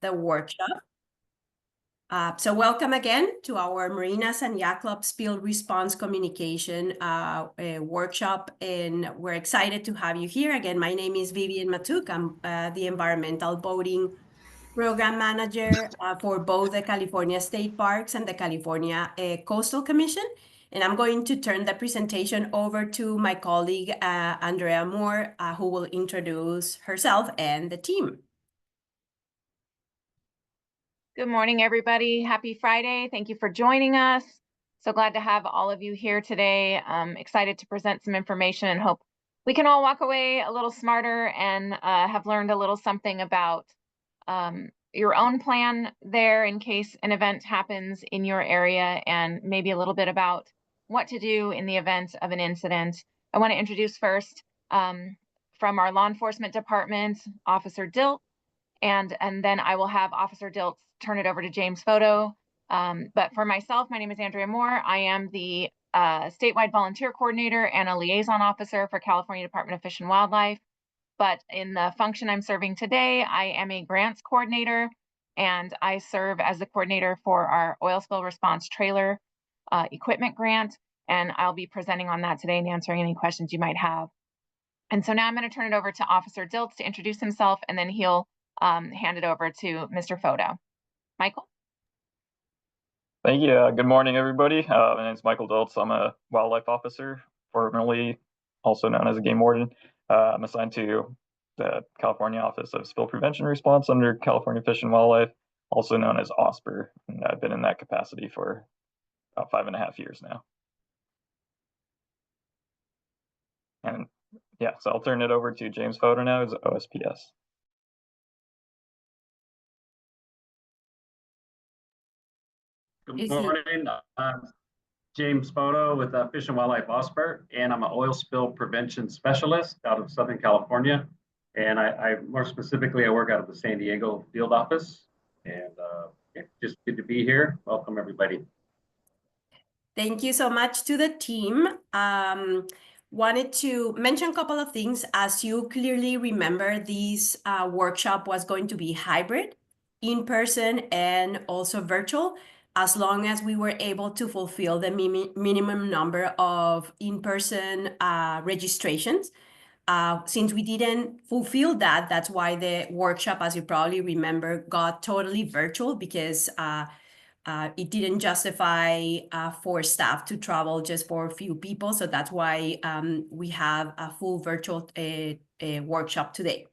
the workshop. So welcome again to our Marinas and Yacht Club Spill Response Communication workshop, and we're excited to have you here. Again, my name is Vivian Matuk. I'm the Environmental Boating Program Manager for both the California State Parks and the California Coastal Commission. And I'm going to turn the presentation over to my colleague, Andrea Moore, who will introduce herself and the team. Good morning, everybody. Happy Friday. Thank you for joining us. So glad to have all of you here today. I'm excited to present some information and hope we can all walk away a little smarter and have learned a little something about your own plan there in case an event happens in your area, and maybe a little bit about what to do in the event of an incident. I want to introduce first from our law enforcement department, Officer Dilt, and then I will have Officer Dilt turn it over to James Photo. But for myself, my name is Andrea Moore. I am the statewide volunteer coordinator and a liaison officer for California Department of Fish and Wildlife. But in the function I'm serving today, I am a grants coordinator, and I serve as the coordinator for our oil spill response trailer equipment grant. And I'll be presenting on that today and answering any questions you might have. And so now I'm going to turn it over to Officer Diltz to introduce himself, and then he'll hand it over to Mr. Photo. Michael? Thank you. Good morning, everybody. My name is Michael Diltz. I'm a wildlife officer, formerly also known as a game warden. I'm assigned to the California Office of Spill Prevention Response under California Fish and Wildlife, also known as OSPR. And I've been in that capacity for about 5.5 years now. And yeah, so I'll turn it over to James Photo now as OSPS. Good morning. I'm James Photo with Fish and Wildlife OSPR, and I'm an oil spill prevention specialist out of Southern California. And I more specifically, I work out of the San Diego field office. And just good to be here. Welcome, everybody. Thank you so much to the team. Wanted to mention a couple of things. As you clearly remember, this workshop was going to be hybrid, in person and also virtual, as long as we were able to fulfill the minimum number of in-person registrations. Since we didn't fulfill that, that's why the workshop, as you probably remember, got totally virtual, because it didn't justify for staff to travel just for a few people. So that's why we have a full virtual workshop today.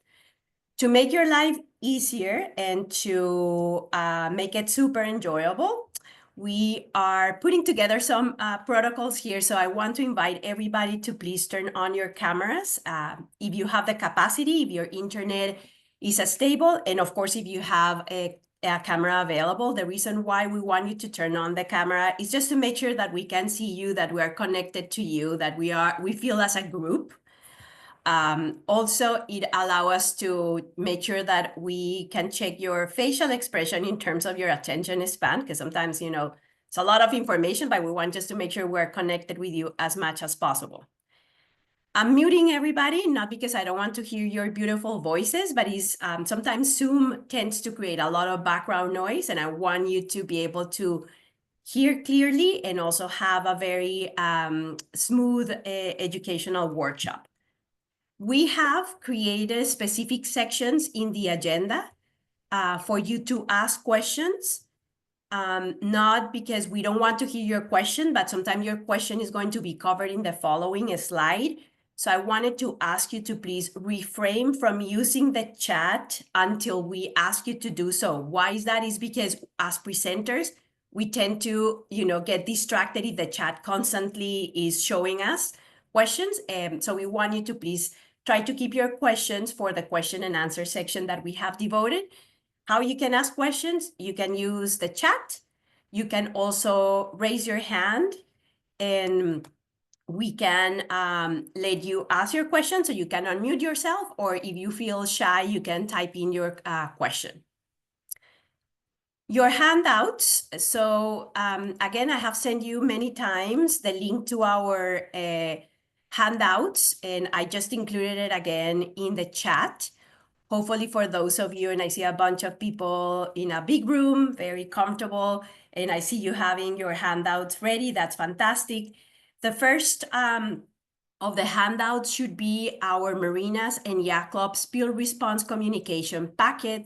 To make your life easier and to make it super enjoyable, we are putting together some protocols here. So I want to invite everybody to please turn on your cameras. If you have the capacity, if your internet is stable, and of course, if you have a camera available. The reason why we want you to turn on the camera is just to make sure that we can see you, that we are connected to you, that we feel as a group. Also, it allows us to make sure that we can check your facial expression in terms of your attention span, because sometimes, it's a lot of information, but we want just to make sure we're connected with you as much as possible. I'm muting everybody, not because I don't want to hear your beautiful voices, but sometimes Zoom tends to create a lot of background noise, and I want you to be able to hear clearly and also have a very smooth educational workshop. We have created specific sections in the agenda for you to ask questions, not because we don't want to hear your question, but sometimes your question is going to be covered in the following slide. So I wanted to ask you to please refrain from using the chat until we ask you to do so. Why is that? Is because as presenters, we tend to, get distracted if the chat constantly is showing us questions. So we want you to please try to keep your questions for the question and answer section that we have devoted. How you can ask questions? You can use the chat. You can also raise your hand, and we can let you ask your question, so you can unmute yourself, or if you feel shy, you can type in your question. Your handouts. So again, I have sent you many times the link to our handouts, and I just included it again in the chat. hopefully for those of you, and I see a bunch of people in a big room, very comfortable, and I see you having your handouts ready. That's fantastic. The first of the handouts should be our Marinas and Yacht Club spill response communication packet.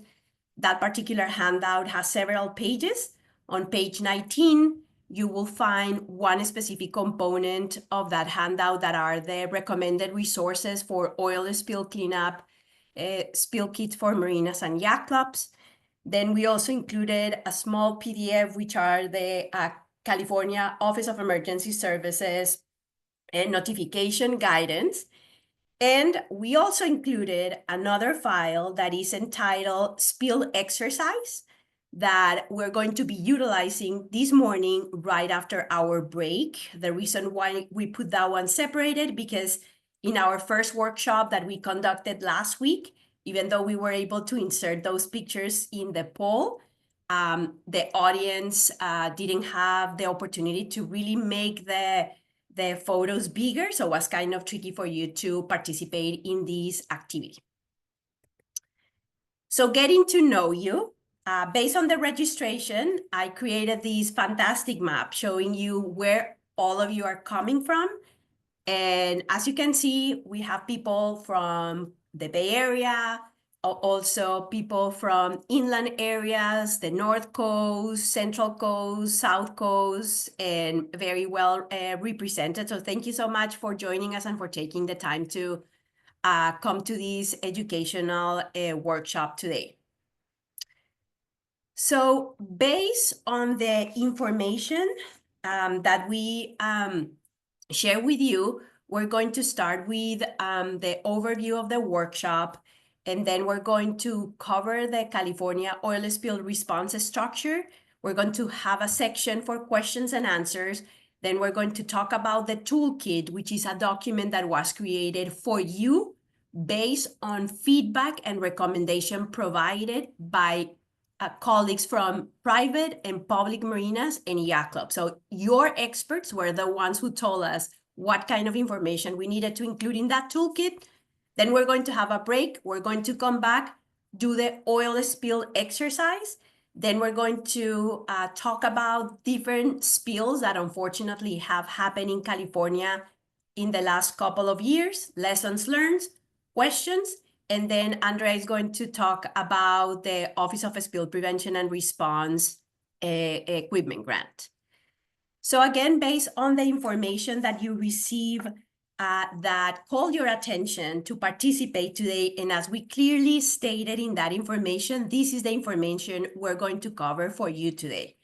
That particular handout has several pages. On page 19, you will find one specific component of that handout that are the recommended resources for oil spill cleanup, spill kits for marinas and yacht clubs. Then we also included a small PDF, which are the California Office of Emergency Services notification guidance. And we also included another file that is entitled Spill Exercise that we're going to be utilizing this morning right after our break. The reason why we put that one separated, because in our first workshop that we conducted last week, even though we were able to insert those pictures in the poll, the audience didn't have the opportunity to really make the photos bigger, so it was kind of tricky for you to participate in this activity. So getting to know you, based on the registration, I created this fantastic map showing you where all of you are coming from. And as you can see, we have people from the Bay Area, also people from inland areas, the North Coast, Central Coast, South Coast, and very well represented. So thank you so much for joining us and for taking the time to come to this educational workshop today. So based on the information that we share with you, we're going to start with the overview of the workshop, and then we're going to cover the California oil spill response structure. We're going to have a section for questions and answers. Then we're going to talk about the toolkit, which is a document that was created for you based on feedback and recommendation provided by colleagues from private and public marinas and yacht clubs. So your experts were the ones who told us what kind of information we needed to include in that toolkit. Then we're going to have a break. We're going to come back, do the oil spill exercise. Then we're going to talk about different spills that unfortunately have happened in California in the last couple of years, lessons learned, questions. And then Andrea is going to talk about the Office of Spill Prevention and Response equipment grant. So again, based on the information that you receive that called your attention to participate today, and as we clearly stated in that information, this is the information we're going to cover for you today.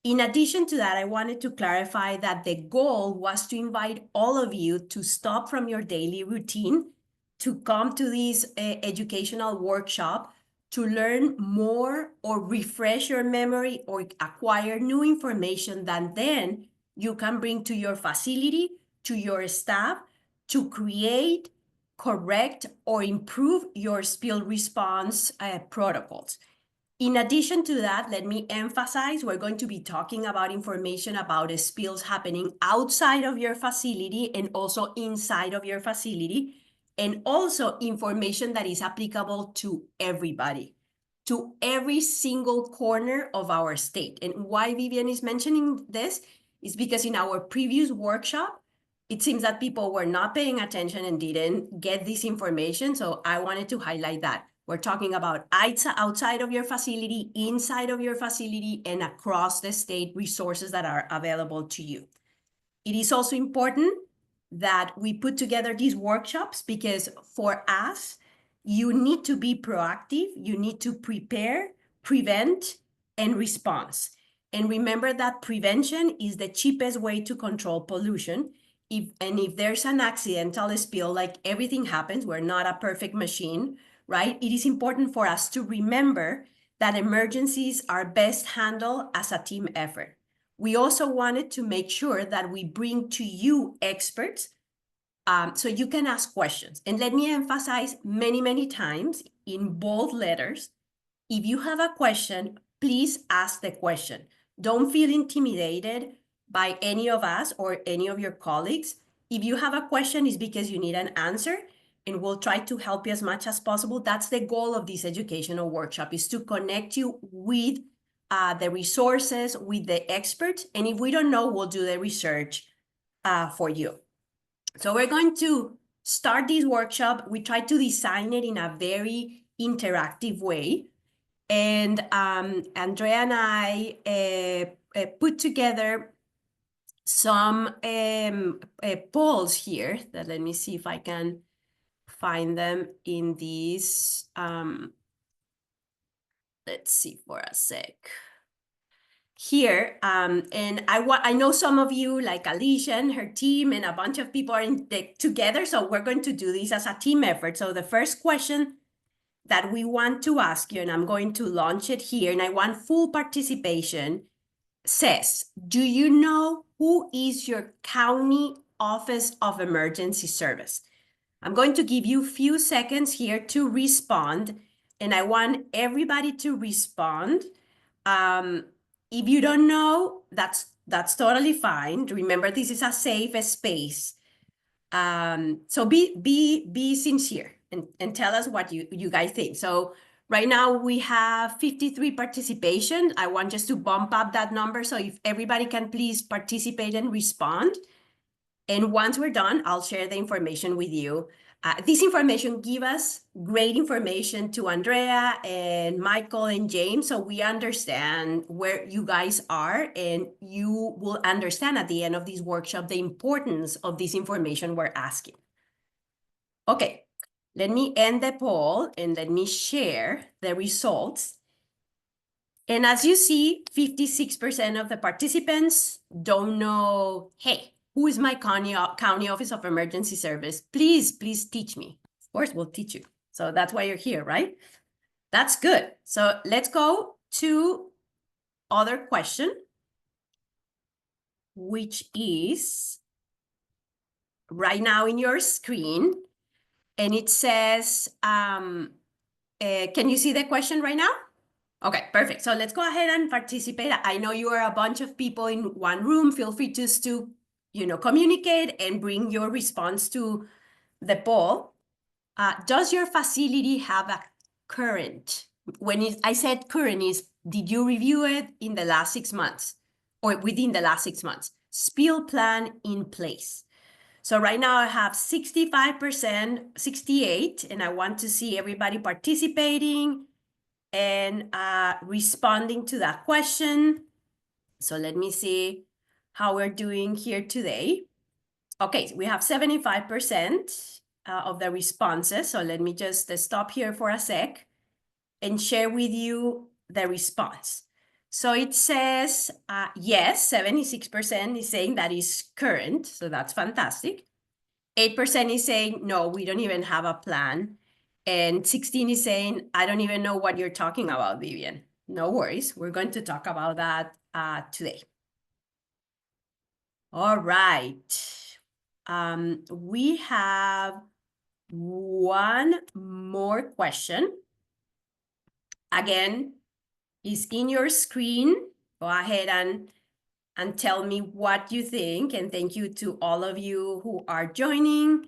In addition to that, I wanted to clarify that the goal was to invite all of you to stop from your daily routine to come to this educational workshop to learn more or refresh your memory or acquire new information that then you can bring to your facility, to your staff, to create, correct, or improve your spill response protocols. In addition to that, let me emphasize, we're going to be talking about information about spills happening outside of your facility and also inside of your facility, and also information that is applicable to everybody, to every single corner of our state. And why Vivian is mentioning this is because in our previous workshop, it seems that people were not paying attention and didn't get this information. So I wanted to highlight that. We're talking about outside of your facility, inside of your facility, and across the state resources that are available to you. It is also important that we put together these workshops because for us, you need to be proactive, you need to prepare, prevent, and respond. And remember that prevention is the cheapest way to control pollution. If there's an accidental spill, like everything happens, we're not a perfect machine, right? It is important for us to remember that emergencies are best handled as a team effort. We also wanted to make sure that we bring to you experts so you can ask questions. And let me emphasize many, many times in bold letters, if you have a question, please ask the question. Don't feel intimidated by any of us or any of your colleagues. If you have a question, it's because you need an answer. and we'll try to help you as much as possible. That's the goal of this educational workshop, is to connect you with the resources, with the experts. And if we don't know, we'll do the research for you. So we're going to start this workshop. We try to design it in a very interactive way. And Andrea and I put together some polls here that, let me see if I can find them in these. Let's see for a sec. Here, and I know some of you, like Alicia and her team, and a bunch of people are together, so we're going to do this as a team effort. So the first question that we want to ask you, and I'm going to launch it here, and I want full participation, says, do you know who is your county office of emergency service? I'm going to give you a few seconds here to respond, and I want everybody to respond. If you don't know, that's totally fine. Remember, this is a safe space. So be sincere and tell us what you guys think. So right now we have 53 participation. I want just to bump up that number. So if everybody can please participate and respond. And once we're done, I'll share the information with you. This information give us great information to Andrea and Michael and James, so we understand where you guys are, and you will understand at the end of this workshop the importance of this information we're asking. Okay, let me end the poll and let me share the results. And as you see, 56% of the participants don't know, hey, who is my county office of emergency service? Please teach me. Of course, we'll teach you. So that's why you're here, right? That's good. So let's go to other question, which is right now in your screen. And it says, can you see the question right now? Okay, perfect. So let's go ahead and participate. I know you are a bunch of people in one room. Feel free just to, communicate and bring your response to the poll. Does your facility have a current? I said current, did you review it in the last 6 months or within the last 6 months? Spill plan in place. So right now I have 65%, 68, and I want to see everybody participating and responding to that question. So let me see how we're doing here today. Okay, so we have 75% of the responses. So let me just stop here for a sec and share with you the response. So it says, yes, 76% is saying that is current. So that's fantastic. 8% is saying, no, we don't even have a plan. And 16 is saying, I don't even know what you're talking about, Vivian. No worries. We're going to talk about that today. All right. We have one more question. Again, it's in your screen. Go ahead and tell me what you think. And thank you to all of you who are joining.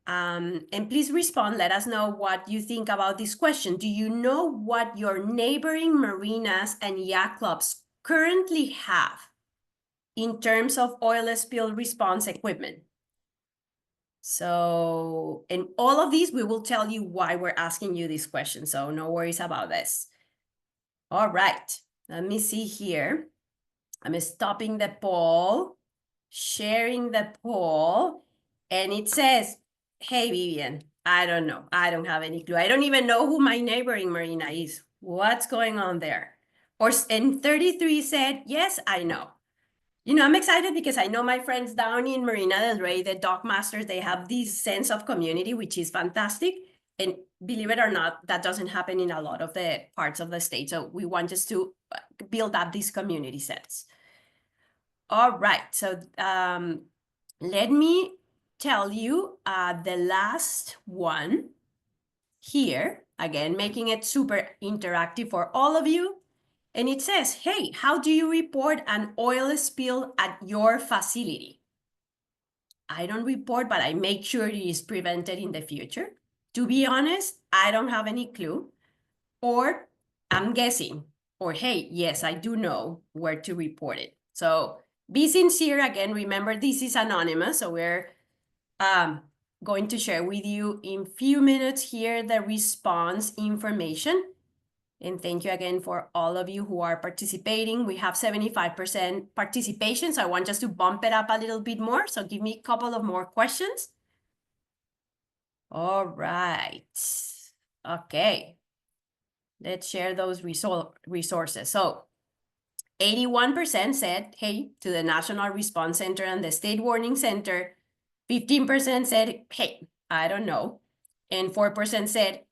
And please respond. Let us know what you think about this question. Do you know what your neighboring marinas and yacht clubs currently have in terms of oil spill response equipment? So, in all of these, we will tell you why we're asking you this question. So no worries about this. All right, let me see here. I'm stopping the poll, sharing the poll, and it says, hey, Vivian, I don't know. I don't have any clue. I don't even know who my neighboring marina is. What's going on there? And 33 said, yes, I know. I'm excited because I know my friends down in Marina del Rey, the dock masters, they have this sense of community, which is fantastic. And believe it or not, that doesn't happen in a lot of the parts of the state. So we want just to build up this community sense. All right, so let me tell you the last one here, again, making it super interactive for all of you. And it says, hey, how do you report an oil spill at your facility? I don't report, but I make sure it is prevented in the future. To be honest, I don't have any clue. Or I'm guessing. Or hey, yes, I do know where to report it. So be sincere. Again, remember this is anonymous, so we're going to share with you in few minutes here the response information. And thank you again for all of you who are participating. We have 75% participation, so I want just to bump it up a little bit more. So give me a couple of more questions. All right. Okay. Let's share those resources. So 81% said, hey, to the National Response Center and the State Warning Center. 15% said, hey, I don't know. And 4% said,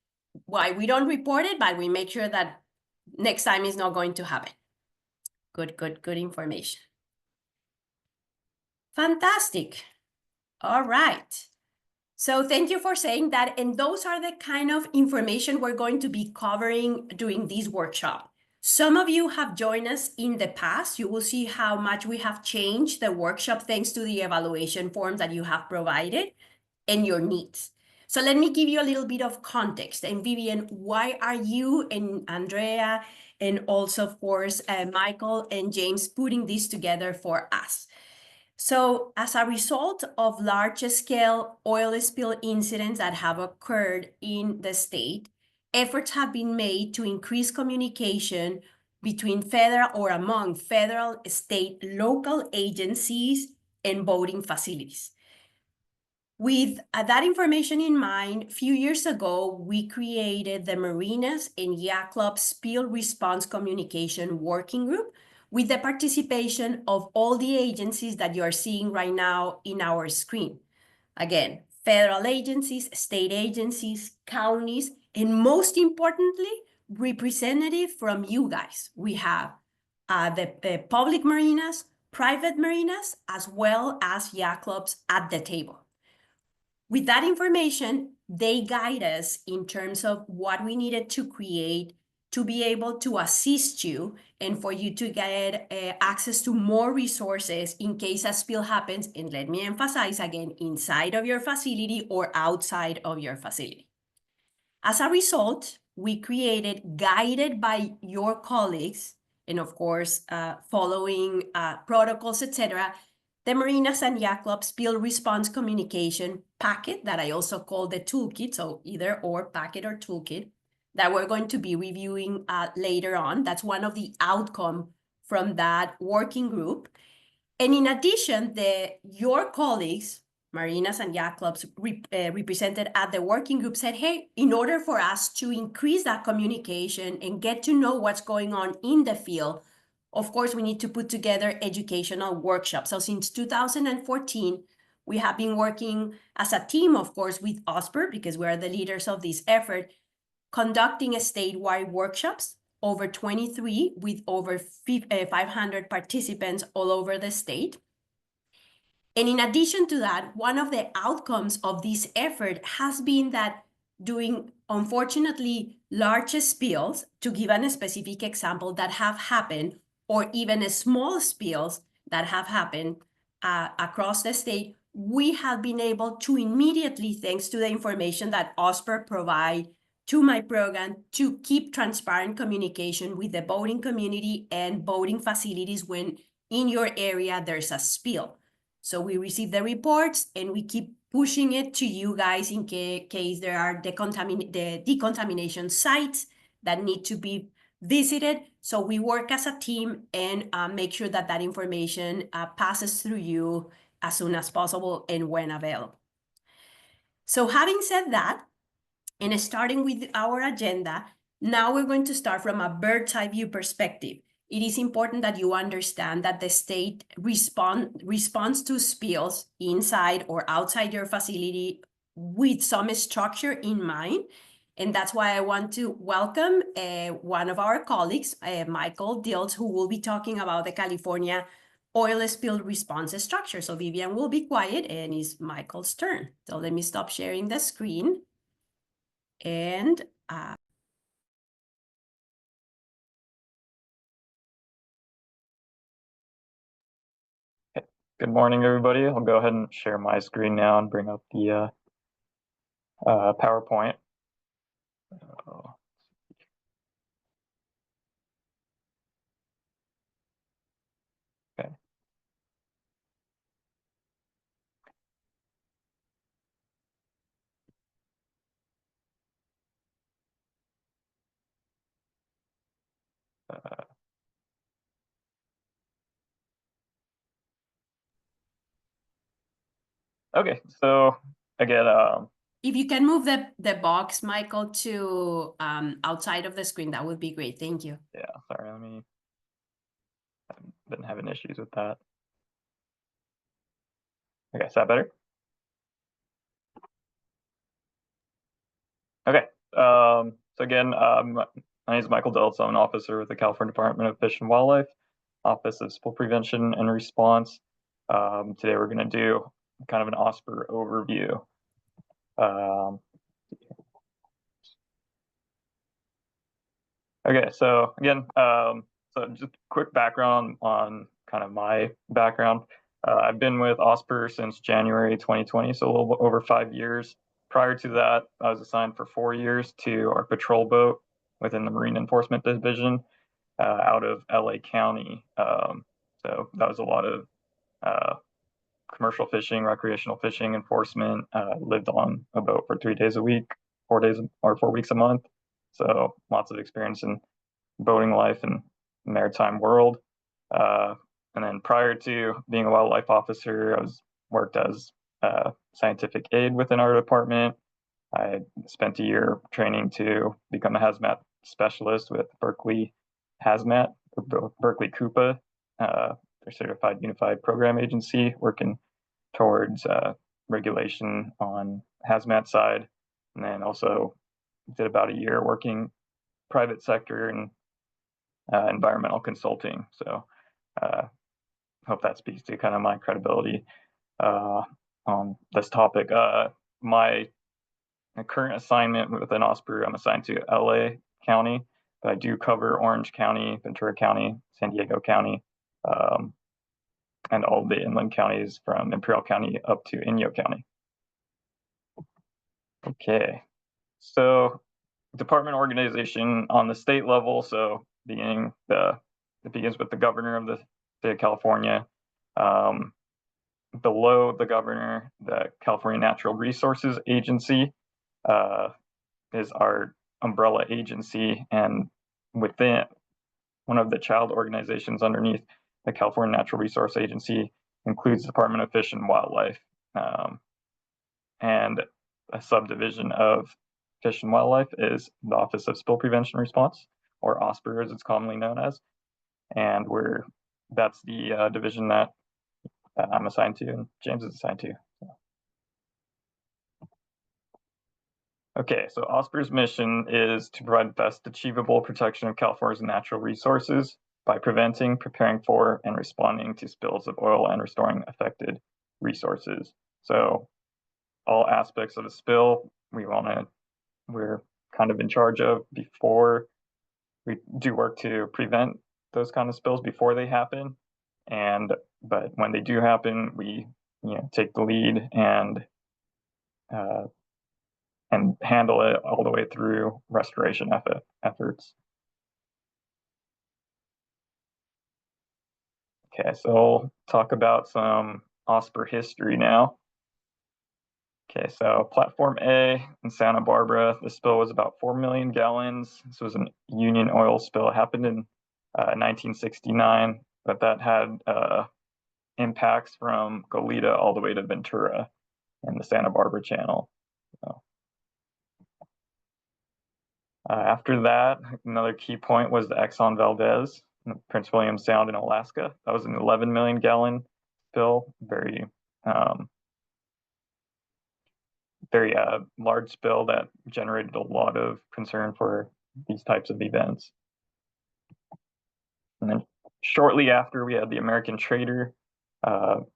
why we don't report it, but we make sure that next time is not going to happen. Good information. Fantastic. All right. So thank you for saying that. And those are the kind of information we're going to be covering during this workshop. Some of you have joined us in the past. You will see how much we have changed the workshop thanks to the evaluation forms that you have provided and your needs. So let me give you a little bit of context. And Vivian, why are you and Andrea and also, of course, Michael and James putting this together for us? So as a result of large-scale oil spill incidents that have occurred in the state, efforts have been made to increase communication between federal or among federal, state, local agencies and boating facilities. With that information in mind, a few years ago, we created the Marinas and Yacht Club Spill Response Communication Working Group with the participation of all the agencies that you are seeing right now in our screen. Again, federal agencies, state agencies, counties, and most importantly, representative from you guys. We have the public marinas, private marinas, as well as yacht clubs at the table. With that information, they guide us in terms of what we needed to create to be able to assist you and for you to get access to more resources in case a spill happens. And let me emphasize again, inside of your facility or outside of your facility. As a result, we created, guided by your colleagues, and of course, following protocols, etc., the Marinas and Yacht Club Spill Response Communication Packet that I also call the toolkit, so either or packet or toolkit, that we're going to be reviewing later on. That's one of the outcomes from that working group. And in addition, your colleagues, Marinas and Yacht Clubs represented at the working group said, hey, in order for us to increase that communication and get to know what's going on in the field, of course, we need to put together educational workshops. So since 2014, we have been working as a team, of course, with OSPR, because we are the leaders of this effort, conducting a statewide workshops, over 23 with over 500 participants all over the state. And in addition to that, one of the outcomes of this effort has been that during, unfortunately, large spills, to give a specific example that have happened, or even small spills that have happened across the state, we have been able to immediately, thanks to the information that OSPR provide to my program, to keep transparent communication with the boating community and boating facilities when in your area there's a spill. So we receive the reports and we keep pushing it to you guys in case there are the decontamination sites that need to be visited. So we work as a team and make sure that that information passes through you as soon as possible and when available. So having said that, and starting with our agenda, now we're going to start from a bird's eye view perspective. It is important that you understand that the state responds to spills inside or outside your facility with some structure in mind. And that's why I want to welcome one of our colleagues, Michael Diltz, who will be talking about the California oil spill response structure. So Vivian will be quiet and it's Michael's turn. So let me stop sharing the screen. And Good morning, everybody. I'll go ahead and share my screen now and bring up the PowerPoint. Okay. Okay, so again, If you can move the box, Michael, to outside of the screen, that would be great. Thank you. yeah, sorry, I've been having issues with that. Okay, is that better? Okay, so again, my name is Michael Deltz. I'm an officer with the California Department of Fish and Wildlife, Office of Spill Prevention and Response. Today we're going to do kind of an OSPR overview. Okay, so again, so just quick background on kind of my background. I've been with OSPR since January 2020, so a little over 5 years. Prior to that, I was assigned for 4 years to our patrol boat within the Marine Enforcement Division out of LA County. So that was a lot of commercial fishing, recreational fishing enforcement. Lived on a boat for 3 days a week, 4 days or 4 weeks a month. So lots of experience in boating life and maritime world. And then prior to being a wildlife officer, I worked as a scientific aide within our department. I spent a year training to become a hazmat specialist with Berkeley Hazmat, or Berkeley CUPA, their Certified Unified Program Agency, working towards regulation on hazmat side. And then also did about a year working private sector and environmental consulting. So hope that speaks to kind of my credibility on this topic. My current assignment within OSPR, I'm assigned to LA County, but I do cover Orange County, Ventura County, San Diego County, and all the inland counties from Imperial County up to Inyo County. Okay, so department organization on the state level, so it begins with the governor of the state of California. Below the governor, the California Natural Resources Agency is our umbrella agency, and within one of the child organizations underneath the California Natural Resource Agency includes the Department of Fish and Wildlife, and a subdivision of Fish and Wildlife is the Office of Spill Prevention and Response, or OSPR as it's commonly known as, and that's the division that I'm assigned to and James is assigned to. Okay, so OSPR's mission is to provide best achievable protection of California's natural resources by preventing, preparing for, and responding to spills of oil and restoring affected resources. So all aspects of a spill we're kind of in charge of before we do work to prevent those kind of spills before they happen. But when they do happen, we take the lead and handle it all the way through restoration efforts. Okay, so we'll talk about some OSPR history now. Okay, so Platform A in Santa Barbara, the spill was about 4 million gallons. This was an Union oil spill. It happened in 1969, but that had impacts from Goleta all the way to Ventura in the Santa Barbara Channel. So, after that, another key point was the Exxon Valdez, Prince William Sound in Alaska. That was an 11 million gallon spill, very large spill that generated a lot of concern for these types of events. And then shortly after, we had the American Trader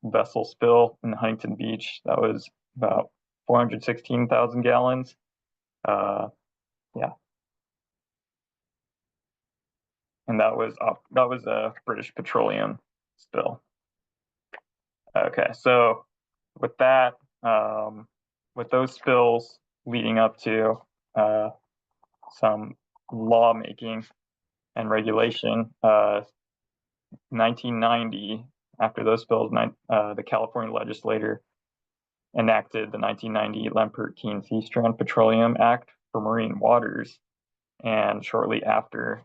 vessel spill in Huntington Beach. That was about 416,000 gallons. Yeah. And that was a British Petroleum spill. Okay, so with that, with those spills leading up to some lawmaking and regulation, 1990, after those spills, the California legislature enacted the 1990 Lambert-Keene Sea-Strand Petroleum Act for marine waters, and shortly after,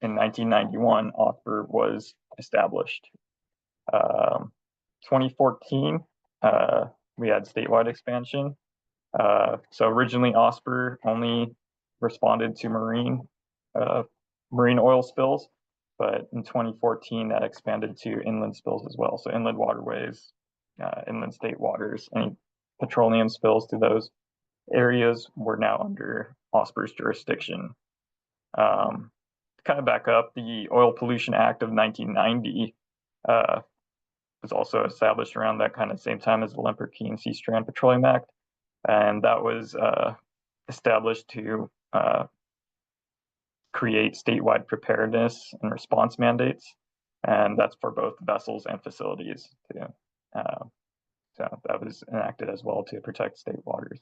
in 1991, OSPR was established. 2014, we had statewide expansion. So originally, OSPR only responded to marine oil spills, but in 2014, that expanded to inland spills as well. So inland waterways, inland state waters, any petroleum spills to those areas were now under OSPR's jurisdiction. To kind of back up, the Oil Pollution Act of 1990 was also established around that kind of same time as the Lambert-Keene Sea-Strand Petroleum Act, and that was established to create statewide preparedness and response mandates, and that's for both vessels and facilities too. So that was enacted as well to protect state waters.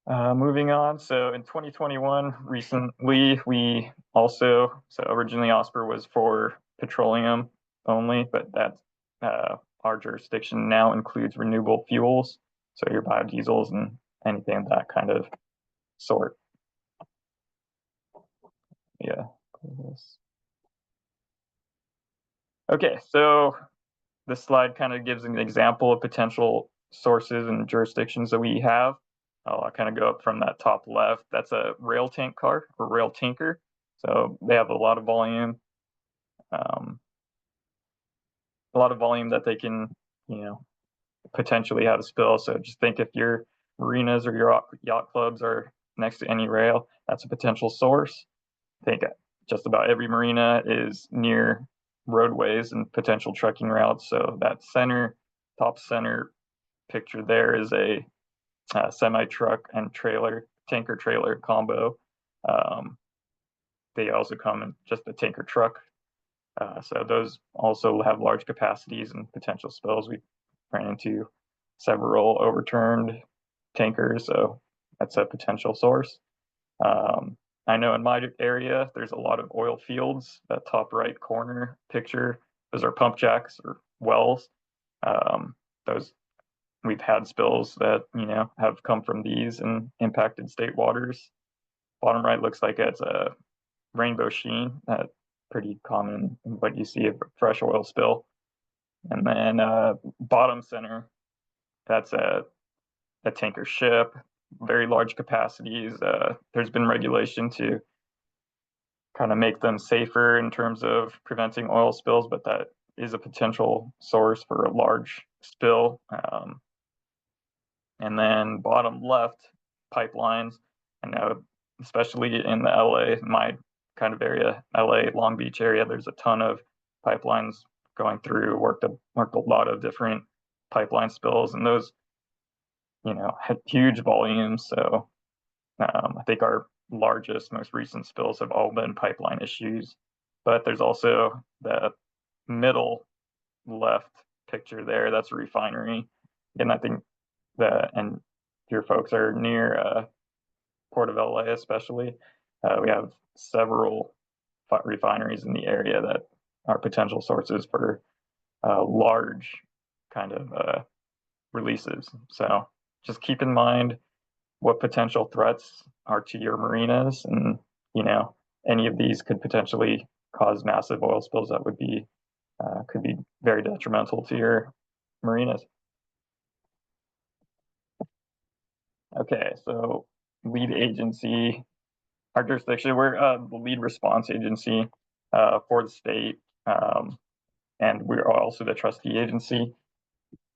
Moving on, so in 2021, recently, we also, so originally OSPR was for petroleum only, but that our jurisdiction now includes renewable fuels, so your biodiesels and anything of that kind of sort. Yeah. Okay, so this slide kind of gives an example of potential sources and jurisdictions that we have. I'll kind of go up from that top left. That's a rail tank car or rail tanker. So they have a lot of volume that they can, potentially have a spill. So just think if your marinas or your yacht clubs are next to any rail, that's a potential source. Think just about every marina is near roadways and potential trucking routes. So that top center picture there is a semi-truck and tanker trailer combo. They also come in just a tanker truck. So those also have large capacities and potential spills. We ran into several overturned tankers, so that's a potential source. I know in my area, there's a lot of oil fields. That top right corner picture, those are pump jacks or wells. Those we've had spills that have come from these and impacted state waters. Bottom right looks like it's a rainbow sheen, pretty common in what you see a fresh oil spill. And then bottom center, that's a tanker ship, very large capacities. There's been regulation to kind of make them safer in terms of preventing oil spills, but that is a potential source for a large spill. And then bottom left, pipelines. I know, especially in the LA, my kind of area, LA, Long Beach area, there's a ton of pipelines going through, worked a lot of different pipeline spills, and those, had huge volumes. So I think our largest, most recent spills have all been pipeline issues. But there's also the middle left picture there, that's a refinery. And I think and your folks are near Port of LA especially. We have several refineries in the area that are potential sources for large kind of releases. So just keep in mind what potential threats are to your marinas, and any of these could potentially cause massive oil spills that would be could be very detrimental to your marinas. Okay, so lead agency, our jurisdiction, we're the lead response agency for the state, and we're also the trustee agency,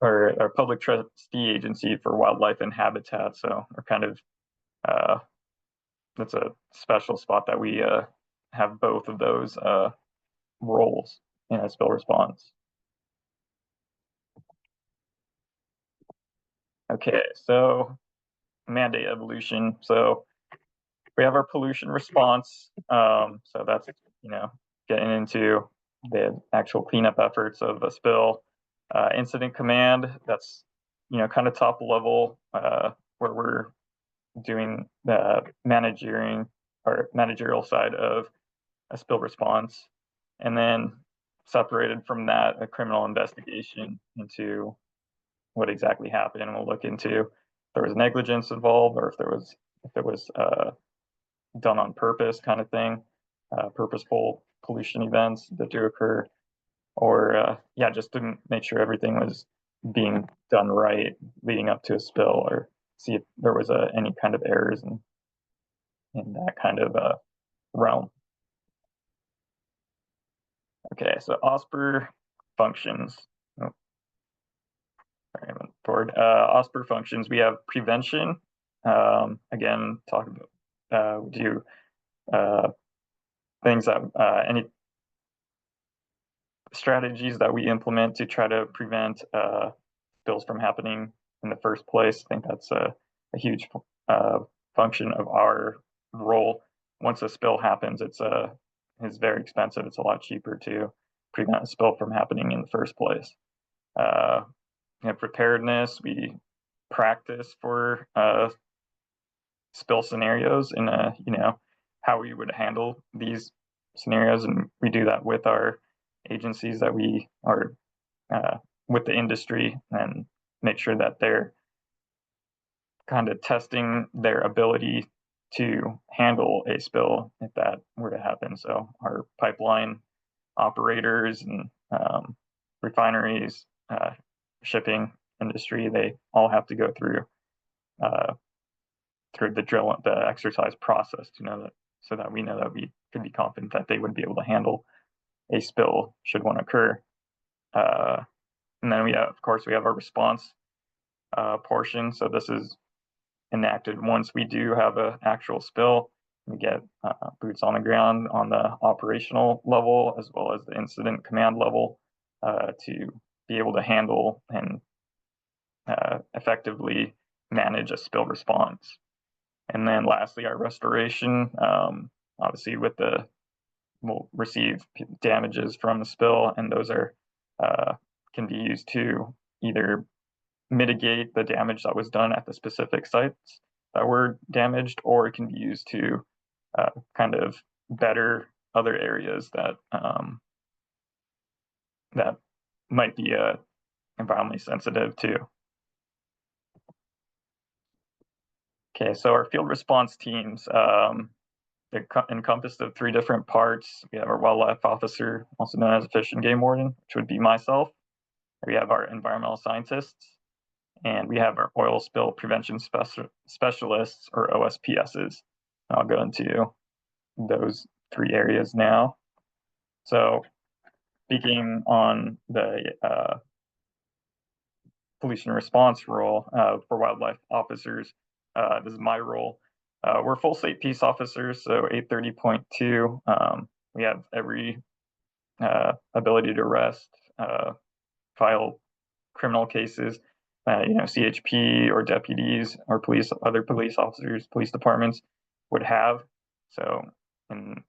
or our public trustee agency for wildlife and habitat. So we're kind of, that's a special spot that we have both of those roles in a spill response. Okay, so mandate evolution. So we have our pollution response. So that's, getting into the actual cleanup efforts of a spill. Incident command, that's kind of top level, where we're doing the managerial side of a spill response, and then separated from that, a criminal investigation into what exactly happened. And we'll look into if there was negligence involved, or if it was done on purpose kind of thing, purposeful pollution events that do occur, or just to make sure everything was being done right leading up to a spill, or see if there was any kind of errors in that kind of realm. Okay, so OSPR functions. Oh, sorry, I went forward. OSPR functions, we have prevention. Again, talk about, we do things that, any strategies that we implement to try to prevent spills from happening in the first place. I think that's a huge function of our role. Once a spill happens, it's very expensive. It's a lot cheaper to prevent a spill from happening in the first place. Preparedness, we practice for spill scenarios and how we would handle these scenarios, and we do that with our agencies that we are with the industry, and make sure that they're kind of testing their ability to handle a spill if that were to happen. So our pipeline operators and refineries, shipping industry, they all have to go through the exercise process to know that, so that we know that we could be confident that they would be able to handle a spill should one occur. And then of course, we have our response portion. So this is enacted once we do have an actual spill. We get boots on the ground on the operational level as well as the incident command level to be able to handle and effectively manage a spill response. And then lastly, our restoration. Obviously, we'll receive damages from the spill, and those can be used to either mitigate the damage that was done at the specific sites that were damaged, or it can be used to kind of better other areas that that might be environmentally sensitive too. Okay, so our field response teams, they're encompassed of 3 different parts. We have our wildlife officer, also known as a fish and game warden, which would be myself. We have our environmental scientists, and we have our oil spill prevention specialists, or OSPSs. I'll go into those 3 areas now. So speaking on the pollution response role for wildlife officers, this is my role. We're full state peace officers, so 830.2. We have every ability to arrest, file criminal cases. CHP or deputies or other police officers, police departments would have. So, and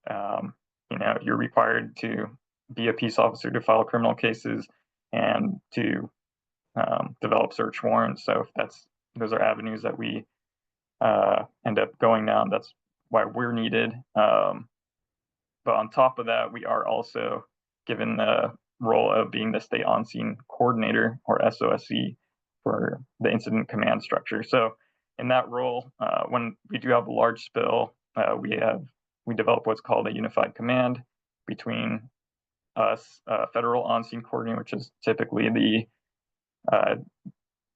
you're required to be a peace officer to file criminal cases and to develop search warrants. So those are avenues that we end up going down. That's why we're needed. But on top of that, we are also given the role of being the state on-scene coordinator, or SOSC, for the incident command structure. So in that role, when we do have a large spill, we develop what's called a unified command between us, federal on-scene coordinator, which is typically the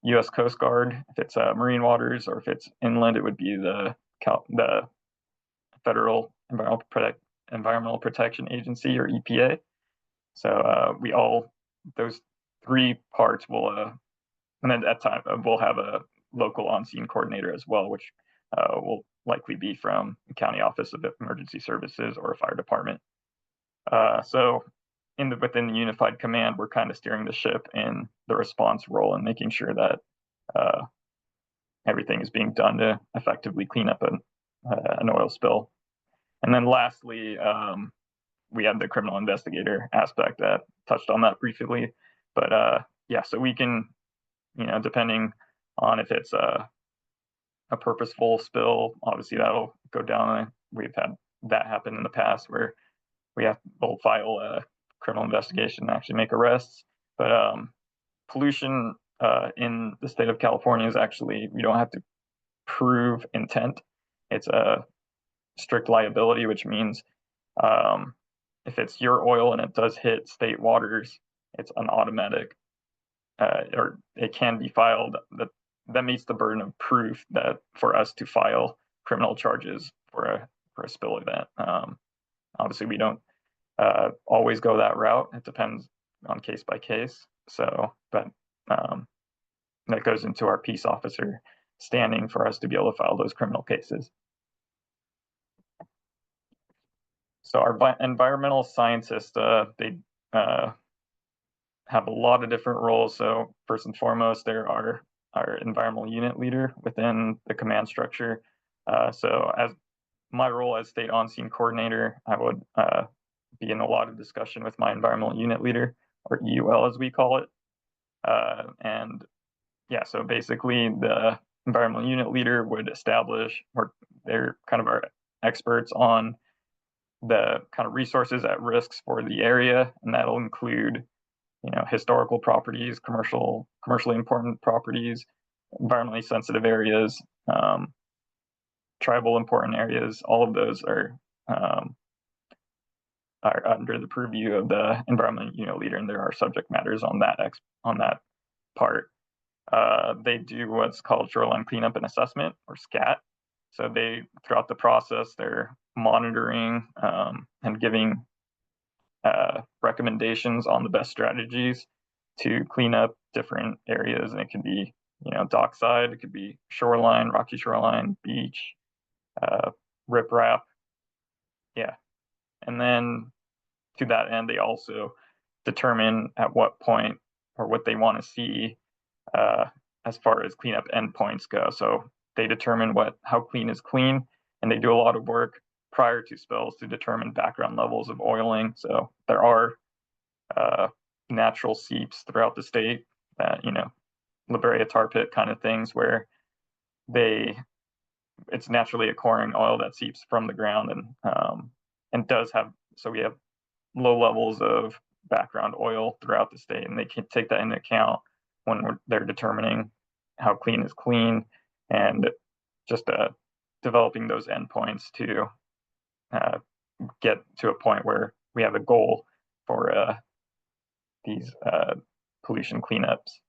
U.S. Coast Guard. If it's marine waters, or if it's inland, it would be the Federal Environmental Protection Agency, or EPA. So those 3 parts will, and then at that time we'll have a local on-scene coordinator as well, which will likely be from the County Office of Emergency Services or a fire department. So within the unified command, we're kind of steering the ship in the response role and making sure that everything is being done to effectively clean up an oil spill. And then lastly, we have the criminal investigator aspect that touched on that briefly. But yeah, so we can, depending on if it's a purposeful spill, obviously that'll go down. We've had that happen in the past where we'll file a criminal investigation and actually make arrests. But pollution in the state of California is actually, we don't have to prove intent. It's a strict liability, which means if it's your oil and it does hit state waters, it's an automatic, or it can be filed. That meets the burden of proof that for us to file criminal charges for a spill event. Obviously, we don't always go that route. It depends on case by case. So, but that goes into our peace officer standing for us to be able to file those criminal cases. So our environmental scientists, they have a lot of different roles. So first and foremost, there are our environmental unit leader within the command structure. So as my role as state on-scene coordinator, I would be in a lot of discussion with my environmental unit leader, or EUL as we call it. And yeah, so basically the environmental unit leader would establish, or they're kind of our experts on the kind of resources at risks for the area, and that'll include, historical properties, commercially important properties, environmentally sensitive areas, tribal important areas. All of those are under the purview of the environmental unit leader, and there are subject matters on that part. They do what's called shoreline cleanup and assessment, or SCAT. So throughout the process, they're monitoring and giving recommendations on the best strategies to clean up different areas. And it could be, dockside, it could be shoreline, rocky shoreline, beach, riprap. Yeah. And then to that end, they also determine at what point or what they want to see as far as cleanup endpoints go. So they determine how clean is clean, and they do a lot of work prior to spills to determine background levels of oiling. So there are natural seeps throughout the state that, La Brea tar pit kind of things, where it's naturally occurring oil that seeps from the ground and does have, so we have low levels of background oil throughout the state, and they can take that into account when they're determining how clean is clean, and just developing those endpoints to get to a point where we have a goal for these pollution cleanups.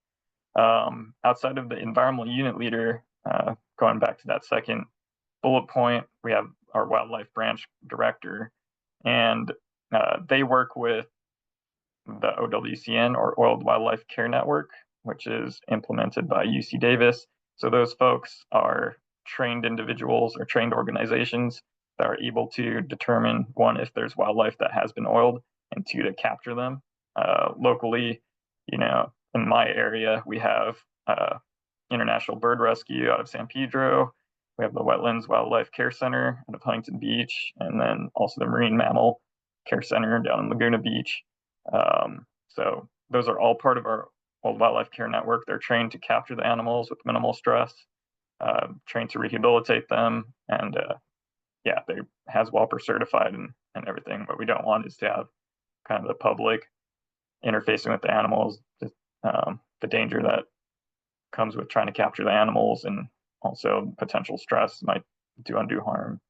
Outside of the environmental unit leader, going back to that second bullet point, we have our wildlife branch director, and they work with the OWCN, or Oiled Wildlife Care Network, which is implemented by UC Davis. So those folks are trained individuals or trained organizations that are able to determine, one, if there's wildlife that has been oiled, and two, to capture them. Locally, in my area, we have International Bird Rescue out of San Pedro. We have the Wetlands Wildlife Care Center out of Huntington Beach, and then also the Marine Mammal Care Center down in Laguna Beach. So those are all part of our Oiled Wildlife Care Network. They're trained to capture the animals with minimal stress, trained to rehabilitate them, and they're HAZWOPER certified and everything. What we don't want is to have kind of the public interfacing with the animals, the danger that comes with trying to capture the animals, and also potential stress might do undue harm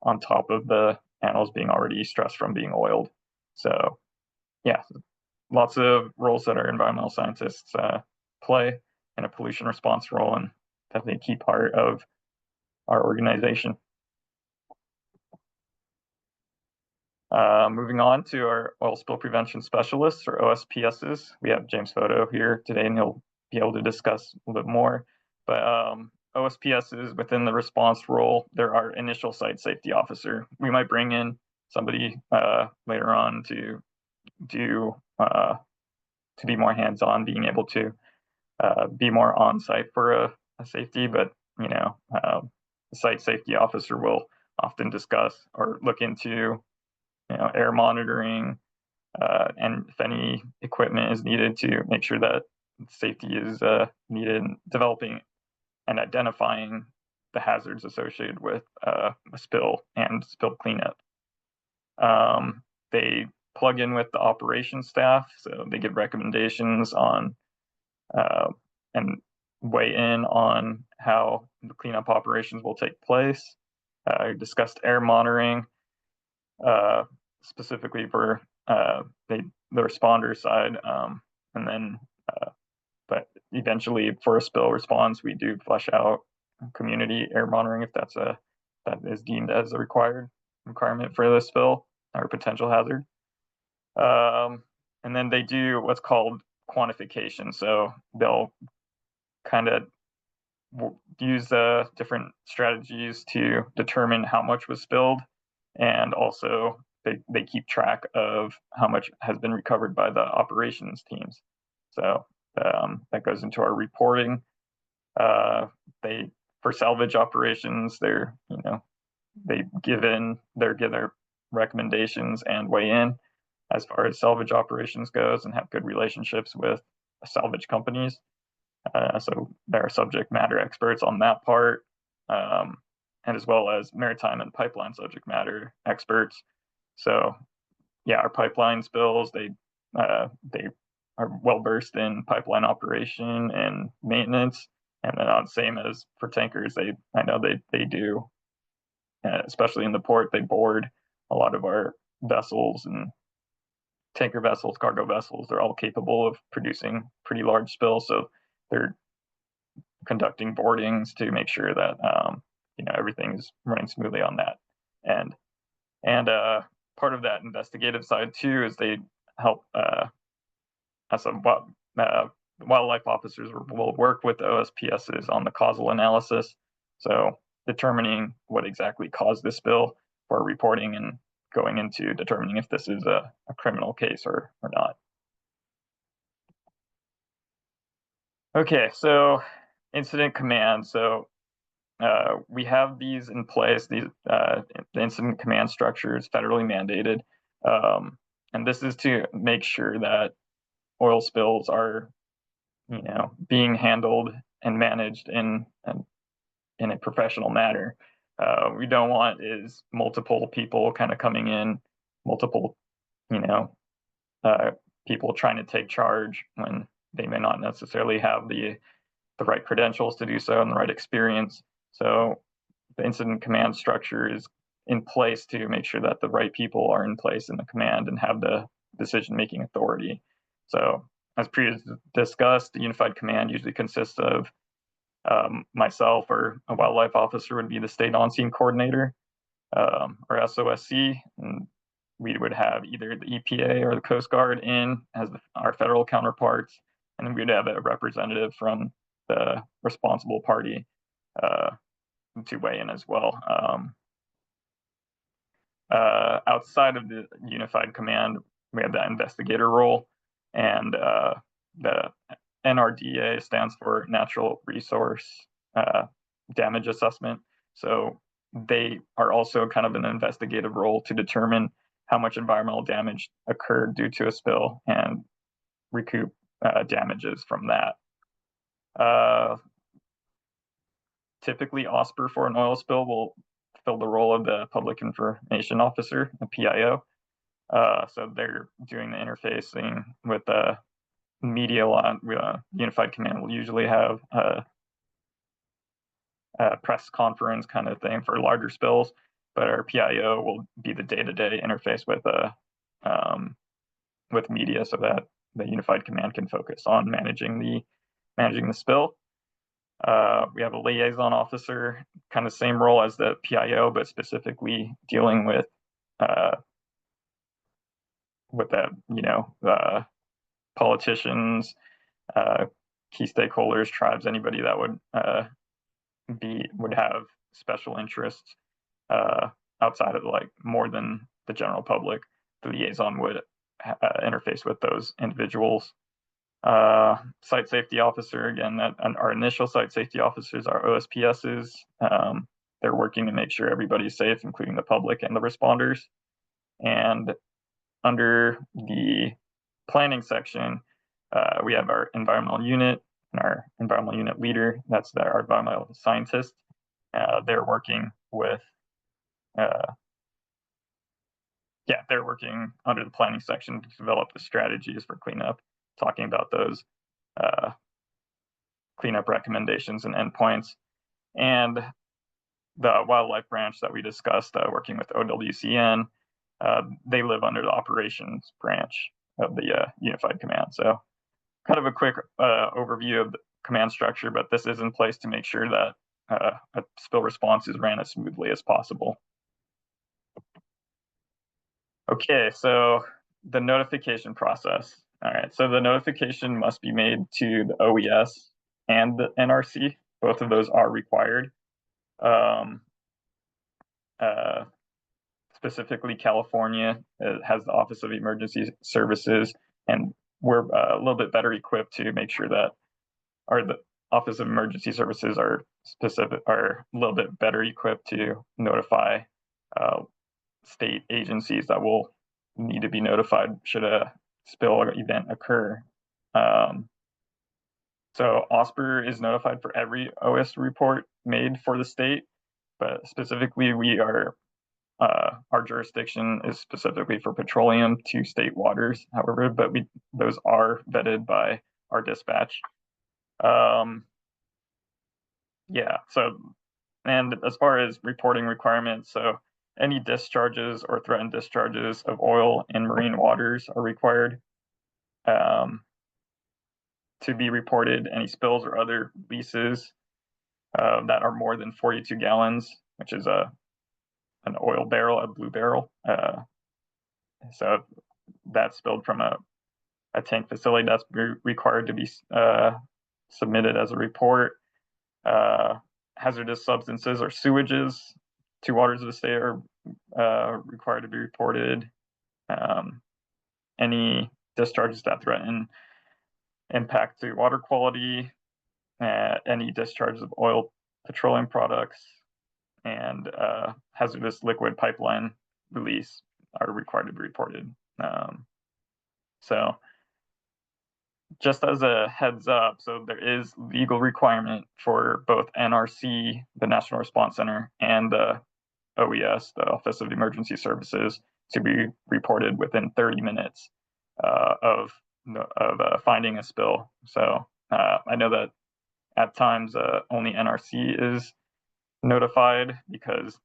on top of the animals being already stressed from being oiled. So yeah, lots of roles that our environmental scientists play in a pollution response role, and definitely a key part of our organization. Moving on to our oil spill prevention specialists, or OSPSs. We have James Photo here today, and he'll be able to discuss a little bit more. But OSPSs within the response role, they're our initial site safety officer. We might bring in somebody later on to be more hands-on, being able to be more on site for a safety, but the site safety officer will often discuss or look into air monitoring, and if any equipment is needed to make sure that safety is needed, developing and identifying the hazards associated with a spill and spill cleanup. They plug in with the operations staff, so they give recommendations on and weigh in on how the cleanup operations will take place. I discussed air monitoring, specifically for the responder side, and then but eventually for a spill response, we do flesh out community air monitoring if that is deemed as a requirement for the spill or potential hazard. And then they do what's called quantification. So they'll kind of use different strategies to determine how much was spilled, and also they keep track of how much has been recovered by the operations teams. So that goes into our reporting. For salvage operations, they give their recommendations and weigh in as far as salvage operations goes, and have good relationships with salvage companies. So they're subject matter experts on that part, and as well as maritime and pipeline subject matter experts. So yeah, our pipeline spills, they are well versed in pipeline operation and maintenance, and then same as for tankers, I know they do, especially in the port, they board a lot of our vessels, and tanker vessels, cargo vessels, they're all capable of producing pretty large spills, so they're conducting boardings to make sure that everything is running smoothly on that end. And part of that investigative side too is they help as wildlife officers will work with the OSPSs on the causal analysis, so determining what exactly caused the spill for reporting and going into determining if this is a criminal case or not. Okay, so incident command. So we have these in place. The incident command structure is federally mandated, and this is to make sure that oil spills are, being handled and managed in a professional manner. We don't want is multiple people kind of coming in, multiple, people trying to take charge when they may not necessarily have the right credentials to do so and the right experience. So the incident command structure is in place to make sure that the right people are in place in the command and have the decision-making authority. So as previously discussed, the unified command usually consists of myself, or a wildlife officer would be the state on-scene coordinator, or SOSC, and we would have either the EPA or the Coast Guard in as our federal counterparts, and then we'd have a representative from the responsible party to weigh in as well. Outside of the unified command, we have that investigator role, and the NRDA stands for Natural Resource Damage Assessment. So they are also kind of an investigative role to determine how much environmental damage occurred due to a spill and recoup damages from that. Typically, OSPR for an oil spill will fill the role of the public information officer, a PIO. So they're doing the interfacing with the media a lot. Unified Command will usually have a press conference kind of thing for larger spills, but our PIO will be the day-to-day interface with media, so that the Unified Command can focus on managing the spill. We have a liaison officer, kind of same role as the PIO, but specifically dealing with politicians, key stakeholders, tribes, anybody that would have special interests outside of more than the general public. The liaison would interface with those individuals. Site safety officer, again, our initial site safety officers are OSPSs. They're working to make sure everybody's safe, including the public and the responders. And under the planning section, we have our environmental unit and our environmental unit leader. That's our environmental scientist. They're working with, they're working under the planning section to develop the strategies for cleanup, talking about those cleanup recommendations and endpoints. And the wildlife branch that we discussed, working with OWCN, they live under the operations branch of the Unified Command. So kind of a quick overview of the command structure, but this is in place to make sure that a spill response is ran as smoothly as possible. Okay, so the notification process. All right, so the notification must be made to the OES and the NRC. Both of those are required. Specifically, California has the Office of Emergency Services, and we're a little bit better equipped to make sure that, or the Office of Emergency Services are a little bit better equipped to notify state agencies that will need to be notified should a spill event occur. So OSPR is notified for every OS report made for the state, but specifically we are, our jurisdiction is specifically for petroleum to state waters, however, but those are vetted by our dispatch. Yeah, so, and as far as reporting requirements, so any discharges or threatened discharges of oil in marine waters are required to be reported. Any spills or other leases that are more than 42 gallons, which is an oil barrel, a blue barrel. So that's spilled from a tank facility, that's required to be submitted as a report. Hazardous substances or sewages to waters of the state are required to be reported. Any discharges that threaten impact to water quality, any discharges of oil, petroleum products, and hazardous liquid pipeline release are required to be reported. So just as a heads up, so there is legal requirement for both NRC, the National Response Center, and the OES, the Office of Emergency Services, to be reported within 30 minutes of finding a spill. So I know that at times only NRC is notified, because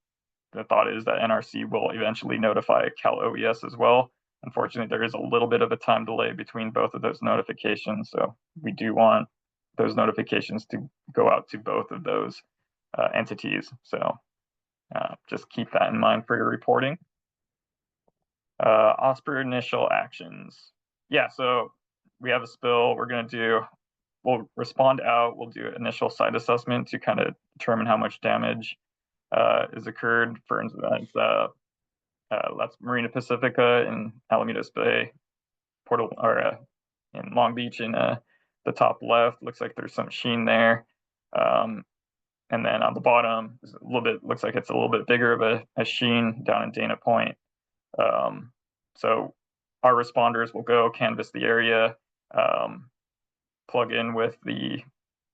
the thought is that NRC will eventually notify Cal OES as well. Unfortunately, there is a little bit of a time delay between both of those notifications, so we do want those notifications to go out to both of those entities. So just keep that in mind for your reporting. OSPR initial actions. Yeah, so we have a spill. We'll respond out. We'll do an initial site assessment to kind of determine how much damage is occurred. For instance, that's Marina Pacifica in Alamitos Bay, in Long Beach in the top left. Looks like there's some sheen there. And then on the bottom, is a little bit, looks like it's a little bit bigger of a sheen down in Dana Point. So our responders will go canvass the area, plug in with the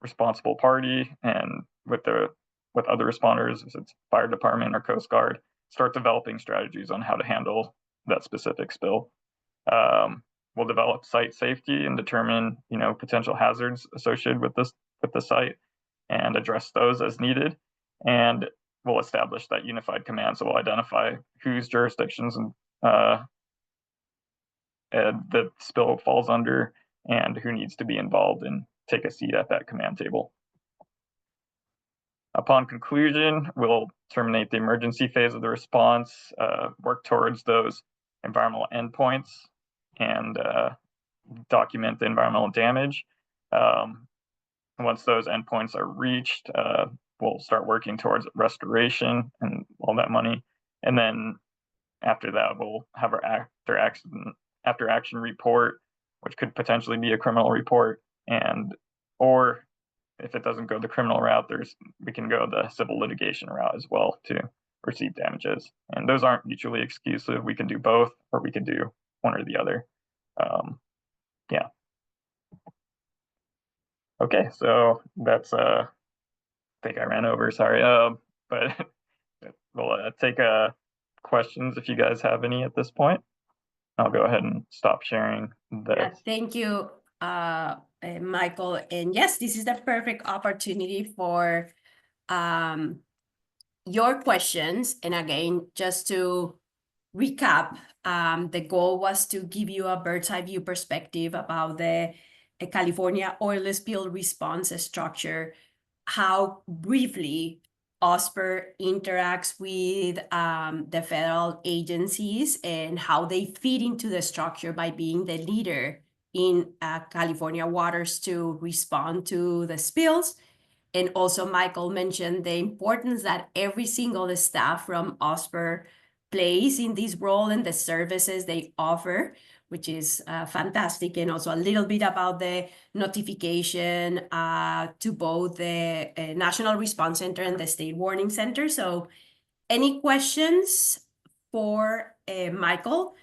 responsible party and with other responders, if it's fire department or Coast Guard, start developing strategies on how to handle that specific spill. We'll develop site safety and determine, potential hazards associated with the site and address those as needed. And we'll establish that unified command. So we'll identify whose jurisdictions and the spill falls under and who needs to be involved and take a seat at that command table. Upon conclusion, we'll terminate the emergency phase of the response, work towards those environmental endpoints, and document the environmental damage. Once those endpoints are reached, we'll start working towards restoration and all that money. And then after that, we'll have our after action report, which could potentially be a criminal report, or if it doesn't go the criminal route, we can go the civil litigation route as well to receive damages. And and those aren't mutually exclusive. We can do both, or we can do one or the other. Yeah. Okay, so that's I think I ran over, sorry. But we'll take questions if you guys have any at this point. I'll go ahead and stop sharing this. Thank you, Michael. And yes, this is the perfect opportunity for your questions. And again, just to recap, the goal was to give you a bird's eye view perspective about the California oil spill response structure, how briefly OSPR interacts with the federal agencies and how they fit into the structure by being the leader in California waters to respond to the spills. And also Michael mentioned the importance that every single staff from OSPR plays in this role and the services they offer, which is fantastic. And also a little bit about the notification to both the National Response Center and the State Warning Center. So any questions for Michael?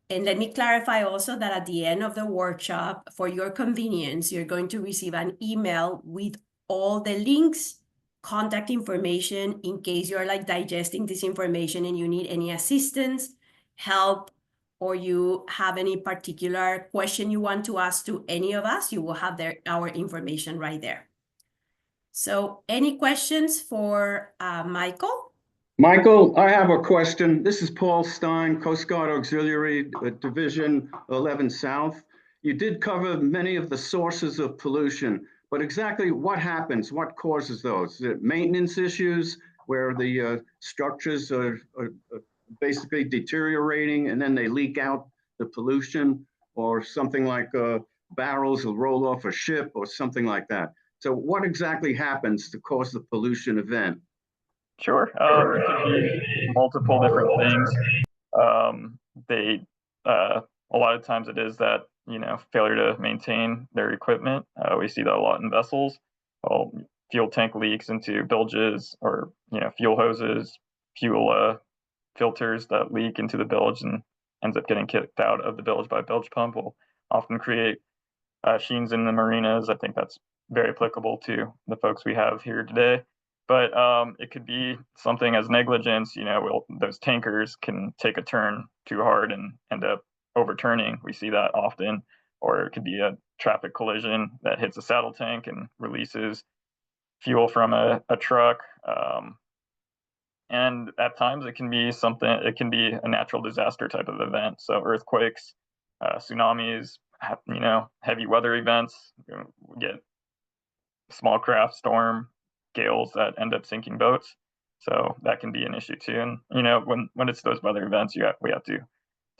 And let me clarify also that at the end of the workshop, for your convenience, you're going to receive an email with all the links, contact information, in case you're like digesting this information and you need any assistance, help, or you have any particular question you want to ask to any of us, you will have our information right there. So any questions for Michael? Michael, I have a question. This is Paul Stein, Coast Guard Auxiliary, Division 11 South. You did cover many of the sources of pollution, but exactly what happens? What causes those? Is it maintenance issues where the structures are basically deteriorating and then they leak out the pollution, or something like barrels will roll off a ship or something like that? So what exactly happens to cause the pollution event? Sure. It could be multiple different things. A lot of times it is that, failure to maintain their equipment. We see that a lot in vessels. Well, fuel tank leaks into bilges, or, fuel hoses, fuel filters that leak into the bilge and ends up getting kicked out of the bilge by a bilge pump will often create sheens in the marinas. I think that's very applicable to the folks we have here today. But it could be something as negligence, those tankers can take a turn too hard and end up overturning. We see that often. Or it could be a traffic collision that hits a saddle tank and releases fuel from a truck. And at times it can be a natural disaster type of event. So earthquakes, tsunamis, heavy weather events. We get small craft storm, gales that end up sinking boats. So that can be an issue too. And when it's those weather events, we have to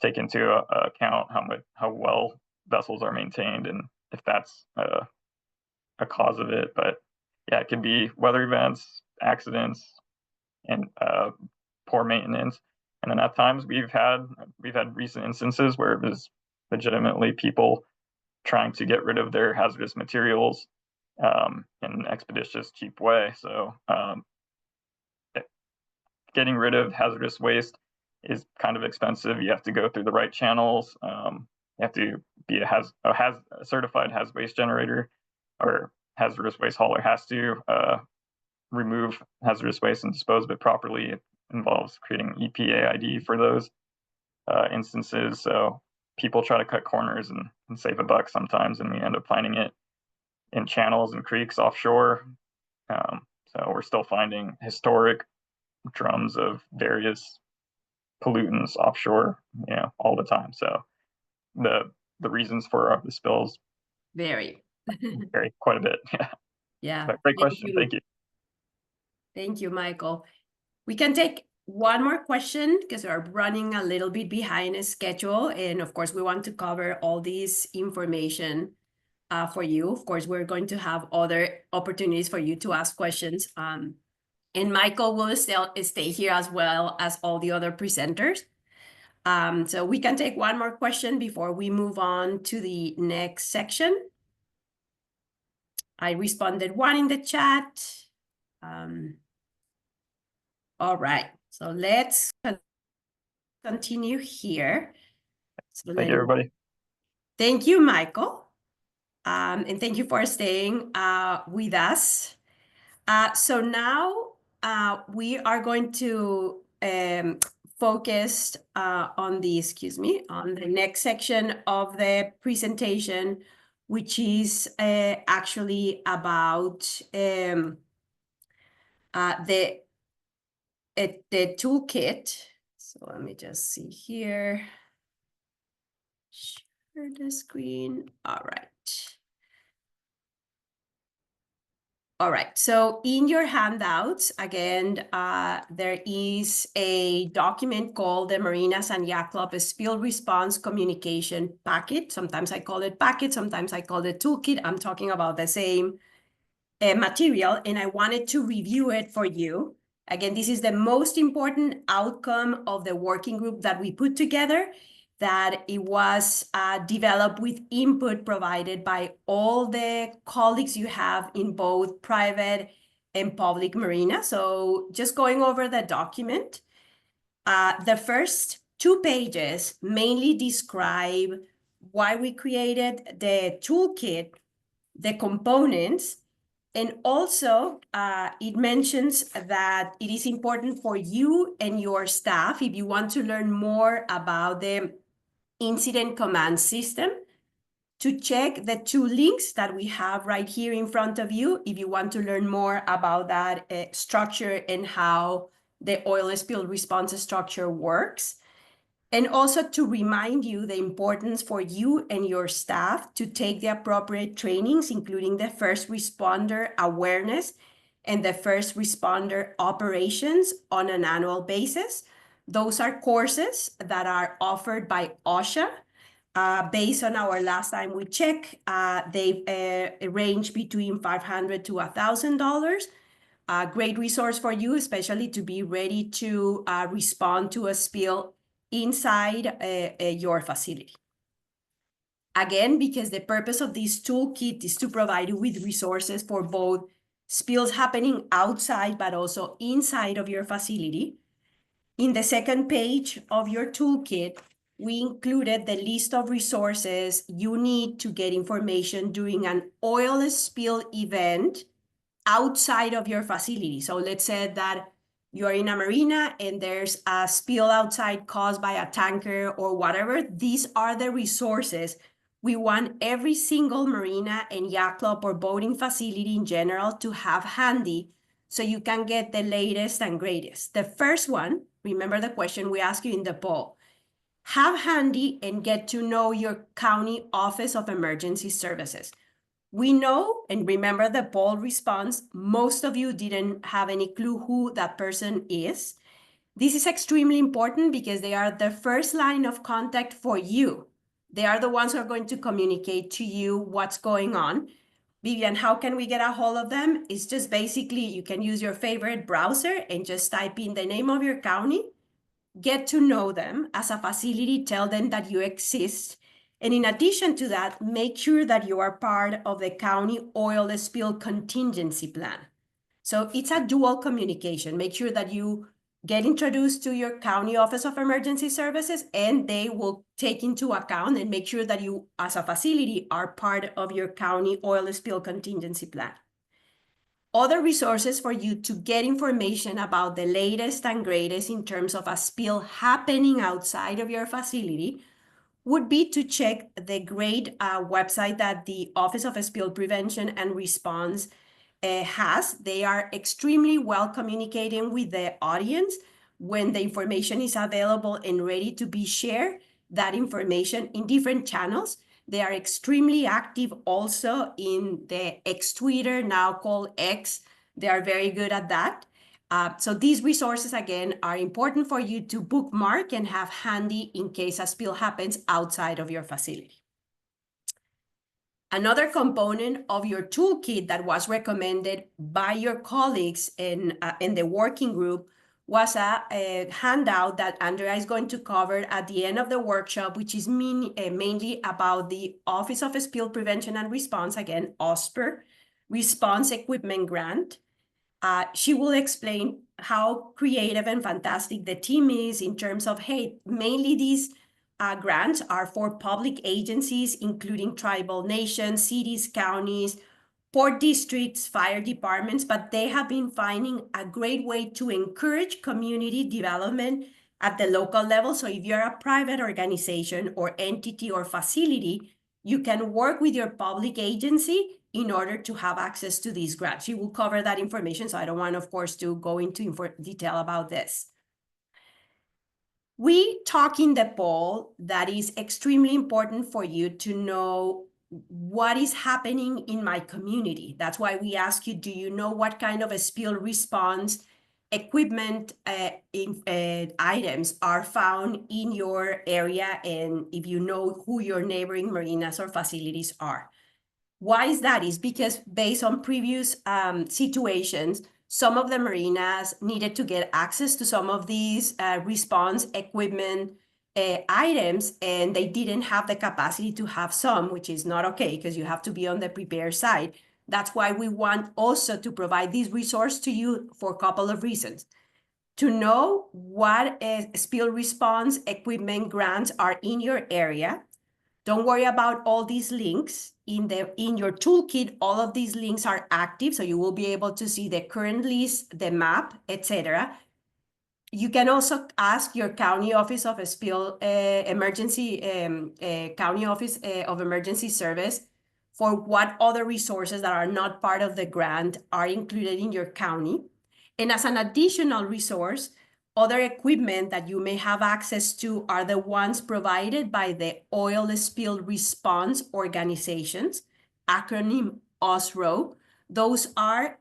take into account how well vessels are maintained and if that's a cause of it. But yeah, it could be weather events, accidents, and poor maintenance. And then at times we've had recent instances where it was legitimately people trying to get rid of their hazardous materials in an expeditious, cheap way. So getting rid of hazardous waste is kind of expensive. You have to go through the right channels. You have to be a certified hazardous waste generator, or hazardous waste hauler has to remove hazardous waste and dispose of it properly. It involves creating EPA ID for those instances. So people try to cut corners and save a buck sometimes, and we end up finding it in channels and creeks offshore. So we're still finding historic drums of various pollutants offshore, all the time. So the reasons for the spills vary quite a bit. Yeah. But great question. Thank you. Thank you, Michael. We can take one more question because we're running a little bit behind schedule. And of course, we want to cover all this information for you. Of course, we're going to have other opportunities for you to ask questions. And Michael will still stay here as well as all the other presenters. So we can take one more question before we move on to the next section. I responded one in the chat. All right, so let's continue here. So Thank you, everybody. Thank you, Michael. And thank you for staying with us. So now we are going to focus on the next section of the presentation, which is actually about the toolkit. So let me just see here. Share the screen. All right. All right, so in your handouts, again, there is a document called the Marinas and Yacht Club Spill Response Communication Packet. Sometimes I call it packet, sometimes I call it toolkit. I'm talking about the same material, and I wanted to review it for you. Again, this is the most important outcome of the working group that we put together, that it was developed with input provided by all the colleagues you have in both private and public marina. So just going over the document, the first 2 pages mainly describe why we created the toolkit, the components, and also it mentions that it is important for you and your staff, if you want to learn more about the incident command system, to check the 2 links that we have right here in front of you if you want to learn more about that structure and how the oil spill response structure works. And also to remind you the importance for you and your staff to take the appropriate trainings, including the first responder awareness and the first responder operations on an annual basis. Those are courses that are offered by OSHA. Based on our last time we checked, they range between $500 to $1,000. A great resource for you, especially to be ready to respond to a spill inside your facility. Again, because the purpose of this toolkit is to provide you with resources for both spills happening outside, but also inside of your facility. In the second page of your toolkit, we included the list of resources you need to get information during an oil spill event outside of your facility. So let's say that you're in a marina and there's a spill outside caused by a tanker or whatever. These are the resources we want every single marina and yacht club or boating facility in general to have handy, so you can get the latest and greatest. The first one, remember the question we asked you in the poll, have handy and get to know your county office of emergency services. We know, and remember the poll response, most of you didn't have any clue who that person is. This is extremely important because they are the first line of contact for you. They are the ones who are going to communicate to you what's going on. Vivian, how can we get a hold of them? It's just basically, you can use your favorite browser and just type in the name of your county, get to know them as a facility, tell them that you exist. And in addition to that, make sure that you are part of the county oil spill contingency plan. So it's a dual communication. Make sure that you get introduced to your county office of emergency services, and they will take into account and make sure that you as a facility are part of your county oil spill contingency plan. Other resources for you to get information about the latest and greatest in terms of a spill happening outside of your facility would be to check the great website that the Office of Spill Prevention and Response has. They are extremely well communicating with the audience when the information is available and ready to be shared, that information in different channels. They are extremely active also in the Twitter, now called X. They are very good at that. So these resources, again, are important for you to bookmark and have handy in case a spill happens outside of your facility. Another component of your toolkit that was recommended by your colleagues in the working group was a handout that Andrea is going to cover at the end of the workshop, which is mainly about the Office of Spill Prevention and Response, again, OSPR, Response Equipment Grant. She will explain how creative and fantastic the team is in terms of, hey, mainly these grants are for public agencies, including tribal nations, cities, counties, port districts, fire departments, but they have been finding a great way to encourage community development at the local level. So if you're a private organization or entity or facility, you can work with your public agency in order to have access to these grants. You will cover that information, so I don't want, of course, to go into detail about this. We talk in the poll that is extremely important for you to know what is happening in my community. That's why we ask you, do you know what kind of a spill response equipment items are found in your area, and if you know who your neighboring marinas or facilities are. Why is that? Is because based on previous situations, some of the marinas needed to get access to some of these response equipment items, and they didn't have the capacity to have some, which is not okay because you have to be on the prepared side. That's why we want also to provide this resource to you for a couple of reasons. To know what spill response equipment grants are in your area. Don't worry about all these links. In your toolkit, all of these links are active, so you will be able to see the current list, the map, etc. You can also ask your county office of a spill emergency, county office of emergency service for what other resources that are not part of the grant are included in your county. And as an additional resource, other equipment that you may have access to are the ones provided by the Oil Spill Response Organizations, acronym OSRO. Those are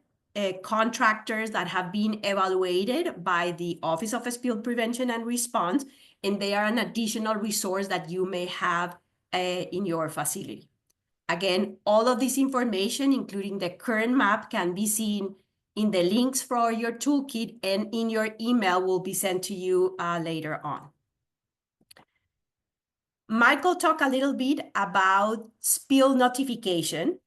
contractors that have been evaluated by the Office of Spill Prevention and Response, and they are an additional resource that you may have in your facility. Again, all of this information, including the current map, can be seen in the links for your toolkit, and in your email will be sent to you later on. Michael talked a little bit about spill notification.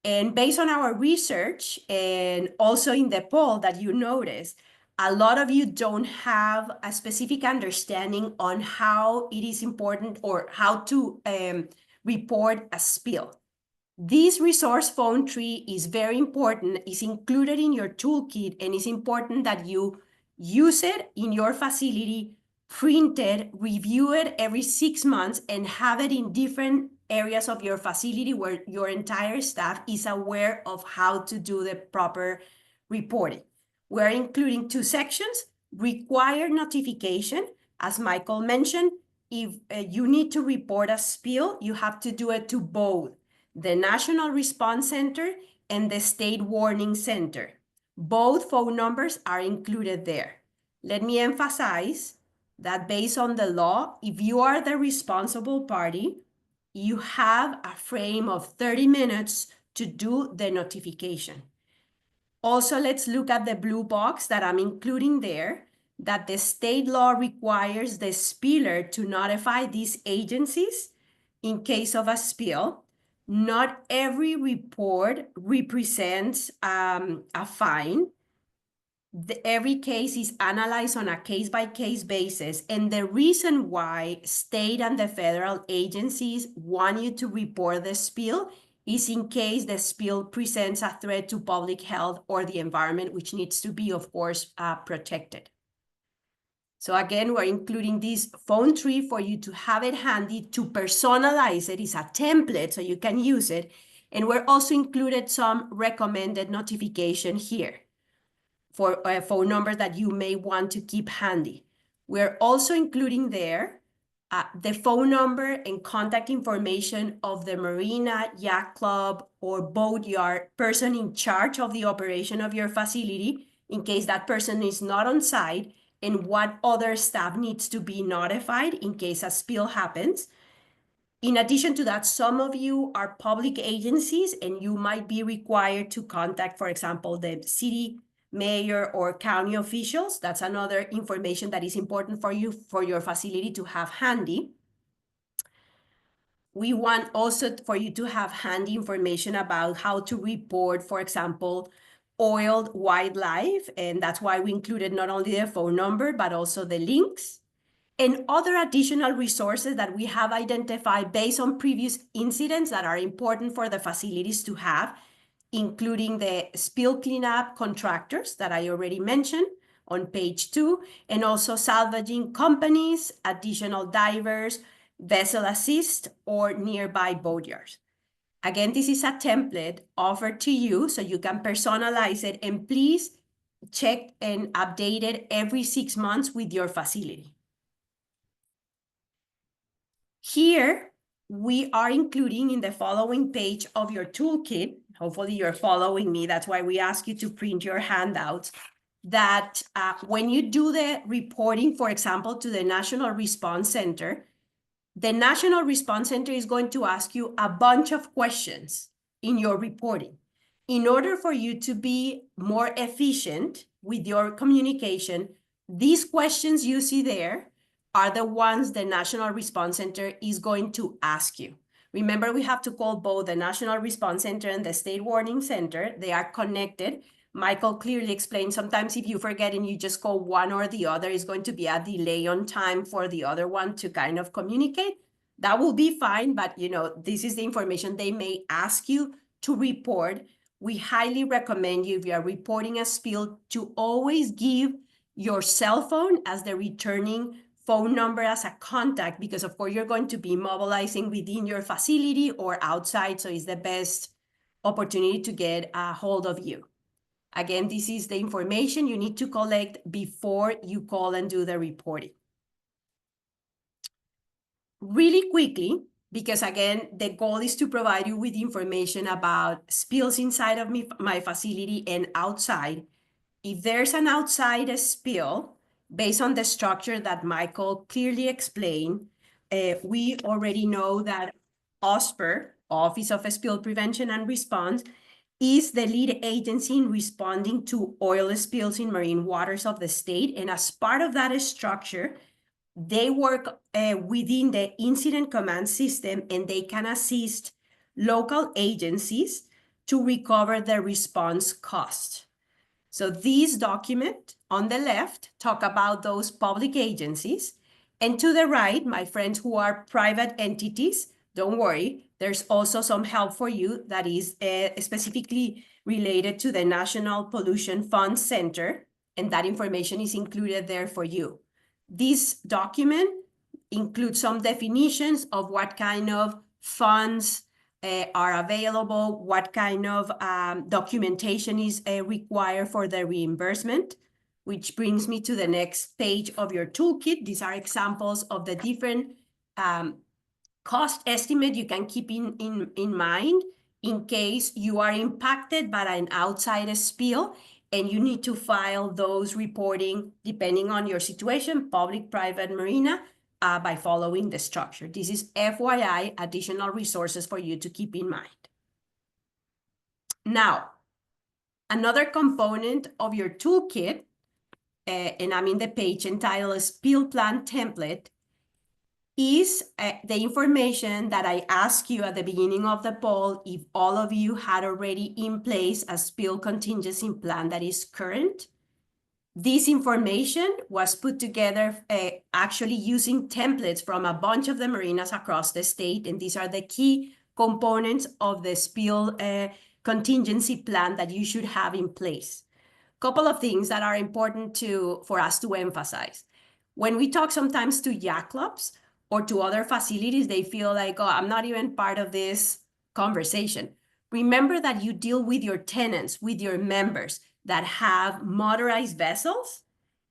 And based on our research and also in the poll that you noticed, a lot of you don't have a specific understanding on how it is important or how to report a spill. This resource phone tree is very important, is included in your toolkit, and it's important that you use it in your facility, print it, review it every 6 months, and have it in different areas of your facility where your entire staff is aware of how to do the proper reporting. We're including 2 sections: required notification. As Michael mentioned, if you need to report a spill, you have to do it to both the National Response Center and the State Warning Center. Both phone numbers are included there. Let me emphasize that based on the law, if you are the responsible party, you have a frame of 30 minutes to do the notification. Also, let's look at the blue box that I'm including there, that the state law requires the spiller to notify these agencies in case of a spill. Not every report represents a fine. Every case is analyzed on a case-by-case basis, and the reason why state and the federal agencies want you to report the spill is in case the spill presents a threat to public health or the environment, which needs to be, of course, protected. So again, we're including this phone tree for you to have it handy to personalize it. It's a template, so you can use it. And we're also included some recommended notification here for phone numbers that you may want to keep handy. We're also including there the phone number and contact information of the marina, yacht club, or boat yard person in charge of the operation of your facility, in case that person is not on site, and what other staff needs to be notified in case a spill happens. In addition to that, some of you are public agencies, and you might be required to contact, for example, the city mayor or county officials. That's another information that is important for you, for your facility to have handy. We want also for you to have handy information about how to report, for example, oiled wildlife, and that's why we included not only the phone number, but also the links, and other additional resources that we have identified based on previous incidents that are important for the facilities to have, including the spill cleanup contractors that I already mentioned on page 2, and also salvaging companies, additional divers, vessel assist, or nearby boatyards. Again, this is a template offered to you so you can personalize it, and please check and update it every 6 months with your facility. Here, we are including in the following page of your toolkit, hopefully you're following me, that's why we ask you to print your handouts, that when you do the reporting, for example, to the National Response Center, the National Response Center is going to ask you a bunch of questions in your reporting. In order for you to be more efficient with your communication, these questions you see there are the ones the National Response Center is going to ask you. Remember, we have to call both the National Response Center and the State Warning Center. They are connected. Michael clearly explained, sometimes if you forget and you just call one or the other, it's going to be a delay on time for the other one to kind of communicate. That will be fine, but this is the information they may ask you to report. We highly recommend you, if you are reporting a spill, to always give your cell phone as the returning phone number as a contact, because of course you're going to be mobilizing within your facility or outside, so it's the best opportunity to get a hold of you. Again, this is the information you need to collect before you call and do the reporting. Really quickly, because again, the goal is to provide you with information about spills inside of my facility and outside. If there's an outside spill, based on the structure that Michael clearly explained, we already know that OSPR, Office of Spill Prevention and Response, is the lead agency in responding to oil spills in marine waters of the state. And as part of that structure, they work within the incident command system, and they can assist local agencies to recover the response cost. So this document on the left talk about those public agencies, and to the right, my friends who are private entities, don't worry, there's also some help for you that is specifically related to the National Pollution Fund Center, and that information is included there for you. This document includes some definitions of what kind of funds are available, what kind of documentation is required for the reimbursement, which brings me to the next page of your toolkit. These are examples of the different cost estimate you can keep in mind in case you are impacted by an outside spill and you need to file those reporting depending on your situation, public, private, marina, by following the structure. This is FYI, additional resources for you to keep in mind. Now, another component of your toolkit, and I'm in the page entitled Spill Plan Template, is the information that I asked you at the beginning of the poll if all of you had already in place a spill contingency plan that is current. This information was put together actually using templates from a bunch of the marinas across the state, and these are the key components of the spill contingency plan that you should have in place. Couple of things that are important for us to emphasize. When we talk sometimes to yacht clubs or to other facilities, they feel like, oh, I'm not even part of this conversation. Remember that you deal with your tenants, with your members that have motorized vessels,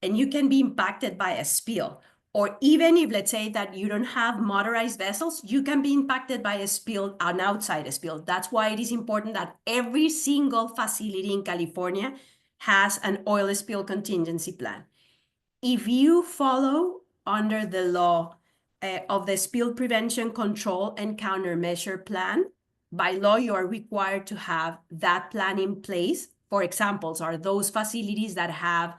and you can be impacted by a spill. Or even if, let's say, that you don't have motorized vessels, you can be impacted by a spill, an outside spill. That's why it is important that every single facility in California has an oil spill contingency plan. If you follow under the law of the Spill Prevention Control and Countermeasure Plan, by law, you are required to have that plan in place. For examples are those facilities that have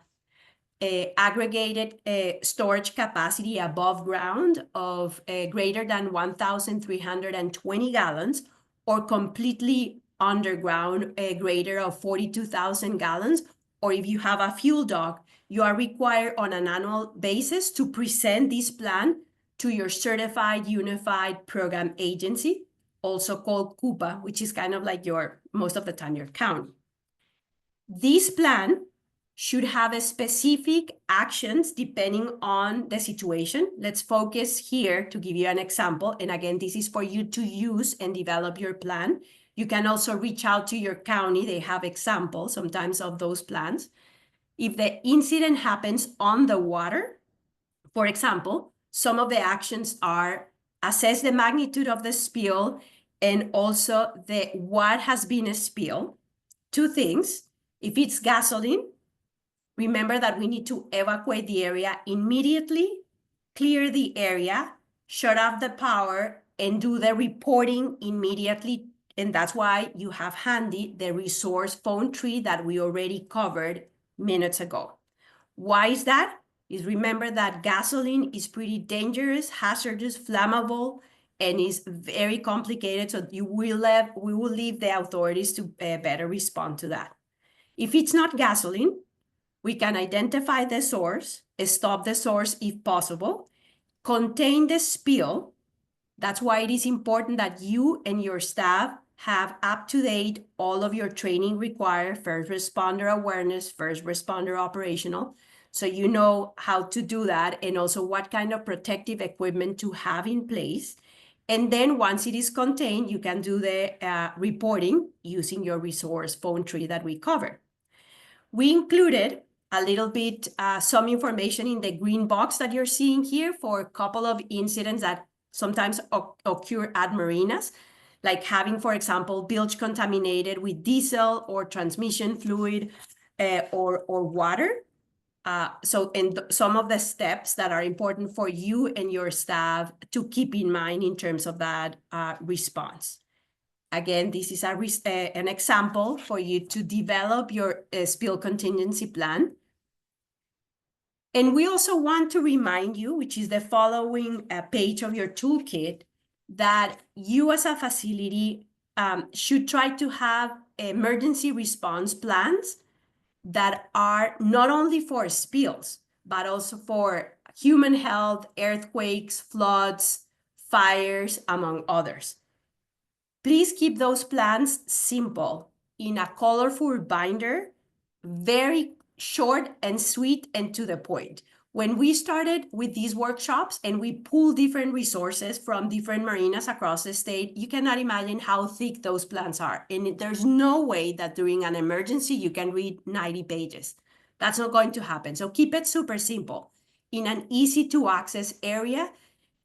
aggregated storage capacity above ground of greater than 1,320 gallons, or completely underground grader of 42,000 gallons, or if you have a fuel dock, you are required on an annual basis to present this plan to your Certified Unified Program Agency, also called CUPA, which is kind of like most of the time, your county. This plan should have a specific actions depending on the situation. Let's focus here to give you an example. And again, this is for you to use and develop your plan. You can also reach out to your county. They have examples sometimes of those plans. If the incident happens on the water, for example, some of the actions are assess the magnitude of the spill and also what has been a spill. Two things. If it's gasoline, remember that we need to evacuate the area immediately, clear the area, shut off the power, and do the reporting immediately. And that's why you have handy the resource phone tree that we already covered minutes ago. Why is that? Is remember that gasoline is pretty dangerous, hazardous, flammable, and is very complicated. So we will leave the authorities to better respond to that. If it's not gasoline, we can identify the source, stop the source if possible, contain the spill. That's why it is important that you and your staff have up to date all of your training required, first responder awareness, first responder operational. So you know how to do that and also what kind of protective equipment to have in place. And then once it is contained, you can do the reporting using your resource phone tree that we covered. We included a little bit, some information in the green box that you're seeing here for a couple of incidents that sometimes occur at marinas, like having, for example, bilge contaminated with diesel or transmission fluid or water. So some of the steps that are important for you and your staff to keep in mind in terms of that response. Again, this is an example for you to develop your spill contingency plan. And we also want to remind you, which is the following page of your toolkit, that you as a facility should try to have emergency response plans that are not only for spills, but also for human health, earthquakes, floods, fires, among others. Please keep those plans simple in a colorful binder, very short and sweet and to the point. When we started with these workshops and we pull different resources from different marinas across the state, you cannot imagine how thick those plans are. And there's no way that during an emergency you can read 90 pages. That's not going to happen. So keep it super simple in an easy to access area.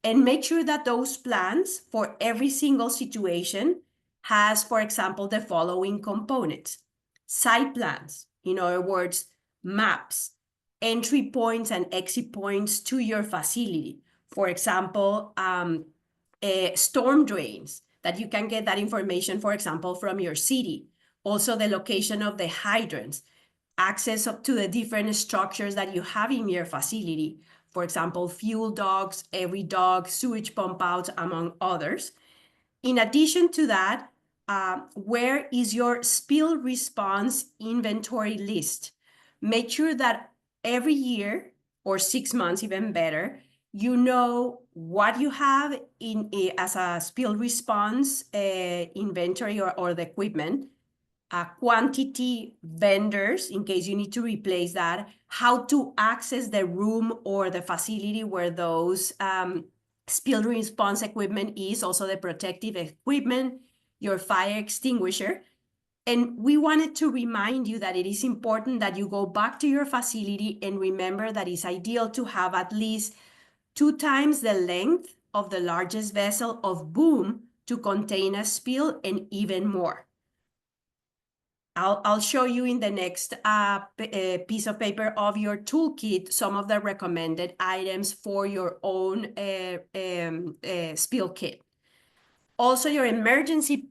And make sure that those plans for every single situation has, for example, the following components. Site plans, in other words, maps, entry points and exit points to your facility. For example, storm drains, that you can get that information, for example, from your city. Also the location of the hydrants, access up to the different structures that you have in your facility. For example, fuel docks, every dock, sewage pump outs, among others. In addition to that, where is your spill response inventory list? Make sure that every year, or 6 months, even better, you know what you have in as a spill response inventory or the equipment, quantity, vendors, in case you need to replace that, how to access the room or the facility where those spill response equipment is, also the protective equipment, your fire extinguisher. And we wanted to remind you that it is important that you go back to your facility and remember that it's ideal to have at least 2 times the length of the largest vessel of boom to contain a spill, and even more. I'll show you in the next piece of paper of your toolkit some of the recommended items for your own spill kit. Also, your emergency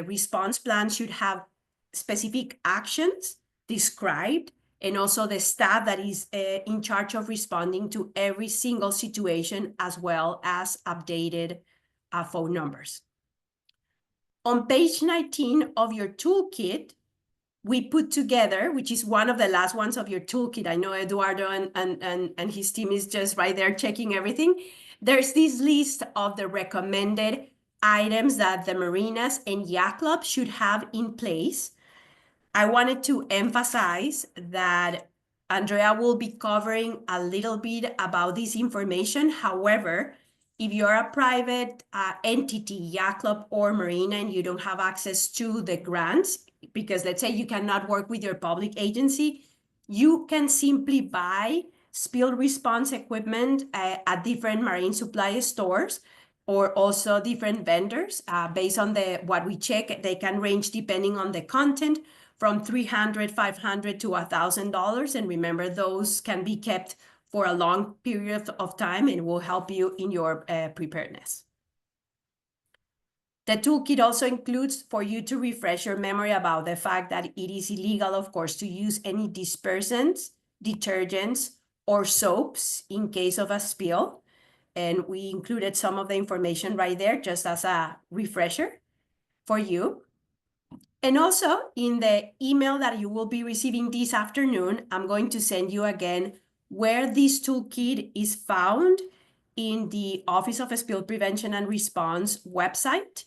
response plan should have specific actions described, and also the staff that is in charge of responding to every single situation, as well as updated phone numbers. On page 19 of your toolkit, we put together, which is one of the last ones of your toolkit. I know Eduardo and his team is just right there checking everything. There's this list of the recommended items that the Marinas and Yacht Club should have in place. I wanted to emphasize that Andrea will be covering a little bit about this information. However, if you're a private entity, Yacht Club or Marina, and you don't have access to the grants, because let's say you cannot work with your public agency, you can simply buy spill response equipment at different marine supply stores or also different vendors. Based on what we check, they can range depending on the content from $300, $500 to $1,000. And remember, those can be kept for a long period of time and will help you in your preparedness. The toolkit also includes for you to refresh your memory about the fact that it is illegal, of course, to use any dispersants, detergents, or soaps in case of a spill. And we included some of the information right there just as a refresher for you. And also in the email that you will be receiving this afternoon, I'm going to send you again where this toolkit is found in the Office of Spill Prevention and Response website.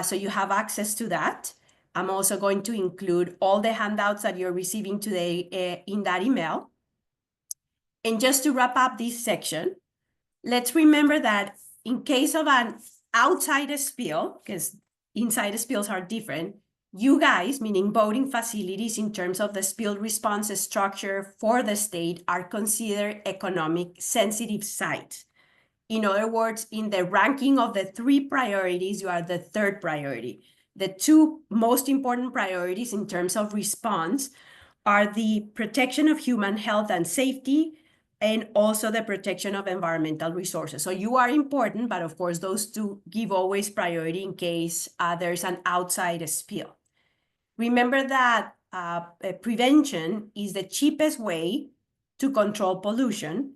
So you have access to that. I'm also going to include all the handouts that you're receiving today in that email. And just to wrap up this section, let's remember that in case of an outside spill, because inside spills are different, you guys, meaning boating facilities in terms of the spill response structure for the state, are considered economic sensitive sites. In other words, in the ranking of the 3 priorities, you are the 3rd priority. The 2 most important priorities in terms of response are the protection of human health and safety, and also the protection of environmental resources. So you are important, but of course, those 2 give always priority in case there's an outside spill. Remember that prevention is the cheapest way to control pollution,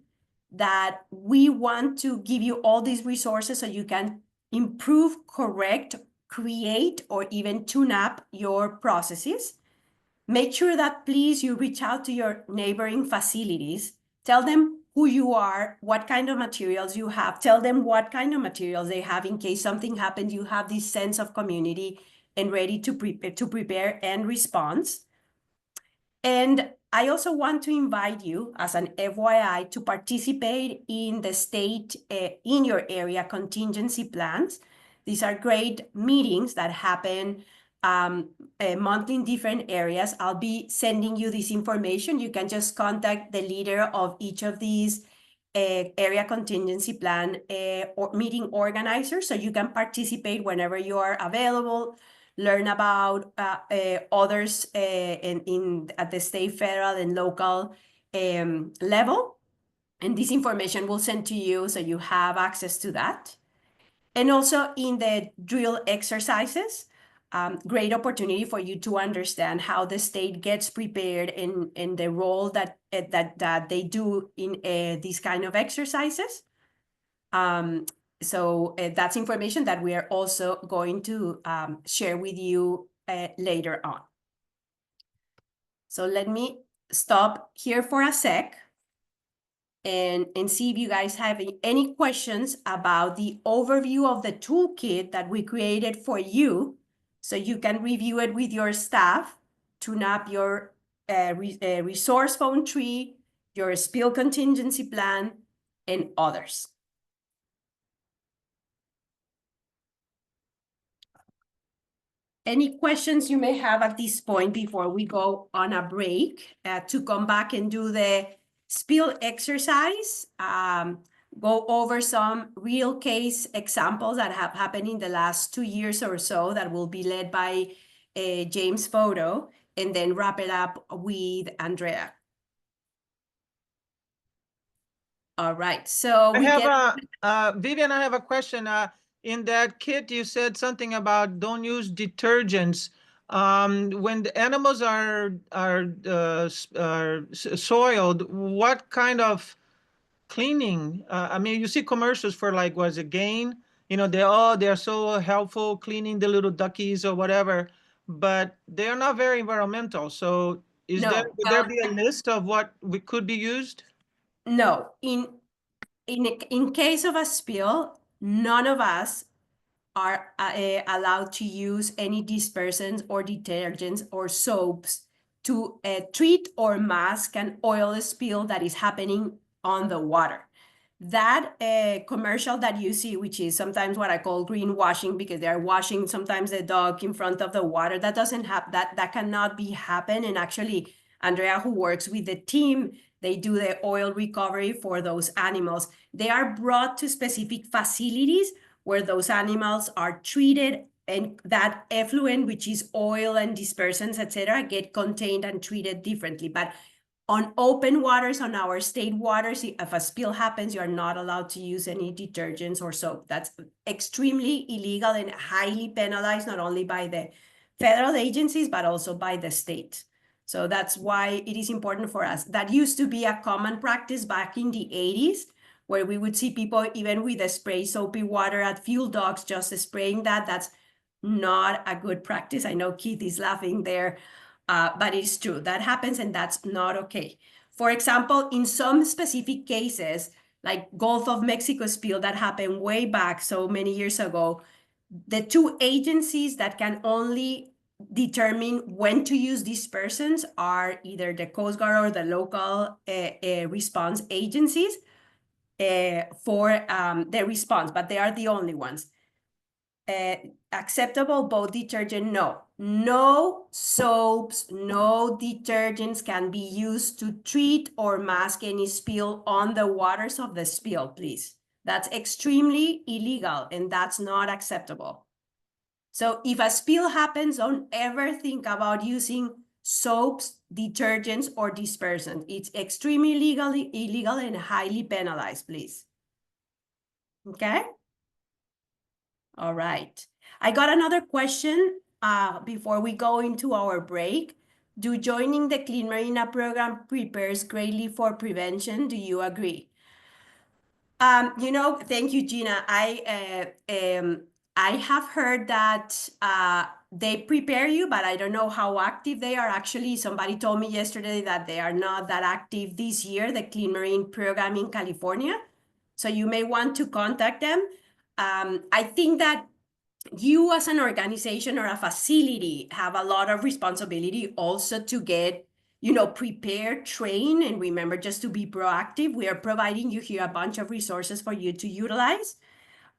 that we want to give you all these resources so you can improve, correct, create, or even tune up your processes. Make sure that please you reach out to your neighboring facilities. Tell them who you are, what kind of materials you have. Tell them what kind of materials they have in case something happens. You have this sense of community and ready to prepare and respond. And I also want to invite you as an FYI to participate in the state in your area contingency plans. These are great meetings that happen monthly in different areas. I'll be sending you this information. You can just contact the leader of each of these area contingency plan or meeting organizers so you can participate whenever you are available, learn about others at the state, federal, and local level. And this information will send to you so you have access to that. And also in the drill exercises, great opportunity for you to understand how the state gets prepared and the role that they do in these kind of exercises. So that's information that we are also going to share with you later on. So let me stop here for a sec and see if you guys have any questions about the overview of the toolkit that we created for you, so you can review it with your staff, tune up your resource phone tree, your spill contingency plan, and others. Any questions you may have at this point before we go on a break to come back and do the spill exercise, go over some real case examples that have happened in the last 2 years or so that will be led by James Photo, and then wrap it up with Andrea. All right, so Vivian, I have a question. In that kit, you said something about don't use detergents. When the animals are soiled, what kind of cleaning? I mean, you see commercials for like, was it Gain? you know, they're so helpful cleaning the little duckies or whatever, but they're not very environmental. So No, would there be a list of what we could be used? no. In case of a spill, none of us are allowed to use any dispersants or detergents or soaps to treat or mask an oil spill that is happening on the water. That commercial that you see, which is sometimes what I call greenwashing, because they're washing sometimes the dog in front of the water, that doesn't have that cannot be happen. And actually, Andrea, who works with the team, they do the oil recovery for those animals. They are brought to specific facilities where those animals are treated, and that effluent, which is oil and dispersants, etc., get contained and treated differently. But on open waters, on our state waters, if a spill happens, you are not allowed to use any detergents or soap. That's extremely illegal and highly penalized, not only by the federal agencies, but also by the state. So that's why it is important for us. That used to be a common practice back in the 80s, where we would see people even with a spray soapy water at fuel docks, just spraying that. That's not a good practice. I know Keith is laughing there, but it's true. That happens, and that's not okay. For example, in some specific cases, like Gulf of Mexico spill that happened way back so many years ago, the two agencies that can only determine when to use dispersants are either the Coast Guard or the local response agencies for the response, but they are the only ones. Acceptable boat detergent, no. No soaps, no detergents can be used to treat or mask any spill on the waters of the spill, please. That's extremely illegal, and that's not acceptable. So if a spill happens, don't ever think about using soaps, detergents, or dispersants. It's extremely illegal and highly penalized, please. Okay? All right. I got another question before we go into our break. Do joining the Clean Marina program prepares greatly for prevention? Do you agree? Thank you, Gina. I have heard that they prepare you, but I don't know how active they are. Actually, somebody told me yesterday that they are not that active this year, the Clean Marine program in California. So you may want to contact them. I think that you as an organization or a facility have a lot of responsibility also to get, prepare, train, and remember just to be proactive. We are providing you here a bunch of resources for you to utilize.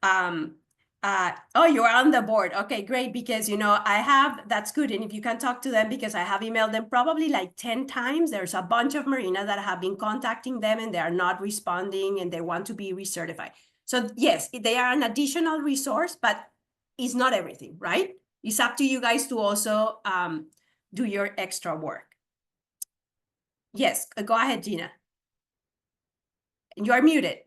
Oh, you're on the board. Okay, great. Because, that's good. And if you can talk to them, because I have emailed them probably like 10 times. There's a bunch of marinas that have been contacting them and they are not responding and they want to be recertified. So yes, they are an additional resource, but it's not everything, right? It's up to you guys to also do your extra work. Yes, go ahead, Gina. You are muted.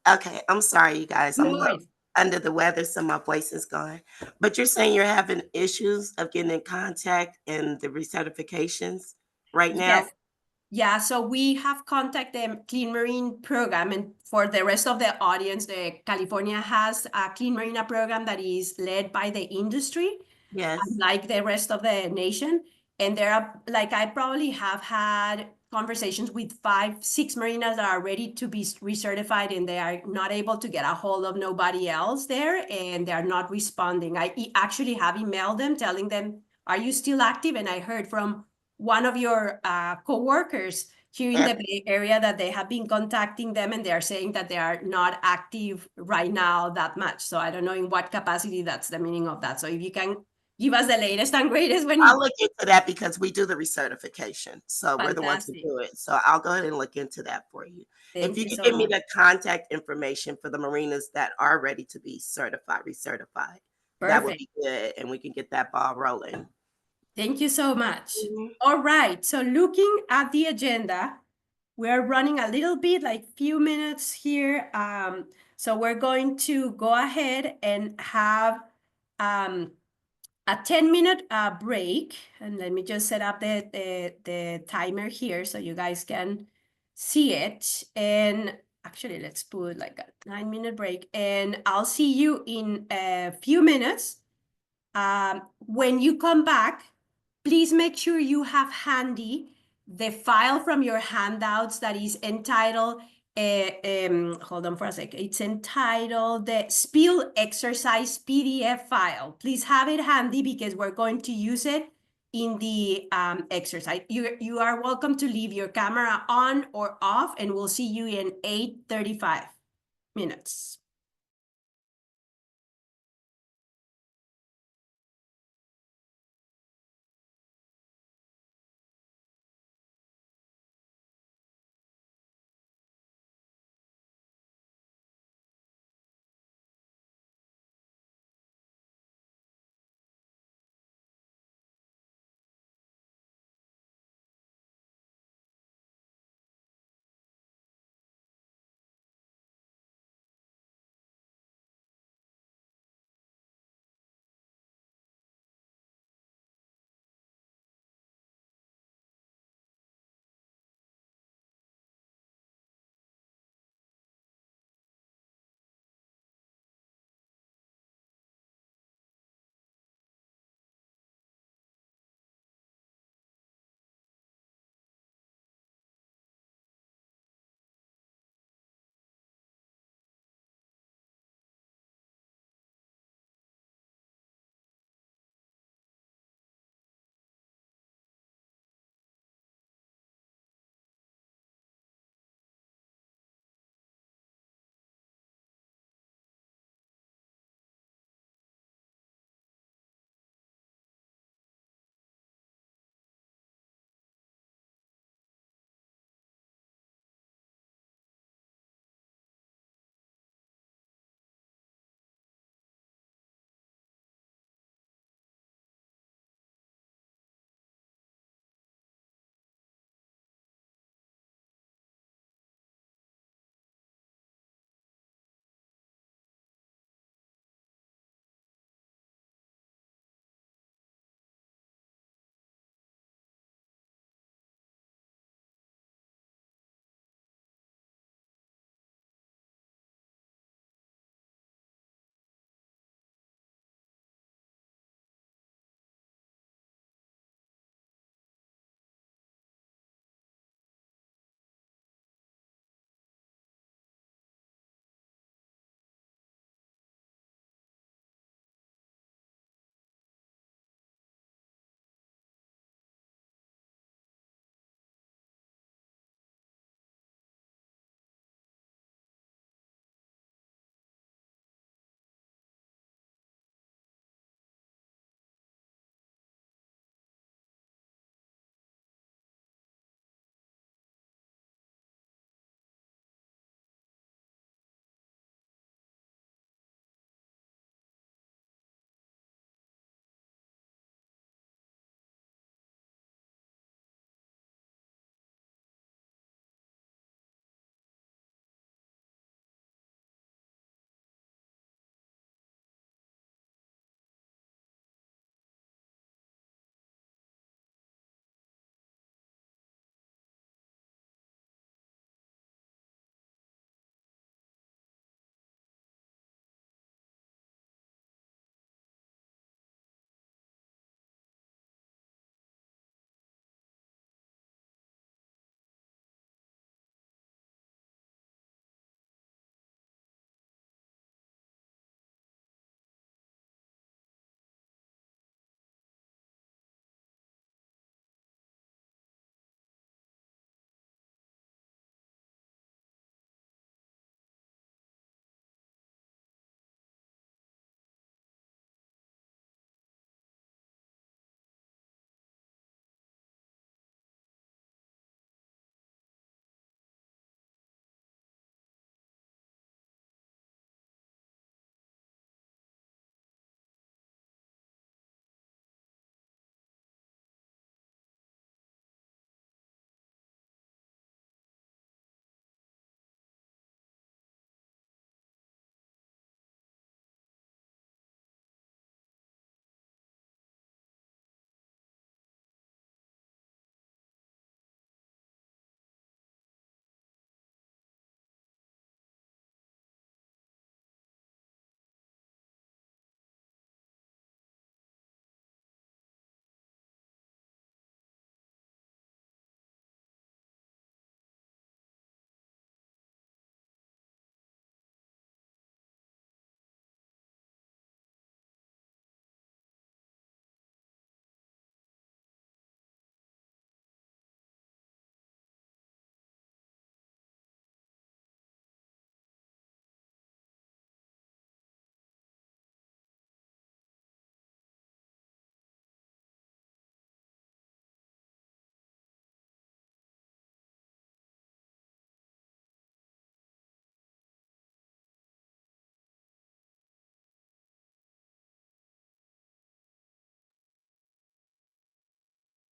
Okay, I'm sorry, you guys. No I'm worries. under the weather, so my voice is gone. But you're saying you're having issues of getting in contact and the recertifications right now? Yes. Yeah, so we have contacted the Clean Marine program, and for the rest of the audience, California has a Clean Marina program that is led by the industry, Yes. like the rest of the nation. And there are, like, I probably have had conversations with 5-6 marinas that are ready to be recertified, and they are not able to get a hold of nobody else there, and they are not responding. I actually have emailed them telling them, are you still active? And I heard from one of your co-workers here in the Bay Area that they have been contacting them, and they are saying that they are not active right now that much. So I don't know in what capacity that's the meaning of that. So if you can give us the latest and greatest when I'll look into that because we do the recertification. So we're the ones who Fantastic. do it. So I'll go ahead and look into that for you. Thank If you you could so give me much. the contact information for the marinas that are ready to be recertified, that would Perfect. be good. And we can get that ball rolling. Thank you so much. Mhm. All right. So looking at the agenda, we're running a little bit, like few minutes here. So we're going to go ahead and have a 10-minute break. And let me just set up the timer here so you guys can see it. And actually, let's put like a 9-minute break, and I'll see you in a few minutes. When you come back, please make sure you have handy the file from your handouts that is entitled, hold on for a sec. It's entitled the Spill Exercise PDF file. Please have it handy because we're going to use it in the exercise. You are welcome to leave your camera on or off, and we'll see you in 8:35 minutes.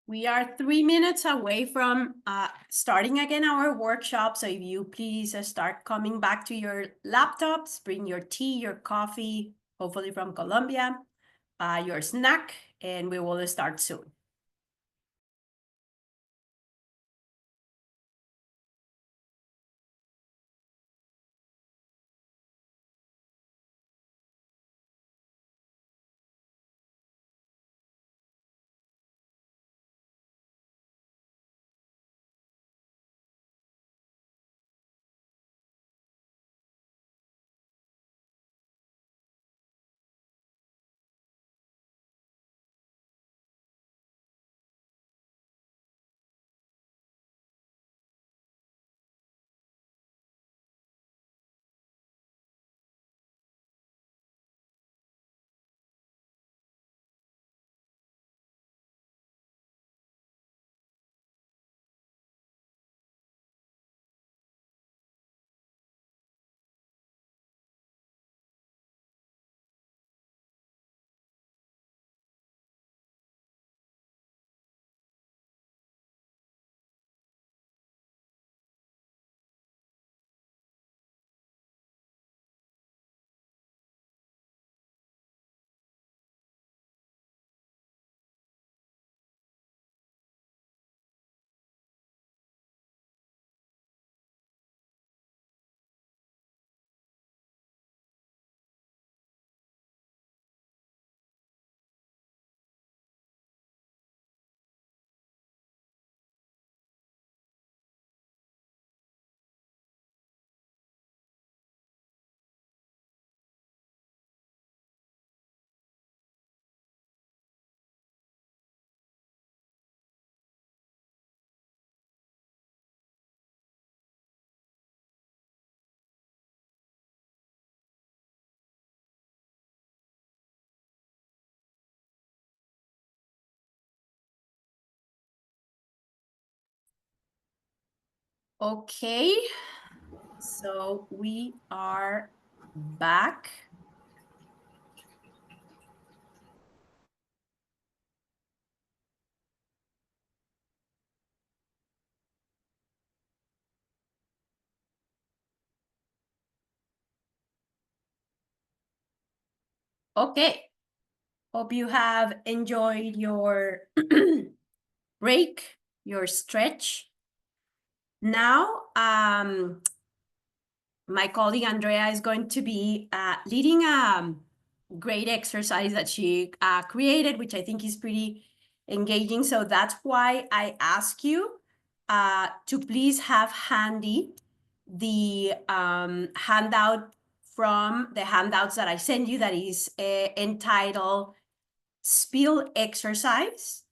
We are 3 minutes away from starting again our workshop. So if you please start coming back to your laptops, bring your tea, your coffee, hopefully from Colombia, your snack, and we will start soon. Okay, so we are back. Okay, hope you have enjoyed your break, your stretch. Now, my colleague Andrea is going to be leading a great exercise that she created, which I think is pretty engaging. So that's why I ask you to please have handy the handout from the handouts that I send you that is entitled Spill Exercise.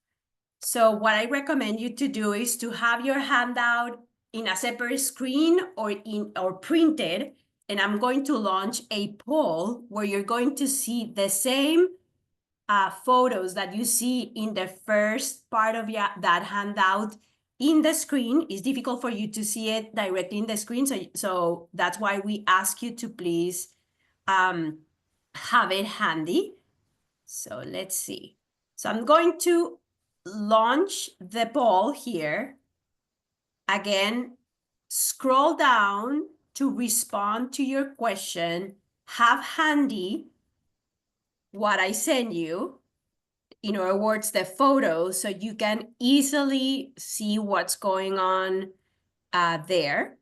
So what I recommend you to do is to have your handout in a separate screen or printed, and I'm going to launch a poll where you're going to see the same photos that you see in the first part of that handout in the screen. It's difficult for you to see it directly in the screen, so that's why we ask you to please have it handy. So let's see. So I'm going to launch the poll here. Again, scroll down to respond to your question. Have handy what I send you. In other words, the photos, so you can easily see what's going on there.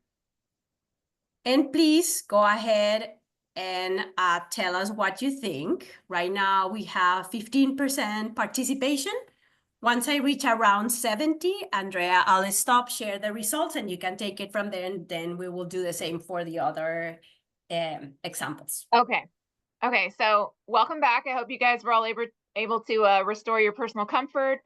And please go ahead and tell us what you think. Right now we have 15% participation. Once I reach around 70, Andrea, I'll stop, share the results, and you can take it from there, and then we will do the same for the other examples. Okay. Okay, so welcome back. I hope you guys were all able to restore your personal comfort,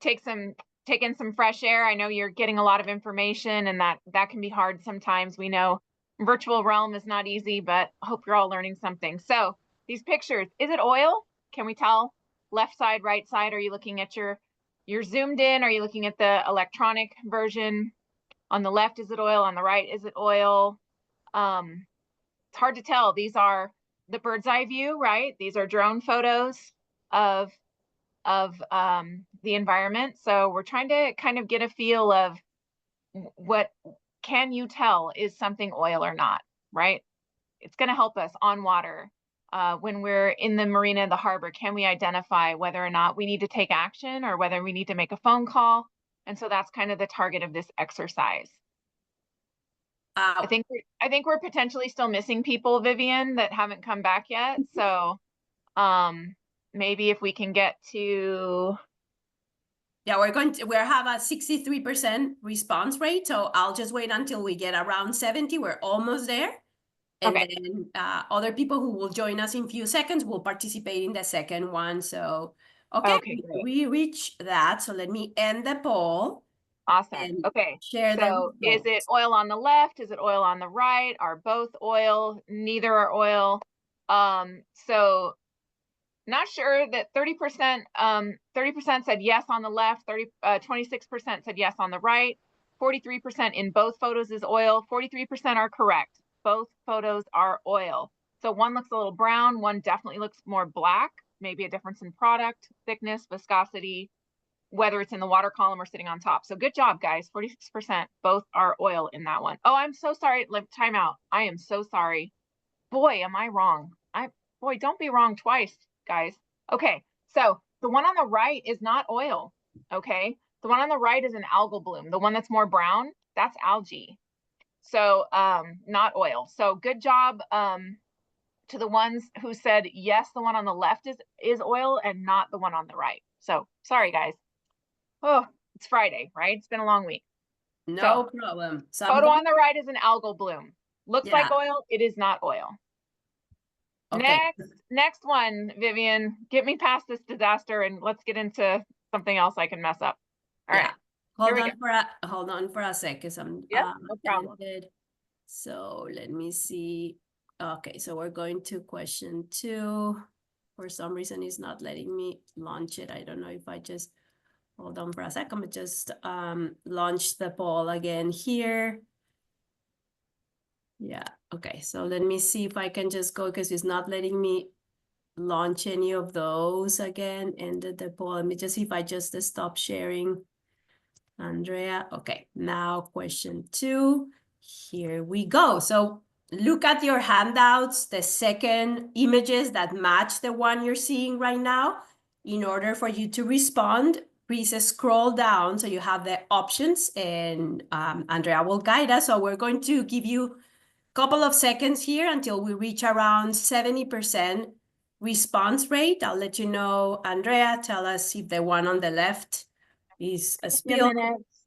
take in some fresh air. I know you're getting a lot of information, and that can be hard sometimes. We know virtual realm is not easy, but I hope you're all learning something. So these pictures, is it oil? Can we tell? Left side, right side? Are you looking at you're zoomed in? Are you looking at the electronic version? On the left, is it oil? On the right, is it oil? It's hard to tell. These are the bird's eye view, right? These are drone photos of of the environment. So we're trying to kind of get a feel of what can you tell is something oil or not, right? It's going to help us on water. When we're in the marina, the harbor, can we identify whether or not we need to take action or whether we need to make a phone call? And so that's kind of the target of this exercise. I think we're potentially still missing people, Vivian, that haven't come back yet. So maybe if we can get to. Yeah, we have a 63% response rate. So I'll just wait until we get around 70. We're almost there. And Okay. then other people who will join us in a few seconds will participate in the second one. So, okay, great. we reached that. So let me end the poll. Awesome. And Okay. share So is it oil on the left? Is it oil on the right? Are both oil? Neither are oil. So not sure that 30% said yes on the left, 26% said yes on the right. 43% in both photos is oil. 43% are correct. Both photos are oil. So one looks a little brown, one definitely looks more black, maybe a difference in product, thickness, viscosity, whether it's in the water column or sitting on top. So good job, guys. 46%, both are oil in that one. Oh, I'm so sorry. Time out. I am so sorry. Boy, am I wrong. Boy, don't be wrong twice, guys. Okay, so the one on the right is not oil, okay? The one on the right is an algal bloom. The one that's more brown, that's algae. So not oil. So good job to the ones who said yes, the one on the left is oil and not the one on the right. So sorry, guys. Oh, it's Friday, right? It's been a long week. No problem. Photo on the right is an algal bloom. Looks like Yeah. oil. It is not oil. Okay. Next one, Vivian, get me past this disaster and let's get into something else I can mess up. All right. Hold on for a sec, because I'm no problem. edited. So let me see. Okay, so we're going to question 2. For some reason, it's not letting me launch it. I don't know if I just hold on for a second, but just launch the poll again here. Yeah, okay, so let me see if I can just go, because it's not letting me launch any of those again. Ended the poll. Let me just see if I just stop sharing. Andrea, okay, now question 2. Here we go. So look at your handouts, the second images that match the one you're seeing right now. In order for you to respond, please scroll down so you have the options, and Andrea will guide us. So we're going to give you couple of seconds here until we reach around 70% response rate. I'll let you know. Andrea, tell us if the one on the left is a spill.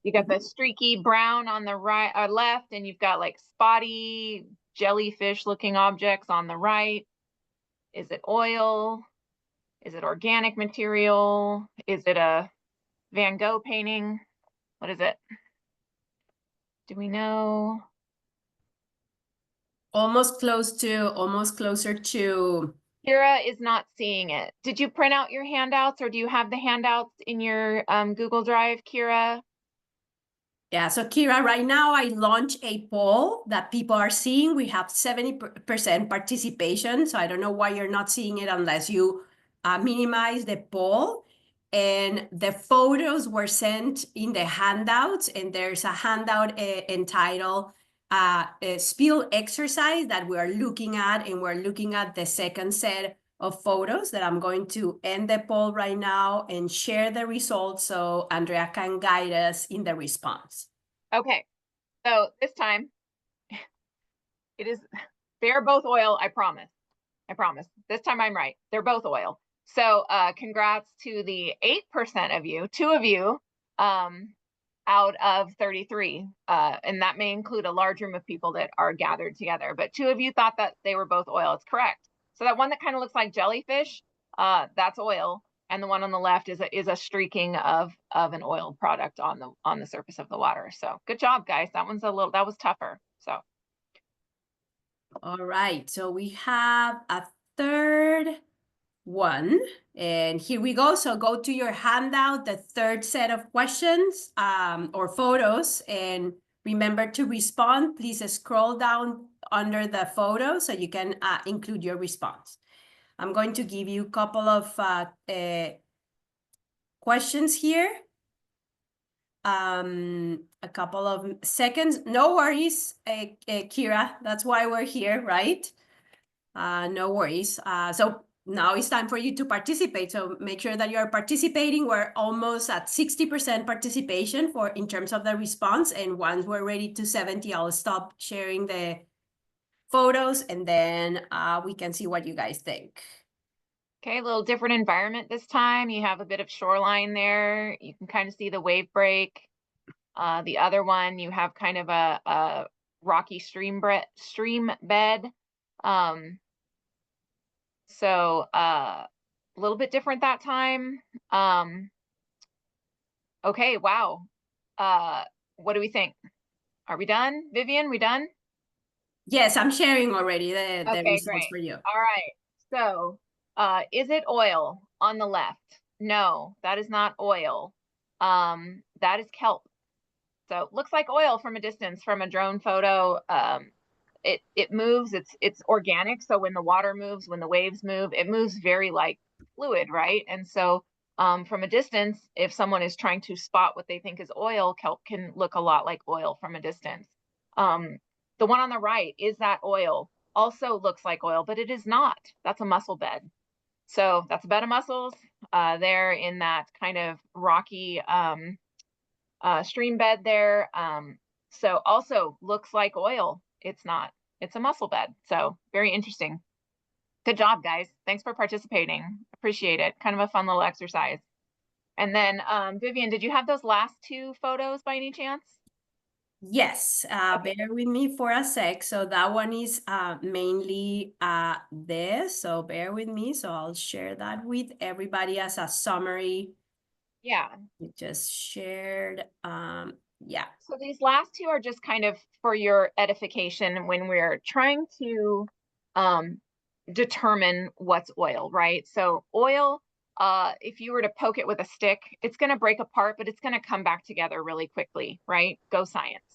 You got the streaky brown on the right or left, and you've got like spotty jellyfish looking objects on the right. Is it oil? Is it organic material? Is it a Van Gogh painting? What is it? Do we know? Almost closer to. Kira is not seeing it. Did you print out your handouts, or do you have the handouts in your Google Drive, Kira? Yeah, so Kira, right now I launch a poll that people are seeing. We have 70% participation. So I don't know why you're not seeing it unless you minimize the poll. And the photos were sent in the handouts, and there's a handout entitled a spill exercise that we are looking at, and we're looking at the second set of photos that I'm going to end the poll right now and share the results so Andrea can guide us in the response. Okay, so this time they're both oil, I promise. This time I'm right. They're both oil. So congrats to the 8% of you, 2 of you out of 33. And that may include a large room of people that are gathered together, but 2 of you thought that they were both oil. It's correct. So that one that kind of looks like jellyfish, that's oil. And the one on the left is a streaking of an oil product on the surface of the water. So good job, guys. That was tougher. So. All right, so we have a third one, and here we go. So go to your handout, the third set of questions or photos, and remember to respond. Please scroll down under the photo so you can include your response. I'm going to give you a couple of questions here. A couple of seconds. No worries, Kira. That's why we're here, right? No worries. So now it's time for you to participate. So make sure that you're participating. We're almost at 60% participation in terms of the response. And once we're ready to 70, I'll stop sharing the photos and then we can see what you guys think. Okay, a little different environment this time. You have a bit of shoreline there. You can kind of see the wave break. The other one, you have kind of a rocky stream bed. So a little bit different that time. Okay, wow. What do we think? Are we done? Vivian, we done? Yes, I'm sharing already the Okay, results great. for you. All right. So, is it oil on the left? No, that is not oil. That is kelp. So it looks like oil from a distance from a drone photo. It moves, it's organic. So when the water moves, when the waves move, it moves very like fluid, right? And so from a distance, if someone is trying to spot what they think is oil, kelp can look a lot like oil from a distance. The one on the right, is that oil? Also looks like oil, but it is not. That's a mussel bed. So that's a bed of mussels there in that kind of rocky stream bed there. So also looks like oil. It's not. It's a mussel bed. So very interesting. Good job, guys. Thanks for participating. Appreciate it. Kind of a fun little exercise. And then Vivian, did you have those last two photos by any chance? Yes, bear with me for a sec. So that one is mainly this. So bear with me. So I'll share that with everybody as a summary. Yeah. We just shared. Yeah. So these last two are just kind of for your edification when we're trying to determine what's oil, right? So oil, if you were to poke it with a stick, it's going to break apart, but it's going to come back together really quickly, right? Go science,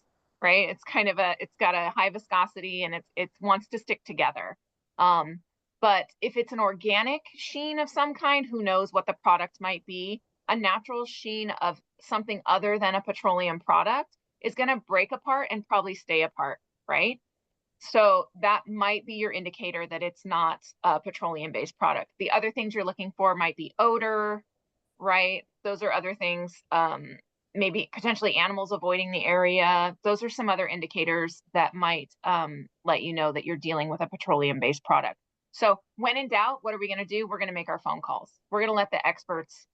right? It's kind of it's got a high viscosity and it wants to stick together. But if it's an organic sheen of some kind, who knows what the product might be? A natural sheen of something other than a petroleum product is going to break apart and probably stay apart, right? So that might be your indicator that it's not a petroleum-based product. The other things you're looking for might be odor, right? Those are other things, maybe potentially animals avoiding the area. Those are some other indicators that might let you know that you're dealing with a petroleum-based product. So when in doubt, what are we going to do? We're going to make our phone calls. We're going to let the experts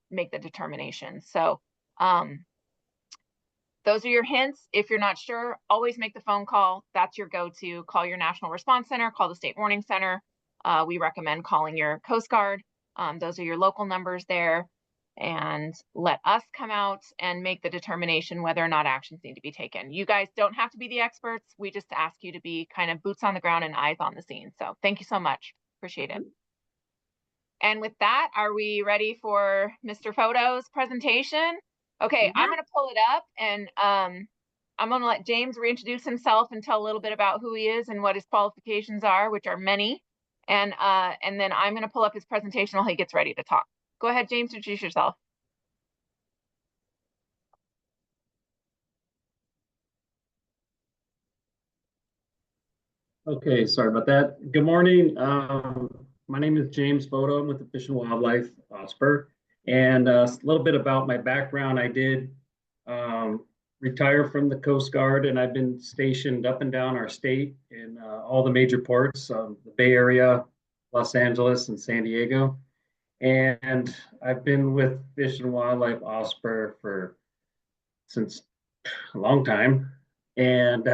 make the determination. So those are your hints. If you're not sure, always make the phone call. That's your go-to. Call your National Response Center, call the State Warning Center. We recommend calling your Coast Guard. Those are your local numbers there. And let us come out and make the determination whether or not actions need to be taken. You guys don't have to be the experts. We just ask you to be kind of boots on the ground and eyes on the scene. So thank you so much. Appreciate it. And with that, are we ready for Mr. Photo's presentation? Okay, Yeah. I'm going to pull it up and I'm going to let James reintroduce himself and tell a little bit about who he is and what his qualifications are, which are many. And then I'm going to pull up his presentation while he gets ready to talk. Go ahead, James, introduce yourself. Okay, sorry about that. Good morning. My name is James Bodo. I'm with the Fish and Wildlife Osper. And a little bit about my background. I did retire from the Coast Guard, and I've been stationed up and down our state in all the major ports, the Bay Area, Los Angeles, and San Diego. And I've been with Fish and Wildlife Osper since a long time. And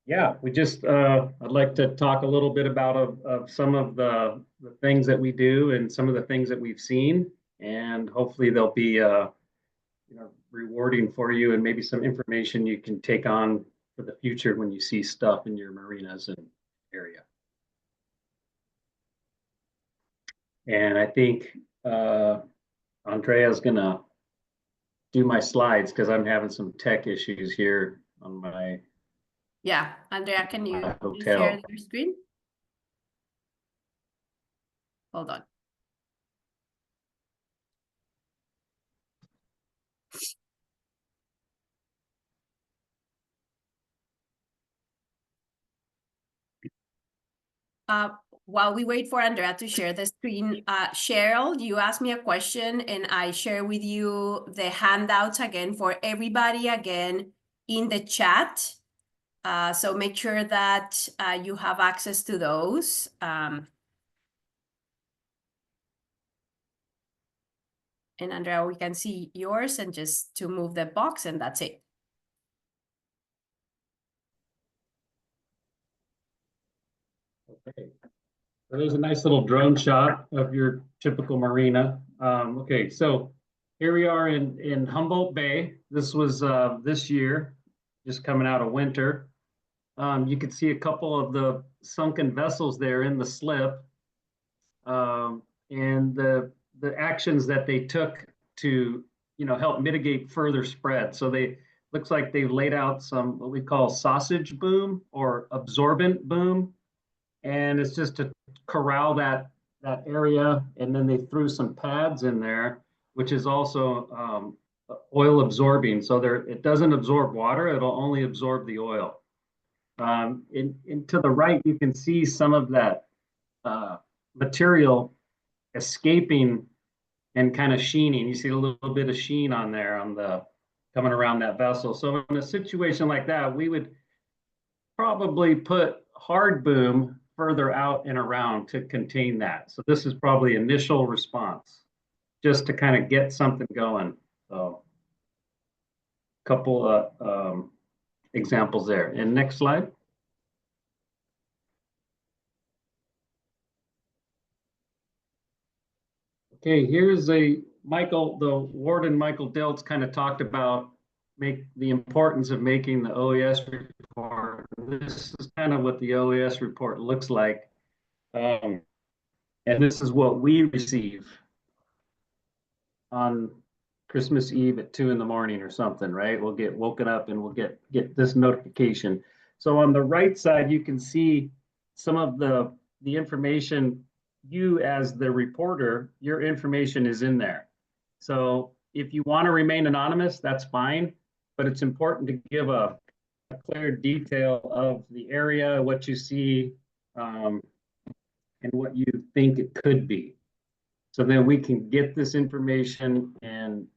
yeah, we just, I'd like to talk a little bit about of some of the things that we do and some of the things that we've seen. And hopefully they'll be, rewarding for you and maybe some information you can take on for the future when you see stuff in your marinas and area. And I think Andrea's gonna do my slides because I'm having some tech issues here on my Yeah, Andrea, can you hotel. share your screen? Hold on. while we wait for Andrea to share the screen, Cheryl, you asked me a question and I share with you the handouts again for everybody again in the chat. So make sure that you have access to those. And Andrea, we can see yours, and just to move the box, and that's it. Okay, so there's a nice little drone shot of your typical marina. Okay, so here we are in Humboldt Bay. This was this year, just coming out of winter. You can see a couple of the sunken vessels there in the slip, and the actions that they took to, help mitigate further spread. So looks like they've laid out some what we call sausage boom or absorbent boom, and it's just to corral that area. And then they threw some pads in there, which is also oil absorbing. So it doesn't absorb water; it'll only absorb the oil. To the right, you can see some of that material escaping and kind of sheening. You see a little bit of sheen on there coming around that vessel. So in a situation like that, we would probably put hard boom further out and around to contain that. So this is probably initial response, just to kind of get something going. So a couple of examples there. And next slide. Okay, here's the warden Michael Diltz kind of talked about the importance of making the OES report. This is kind of what the OES report looks like. And this is what we receive on Christmas Eve at 2 a.m. or something, right? We'll get woken up and we'll get this notification. So on the right side, you can see some of the information. You as the reporter, your information is in there. So if you want to remain anonymous, that's fine, but it's important to give a clear detail of the area, what you see, and what you think it could be. So then we can get this information and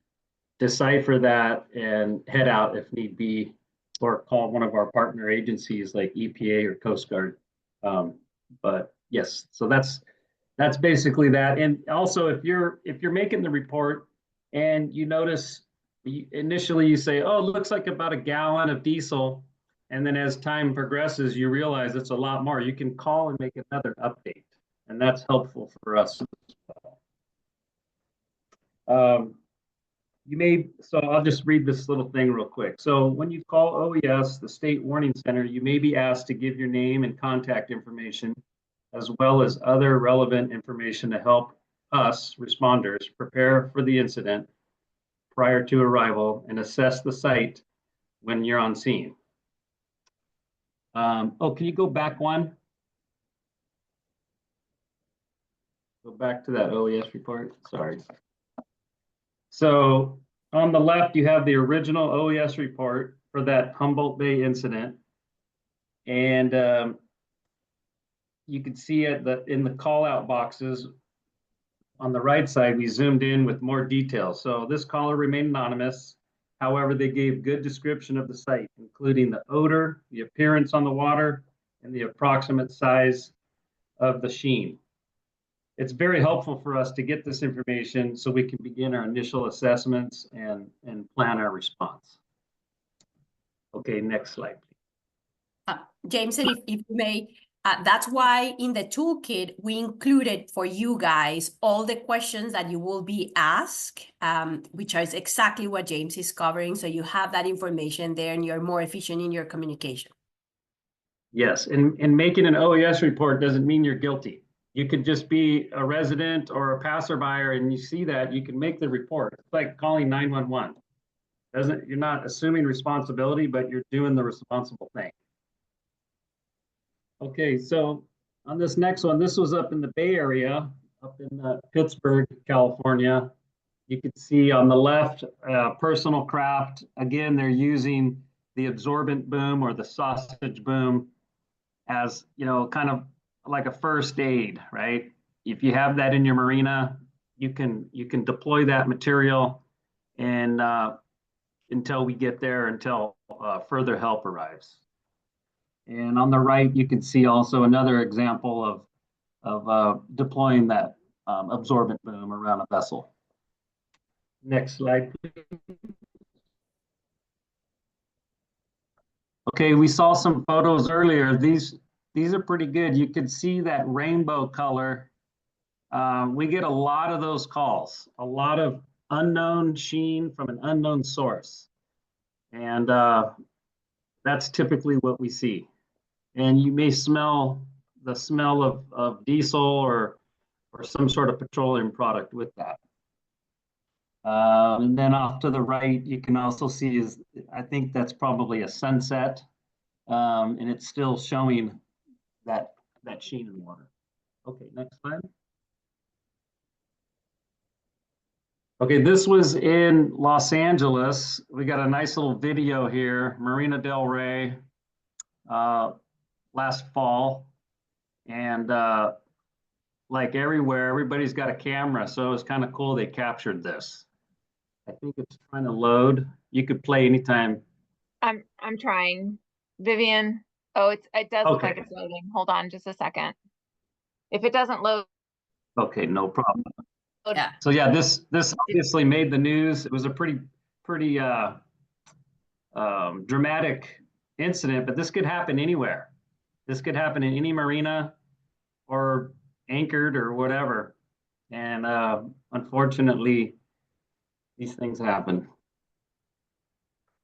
decipher that and head out if need be, or call one of our partner agencies like EPA or Coast Guard. But yes, so that's basically that. And also, if you're making the report and you notice initially you say, oh, it looks like about a gallon of diesel, and then as time progresses you realize it's a lot more, you can call and make another update, and that's helpful for us as well. So I'll just read this little thing real quick. So when you call OES, the State Warning Center, you may be asked to give your name and contact information, as well as other relevant information to help us, responders, prepare for the incident prior to arrival and assess the site when you're on scene. Can you go back one? Go back to that OES report, sorry. So on the left, you have the original OES report for that Humboldt Bay incident. And you can see it in the call out boxes. On the right side, we zoomed in with more details. So this caller remained anonymous. However, they gave good description of the site, including the odor, the appearance on the water, and the approximate size of the sheen. It's very helpful for us to get this information so we can begin our initial assessments and plan our response. Okay, next slide, please. James, and if you may, that's why in the toolkit, we included for you guys all the questions that you will be asked, which is exactly what James is covering. So you have that information there and you're more efficient in your communication. Yes, and making an OES report doesn't mean you're guilty. You could just be a resident or a passerby, and you see that, you can make the report. It's like calling 911. You're not assuming responsibility, but you're doing the responsible thing. Okay, so on this next one, this was up in the Bay Area, up in Pittsburgh, California. You can see on the left, personal craft. Again, they're using the absorbent boom or the sausage boom as, kind of like a first aid, right? If you have that in your marina, you can deploy that material and until we get there, until further help arrives. And on the right, you can see also another example of deploying that absorbent boom around a vessel. Next slide, please. Okay, we saw some photos earlier. These are pretty good. You can see that rainbow color. We get a lot of those calls, a lot of unknown sheen from an unknown source. And that's typically what we see. And you may smell the smell of diesel or some sort of petroleum product with that. And then off to the right, you can also see I think that's probably a sunset. And it's still showing that sheen in water. Okay, next slide. Okay, this was in Los Angeles. We got a nice little video here, Marina del Rey, last fall. And like everywhere, everybody's got a camera, so it's kind of cool they captured this. I think it's trying to load. You could play anytime. I'm trying. Vivian. Oh, it does look like Okay. it's loading. Hold on just a second. If it doesn't load. Okay, no problem. Yeah. So yeah, this obviously made the news. It was a pretty dramatic incident, but this could happen anywhere. This could happen in any marina or anchored or whatever. And unfortunately, these things happen.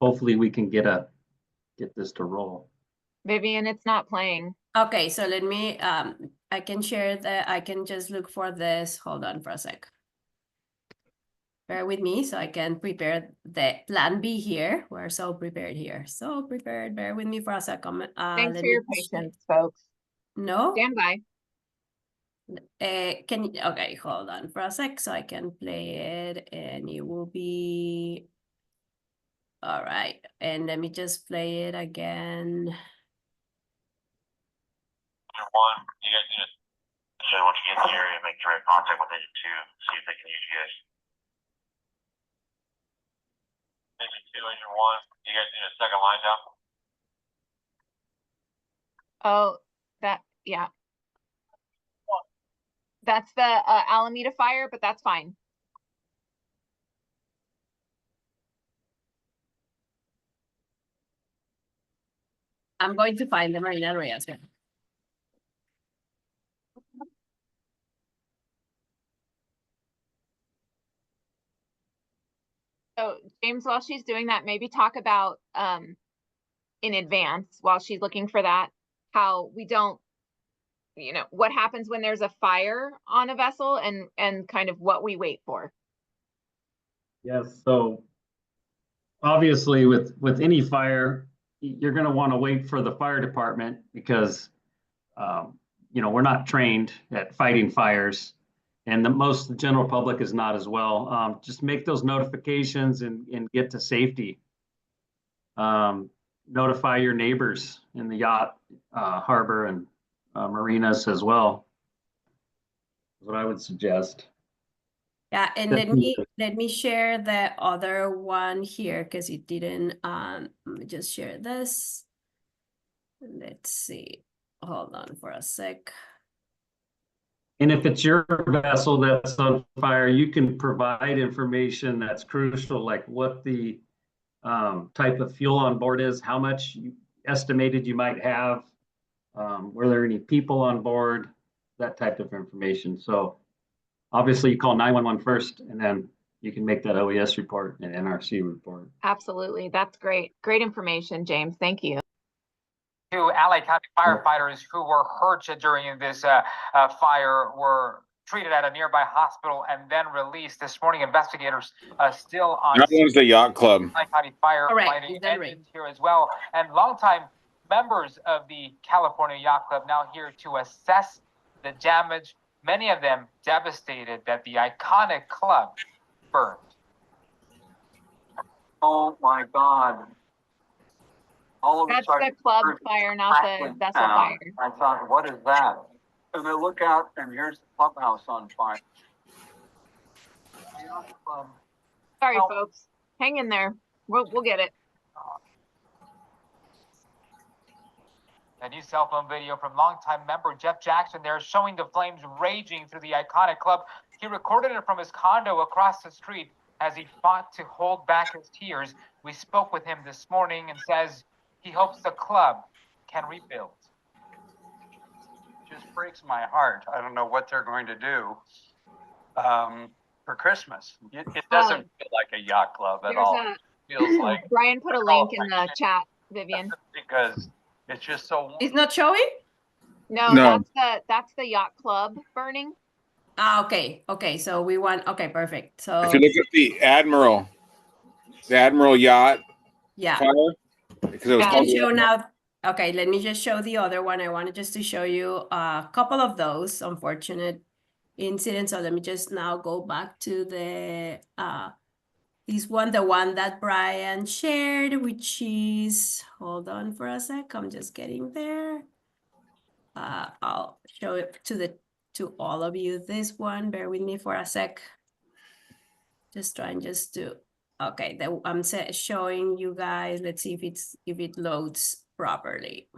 Hopefully we can get this to roll. Vivian, it's not playing. Okay, so let me, I can share I can just look for this. Hold on for a sec. Bear with me so I can prepare the plan B here. We're so prepared here. So prepared. Bear with me for a second. Thanks for your patience, folks. No? Stand by. Okay, hold on for a sec so I can play it and it will be, all right. And let me just play it again. One, you guys need to show once you get in the area, make direct contact with Agent 2, see if they can use you guys. Agent 2, Agent 1, you guys need a second line down? Oh, yeah. That's the Alameda fire, but that's fine. I'm going to find the Marina del Rey as well. So James, while she's doing that, maybe talk about in advance while she's looking for that, how we don't, what happens when there's a fire on a vessel and kind of what we wait for. Yes, so obviously with any fire, you're going to want to wait for the fire department because we're not trained at fighting fires, and the general public is not as well. Just make those notifications and get to safety. Notify your neighbors in the yacht harbor and marinas as well. Is what I would suggest. Yeah, and let me share the other one here because it didn't. Let me just share this. Let's see. Hold on for a sec. And if it's your vessel that's on fire, you can provide information that's crucial, like what the type of fuel on board is, how much you estimated you might have, were there any people on board, that type of information. So obviously you call 911 first, and then you can make that OES report and NRC report. Absolutely. That's great. Great information, James. Thank you. To LA County firefighters who were hurt during this fire were treated at a nearby hospital and then released. This morning, investigators still on. That one's the Yacht Club. LA County firefighting engines here as well, and longtime members of the California Yacht Club now here to assess the damage. Many of them devastated that the iconic club burned. Oh my God. All of That's the club fire, not the vessel fire. I thought, what is that? And I look out, and here's the clubhouse on fire. Sorry, Well- folks. Hang in there. We'll get it. A new cell phone video from longtime member Jeff Jackson there showing the flames raging through the iconic club. He recorded it from his condo across the street as he fought to hold back his tears. We spoke with him this morning and says he hopes the club can rebuild. Just breaks my heart. I don't know what they're going to do for Christmas. It doesn't feel like a yacht club at all. It feels like Brian put a link in the chat, Vivian. because it's just so. It's not showing? No, that's the yacht club burning. Ah, okay. Okay. So we want, okay, perfect. So If you look at the Admiral yacht yeah. fire, because it was I called can show now. Okay, let me just show the other one. I wanted just to show you a couple of those unfortunate incidents. So let me just now go back to the this one, the one that Brian shared, which is, hold on for a sec, I'm just getting there. I'll show it to all of you. This one, bear with me for a sec. Just trying just to, okay, I'm showing you guys. Let's see if it loads properly.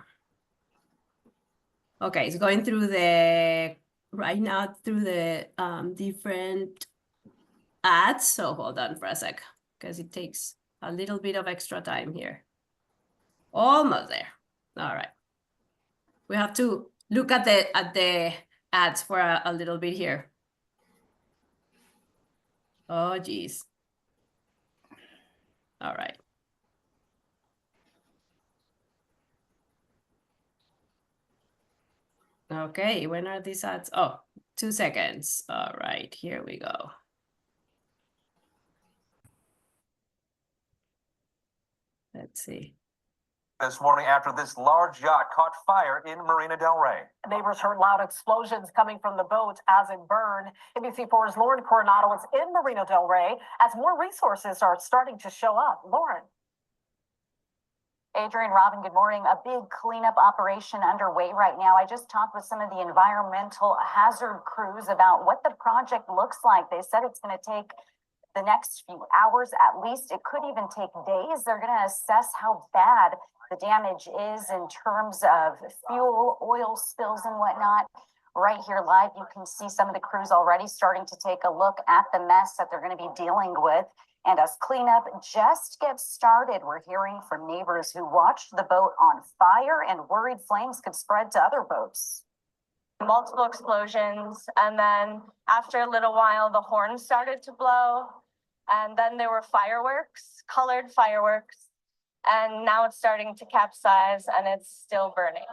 Okay, it's going through right now through the different ads. So hold on for a sec, because it takes a little bit of extra time here. Almost there. All right. We have to look at the ads for a little bit here. Oh, geez. All right. Okay, when are these ads? Oh, 2 seconds. All right, here we go. Let's see. This morning after this large yacht caught fire in Marina del Rey. Neighbors heard loud explosions coming from the boat as it burned. ABC4's Lauren Coronado is in Marina del Rey as more resources are starting to show up. Lauren. Adrian, Robin, good morning. A big cleanup operation underway right now. I just talked with some of the environmental hazard crews about what the project looks like. They said it's going to take the next few hours at least. It could even take days. They're going to assess how bad the damage is in terms of fuel, oil spills, and whatnot. Right here live, you can see some of the crews already starting to take a look at the mess that they're going to be dealing with. And as cleanup just gets started, we're hearing from neighbors who watched the boat on fire and worried flames could spread to other boats. Multiple explosions, and then after a little while, the horn started to blow, and then there were fireworks, colored fireworks, and now it's starting to capsize and it's still burning.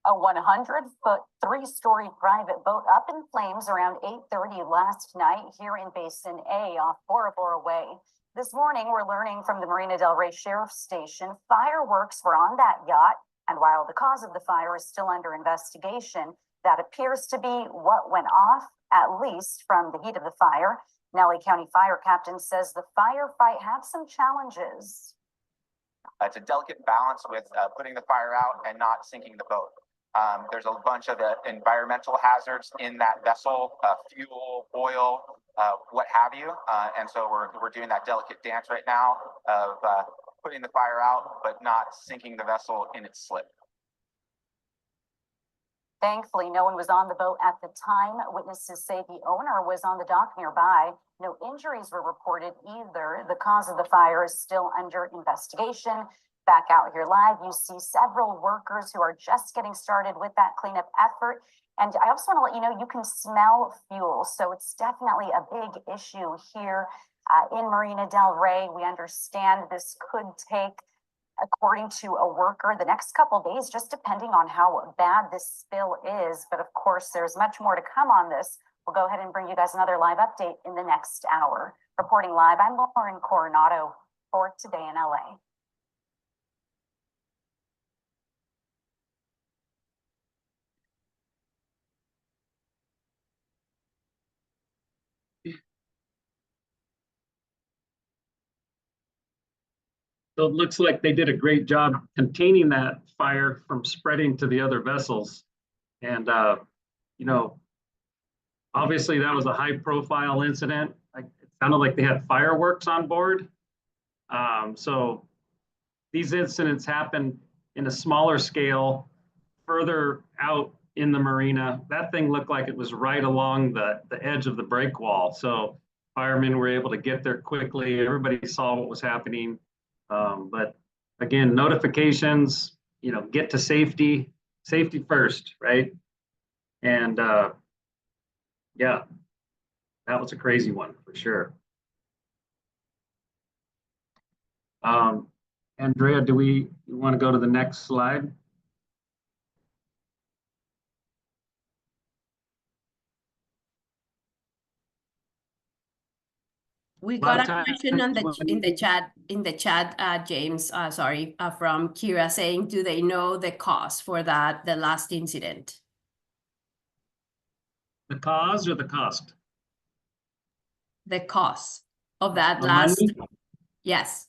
A 100-foot, 3-story private boat up in flames around 8:30 last night here in Basin A off Bora Bora Way. This morning, we're learning from the Marina del Rey Sheriff's Station, fireworks were on that yacht, and while the cause of the fire is still under investigation, that appears to be what went off, at least from the heat of the fire. Nellie County Fire Captain says the firefight had some challenges. It's a delicate balance with putting the fire out and not sinking the boat. There's a bunch of environmental hazards in that vessel, fuel, oil, what have you. And so we're doing that delicate dance right now of putting the fire out, but not sinking the vessel in its slip. Thankfully, no one was on the boat at the time. Witnesses say the owner was on the dock nearby. No injuries were reported either. The cause of the fire is still under investigation. Back out here live, you see several workers who are just getting started with that cleanup effort. And I also want to let you know, you can smell fuel. So it's definitely a big issue here in Marina del Rey. We understand this could take, according to a worker, the next couple of days, just depending on how bad this spill is. But of course, there's much more to come on this. We'll go ahead and bring you guys another live update in the next hour. Reporting live, I'm Lauren Coronado for Today in LA. So it looks like they did a great job containing that fire from spreading to the other vessels. And, you know, obviously that was a high profile incident. It sounded like they had fireworks on board. So these incidents happen in a smaller scale, further out in the marina. That thing looked like it was right along the edge of the break wall. So firemen were able to get there quickly. Everybody saw what was happening. But again, notifications, you know, get to safety first, right? And yeah, that was a crazy one for sure. Andrea, do we want to go to the next slide? We got a question on in the chat, James, from Kira saying, do they know the cost for the last incident? The cause or the cost? The cost of that The last, money? yes.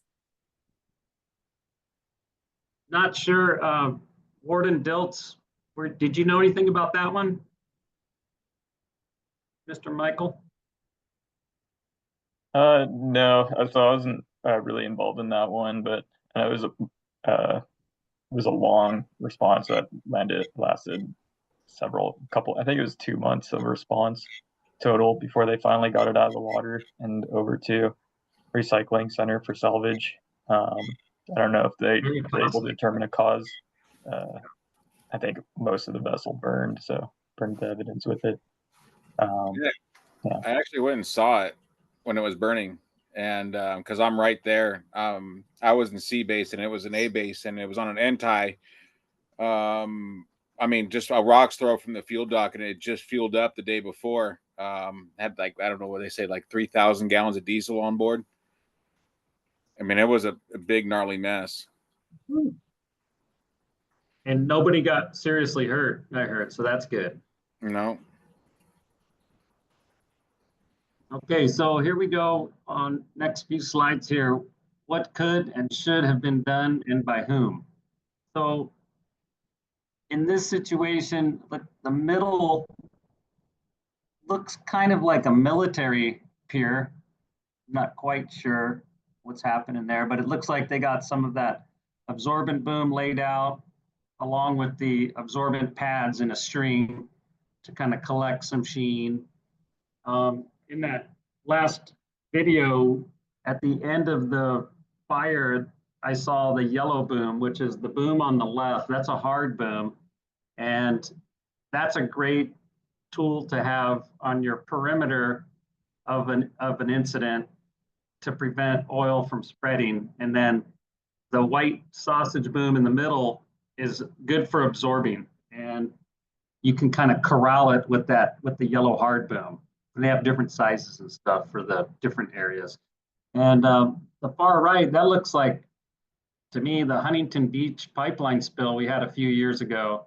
Not sure. Warden Diltz, did you know anything about that one? Mr. Michael? No, so I wasn't really involved in that one, but it was a long response that lasted I think it was 2 months of response total before they finally got it out of the water and over to recycling center for salvage. I don't know if they were able to determine a cause. I think most of the vessel burned, so burned the evidence with it. Yeah. I actually went and saw it when it was burning, and because I'm right there. I was in C base and it was an A base, and it was on an end tie. I mean, just a rock's throw from the fuel dock, and it just fueled up the day before. Had like, I don't know what they say, like 3,000 gallons of diesel on board. I mean, it was a big gnarly mess. And nobody got seriously hurt, I heard, so that's good. No. Okay, so here we go on next few slides here. What could and should have been done and by whom? So in this situation, the middle looks kind of like a military pier. Not quite sure what's happening there, but it looks like they got some of that absorbent boom laid out along with the absorbent pads in a string to kind of collect some sheen. In that last video, at the end of the fire, I saw the yellow boom, which is the boom on the left. That's a hard boom. And that's a great tool to have on your perimeter of an incident to prevent oil from spreading. And then the white sausage boom in the middle is good for absorbing. And you can kind of corral it with the yellow hard boom. And they have different sizes and stuff for the different areas. And the far right, that looks like, to me, the Huntington Beach pipeline spill we had a few years ago.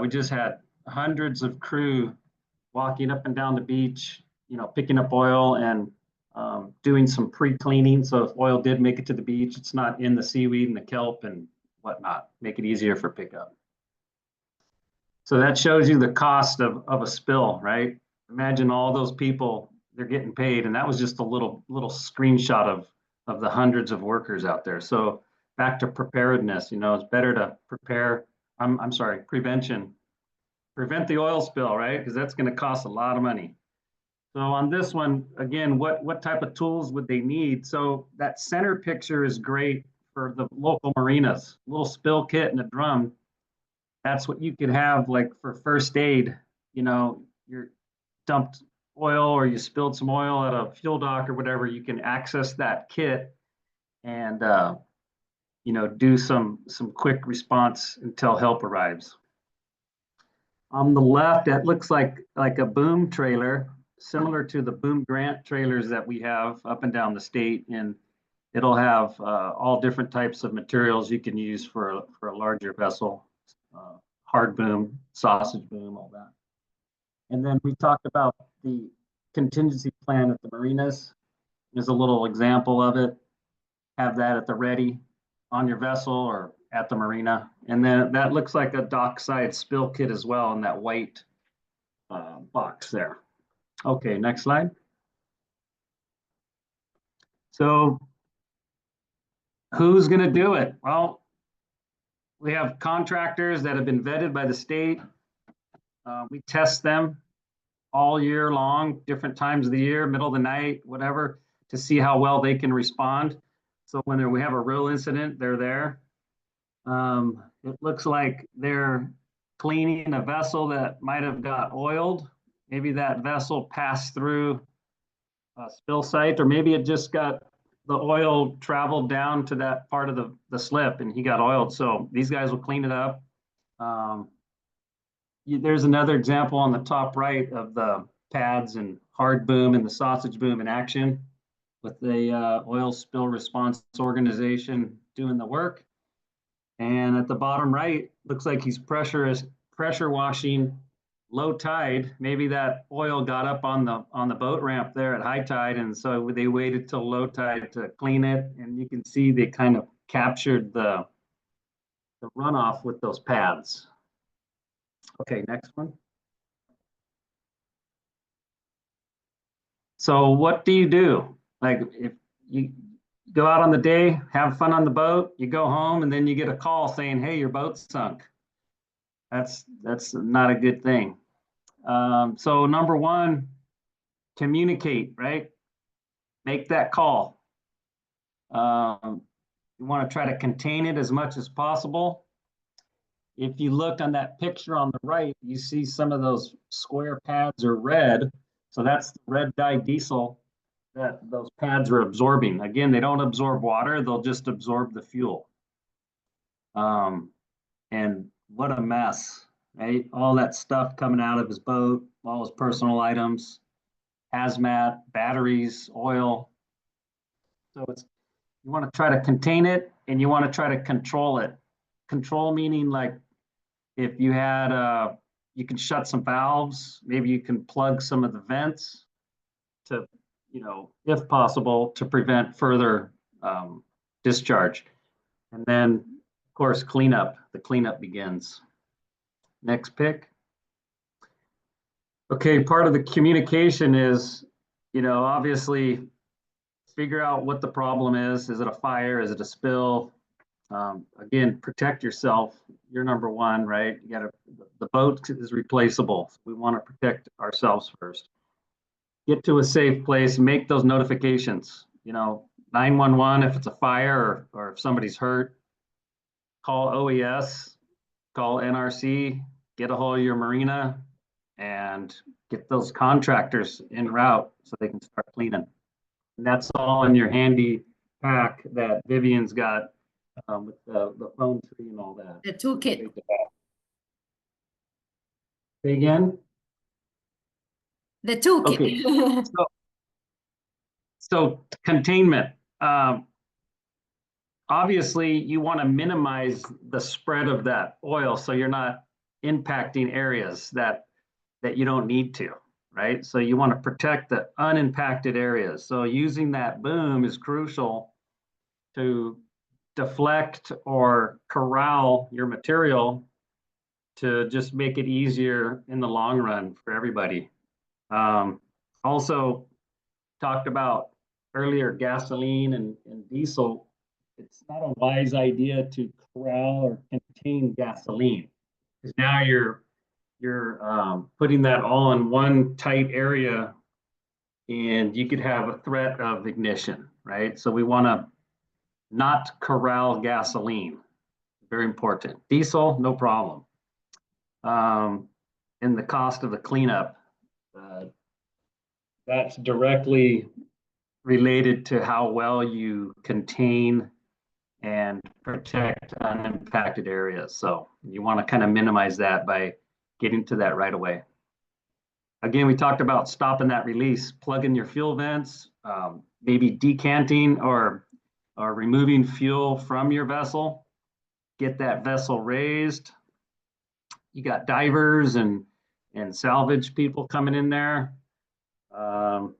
We just had hundreds of crew walking up and down the beach, you know, picking up oil and doing some pre-cleaning. So if oil did make it to the beach, it's not in the seaweed and the kelp and whatnot, make it easier for pickup. So that shows you the cost of a spill, right? Imagine all those people, they're getting paid. And that was just a little screenshot of the hundreds of workers out there. So back to preparedness, you know, it's better to prevention. Prevent the oil spill, right? Because that's going to cost a lot of money. So on this one, again, what type of tools would they need? So that center picture is great for the local marinas, a little spill kit and a drum. That's what you could have like for first aid. You know, you're dumped oil or you spilled some oil at a fuel dock or whatever, you can access that kit and, you know, do some quick response until help arrives. On the left, that looks like a boom trailer, similar to the boom grant trailers that we have up and down the state. And it'll have all different types of materials you can use for a larger vessel, hard boom, sausage boom, all that. And then we talked about the contingency plan at the marinas. There's a little example of it. Have that at the ready. on your vessel or at the marina. And then that looks like a dockside spill kit as well in that white box there. Okay, next slide. So who's going to do it? Well, we have contractors that have been vetted by the state. We test them all year long, different times of the year, middle of the night, whatever, to see how well they can respond. So when we have a real incident, they're there. It looks like they're cleaning a vessel that might have got oiled. Maybe that vessel passed through a spill site, or maybe it just got the oil traveled down to that part of the slip and he got oiled. So these guys will clean it up. There's another example on the top right of the pads and hard boom and the sausage boom in action with the oil spill response organization doing the work. And at the bottom right, looks like he's pressure washing low tide. Maybe that oil got up on the boat ramp there at high tide, and so they waited till low tide to clean it. And you can see they kind of captured the runoff with those pads. Okay, next one. So what do you do? Like if you go out on the day, have fun on the boat, you go home, and then you get a call saying, hey, your boat's sunk. That's not a good thing. So number one, communicate, right? Make that call. You want to try to contain it as much as possible. If you look on that picture on the right, you see some of those square pads are red. So that's the red dye diesel that those pads are absorbing. Again, they don't absorb water, they'll just absorb the fuel. And what a mess, right? All that stuff coming out of his boat, all his personal items, hazmat, batteries, oil. So you want to try to contain it and you want to try to control it. Control meaning like if you had, you can shut some valves, maybe you can plug some of the vents to, if possible, to prevent further discharge. And then, of course, cleanup. The cleanup begins. Next pick. Okay, part of the communication is, obviously figure out what the problem is. Is it a fire? Is it a spill? Again, protect yourself. You're number one, right? The boat is replaceable. We want to protect ourselves first. Get to a safe place, make those notifications. 911 if it's a fire or if somebody's hurt. Call OES, call NRC, get a hold of your marina, and get those contractors en route so they can start cleaning. And that's all in your handy pack that Vivian's got with the phone tree and all that. The toolkit. Say again? The toolkit. Okay. So containment. Obviously, you want to minimize the spread of that oil so you're not impacting areas that you don't need to, right? So you want to protect the unimpacted areas. So using that boom is crucial to deflect or corral your material to just make it easier in the long run for everybody. Also talked about earlier gasoline and diesel. It's not a wise idea to corral or contain gasoline because now you're putting that all in one tight area and you could have a threat of ignition, right? So we want to not corral gasoline. Very important. Diesel, no problem. And the cost of the cleanup, that's directly related to how well you contain and protect unimpacted areas. So you want to kind of minimize that by getting to that right away. Again, we talked about stopping that release, plugging your fuel vents, maybe decanting or removing fuel from your vessel, get that vessel raised. You got divers and salvage people coming in there. Of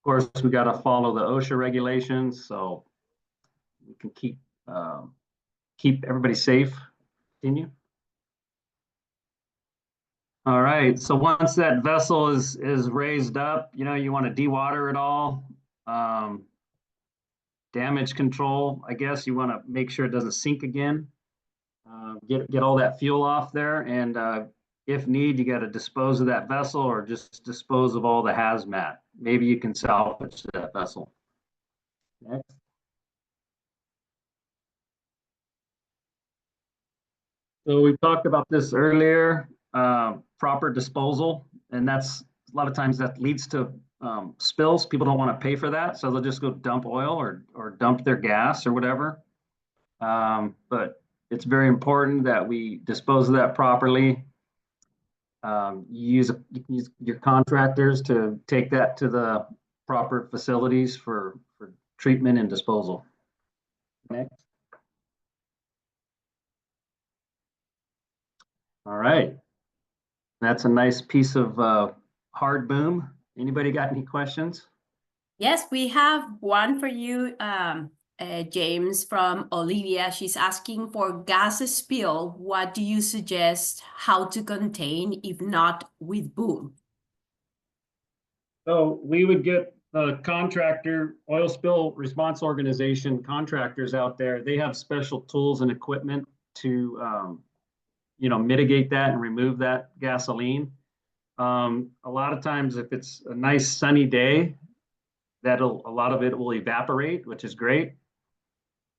course, we got to follow the OSHA regulations, so we can keep keep everybody safe. Continue. All right, so once that vessel is raised up, you want to de-water it all. Damage control, I guess you want to make sure it doesn't sink again. Get all that fuel off there, and if need, you got to dispose of that vessel or just dispose of all the hazmat. Maybe you can salvage that vessel. Next. So we talked about this earlier, proper disposal, and that's a lot of times that leads to spills. People don't want to pay for that, so they'll just go dump oil or dump their gas or whatever. But it's very important that we dispose of that properly. You can use your contractors to take that to the proper facilities for treatment and disposal. Next. All right. That's a nice piece of hard boom. Anybody got any questions? Yes, we have one for you, James, from Olivia. She's asking, for gas spill, what do you suggest how to contain if not with boom? So we would get the contractor, oil spill response organization contractors out there. They have special tools and equipment to mitigate that and remove that gasoline. A lot of times, if it's a nice sunny day, a lot of it will evaporate, which is great.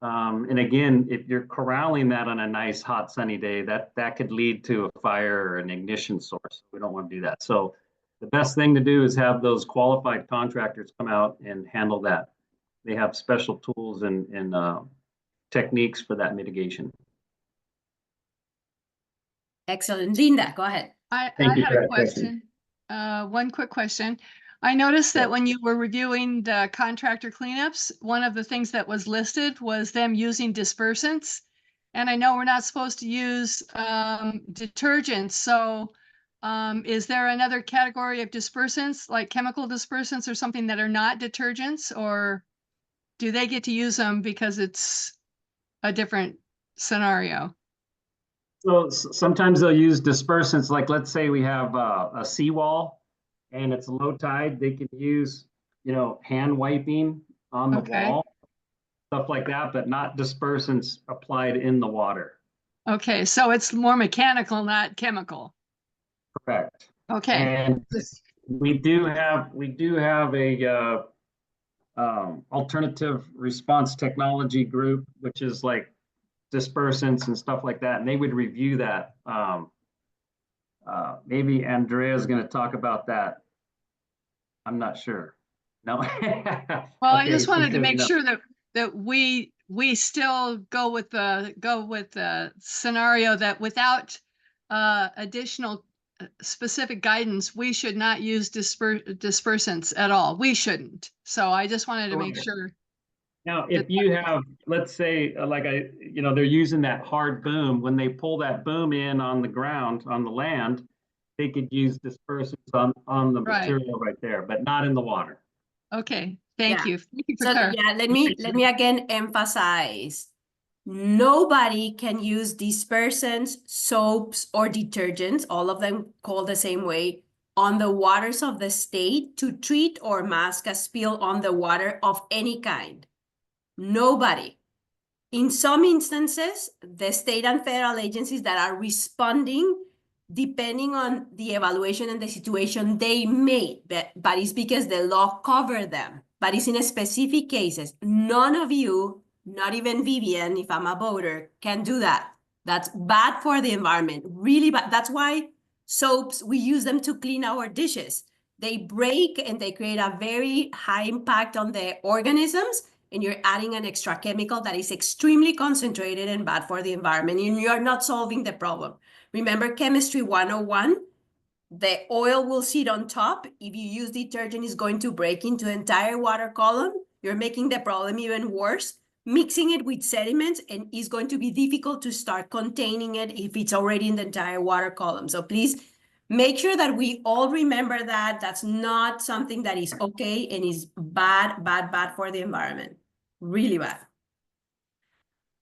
And again, if you're corralling that on a nice hot sunny day, that could lead to a fire or an ignition source. We don't want to do that. So the best thing to do is have those qualified contractors come out and handle that. They have special tools and techniques for that mitigation. Excellent. Linda, go ahead. I had a question. One quick question. I noticed that when you were reviewing the contractor cleanups, one of the things that was listed was them using dispersants. And I know we're not supposed to use detergents. So is there another category of dispersants, like chemical dispersants or something that are not detergents? Or do they get to use them because it's a different scenario? So sometimes they'll use dispersants, like let's say we have a seawall and it's low tide, they can use, hand wiping on the wall, stuff like that, but not dispersants applied in the water. Okay, so it's more mechanical, not chemical. Correct. Okay. And we do have a alternative response technology group, which is like dispersants and stuff like that, and they would review that. Maybe Andrea is going to talk about that. I'm not sure. No. Well, I just wanted to make sure that we still go with the scenario that without additional specific guidance, we should not use dispersants at all. We shouldn't. So I just wanted to make sure. Now, if you have, let's say, they're using that hard boom, when they pull that boom in on the ground, on the land, they could use dispersants on the material right there, but not in the water. Okay, thank you. Thank you for So clarifying. let me again emphasize, nobody can use dispersants, soaps, or detergents, all of them called the same way, on the waters of the state to treat or mask a spill on the water of any kind. Nobody. In some instances, the state and federal agencies that are responding, depending on the evaluation and the situation, they may, but it's because the law covered them. But it's in specific cases. None of you, not even Vivian, if I'm a boater, can do that. That's bad for the environment, really bad. That's why soaps, we use them to clean our dishes. They break and they create a very high impact on the organisms, and you're adding an extra chemical that is extremely concentrated and bad for the environment, and you're not solving the problem. Remember Chemistry 101? The oil will sit on top. If you use detergent, it's going to break into the entire water column. You're making the problem even worse. Mixing it with sediments, and it's going to be difficult to start containing it if it's already in the entire water column. So please make sure that we all remember that that's not something that is okay and is bad, bad, bad for the environment. Really bad.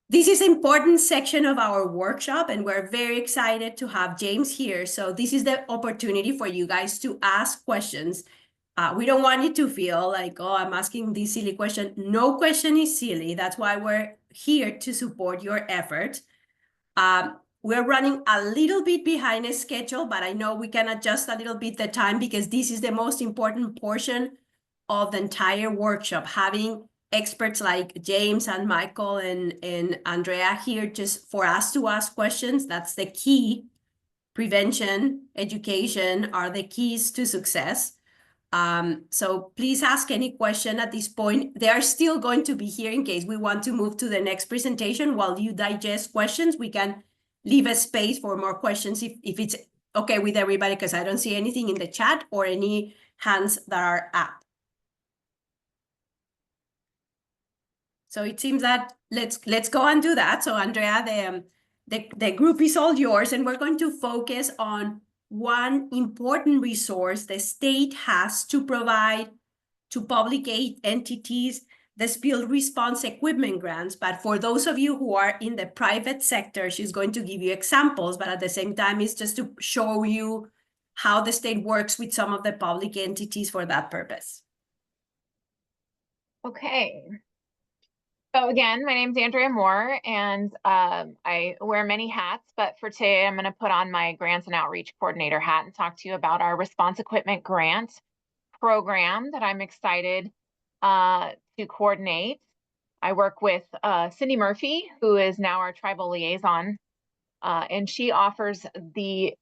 This is an important section of our workshop, and we're very excited to have James here. So this is the opportunity for you guys to ask questions. We don't want you to feel like, oh, I'm asking this silly question. No question is silly. That's why we're here to support your effort. We're running a little bit behind a schedule, but I know we can adjust a little bit the time because this is the most important portion of the entire workshop, having experts like James and Michael and Andrea here just for us to ask questions. That's the key. Prevention, education are the keys to success. So please ask any question at this point. They are still going to be here in case we want to move to the next presentation. While you digest questions, we can leave a space for more questions if it's okay with everybody, because I don't see anything in the chat or any hands that are up. So it seems that let's go and do that. So Andrea, the group is all yours, and we're going to focus on one important resource the state has to provide to public aid entities, the spill response equipment grants. But for those of you who are in the private sector, she's going to give you examples, but at the same time, it's just to show you how the state works with some of the public entities for that purpose. Okay. So again, my name is Andrea Moore, and I wear many hats, but for today, I'm going to put on my grants and outreach coordinator hat and talk to you about our response equipment grant program that I'm excited to coordinate. I work with Cindy Murphy, who is now our tribal liaison, and she offers the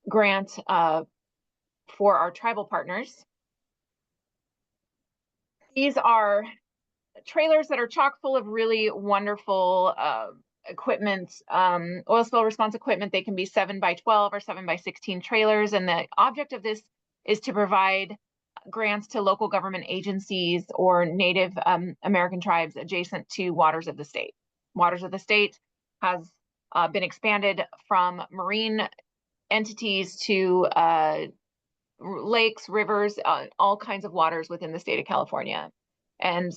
grant for our tribal partners. These are trailers that are chock full of really wonderful equipment, oil spill response equipment. They can be 7x12 or 7x16 trailers. And the object of this is to provide grants to local government agencies or Native American tribes adjacent to waters of the state. Waters of the state has been expanded from marine entities to lakes, rivers, all kinds of waters within the state of California. And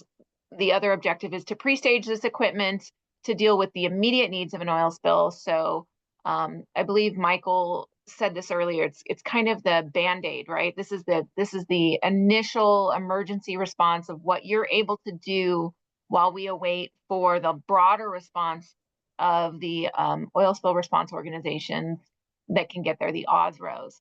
the other objective is to pre-stage this equipment to deal with the immediate needs of an oil spill. So I believe Michael said this earlier, it's kind of the Band-Aid, right? This is the initial emergency response of what you're able to do while we await for the broader response of the oil spill response organizations that can get there, the OSROs.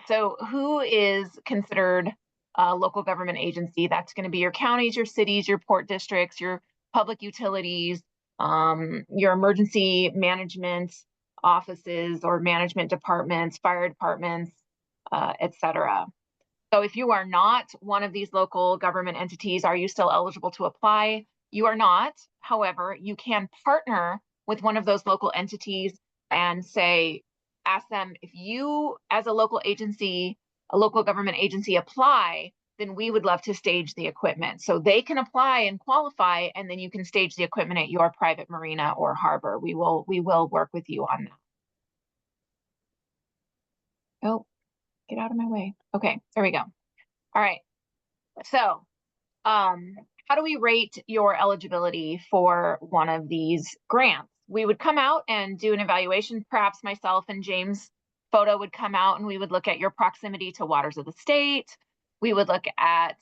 So who is considered a local government agency? That's going to be your counties, your cities, your port districts, your public utilities, your emergency management offices or management departments, fire departments, etc. So if you are not one of these local government entities, are you still eligible to apply? You are not. However, you can partner with one of those local entities and say, ask them, if you as a local agency, a local government agency apply, then we would love to stage the equipment. So they can apply and qualify, and then you can stage the equipment at your private marina or harbor. We will work with you on that. Oh, get out of my way. Okay, there we go. All right. So how do we rate your eligibility for one of these grants? We would come out and do an evaluation. Perhaps myself and James Photo would come out and we would look at your proximity to waters of the state. We would look at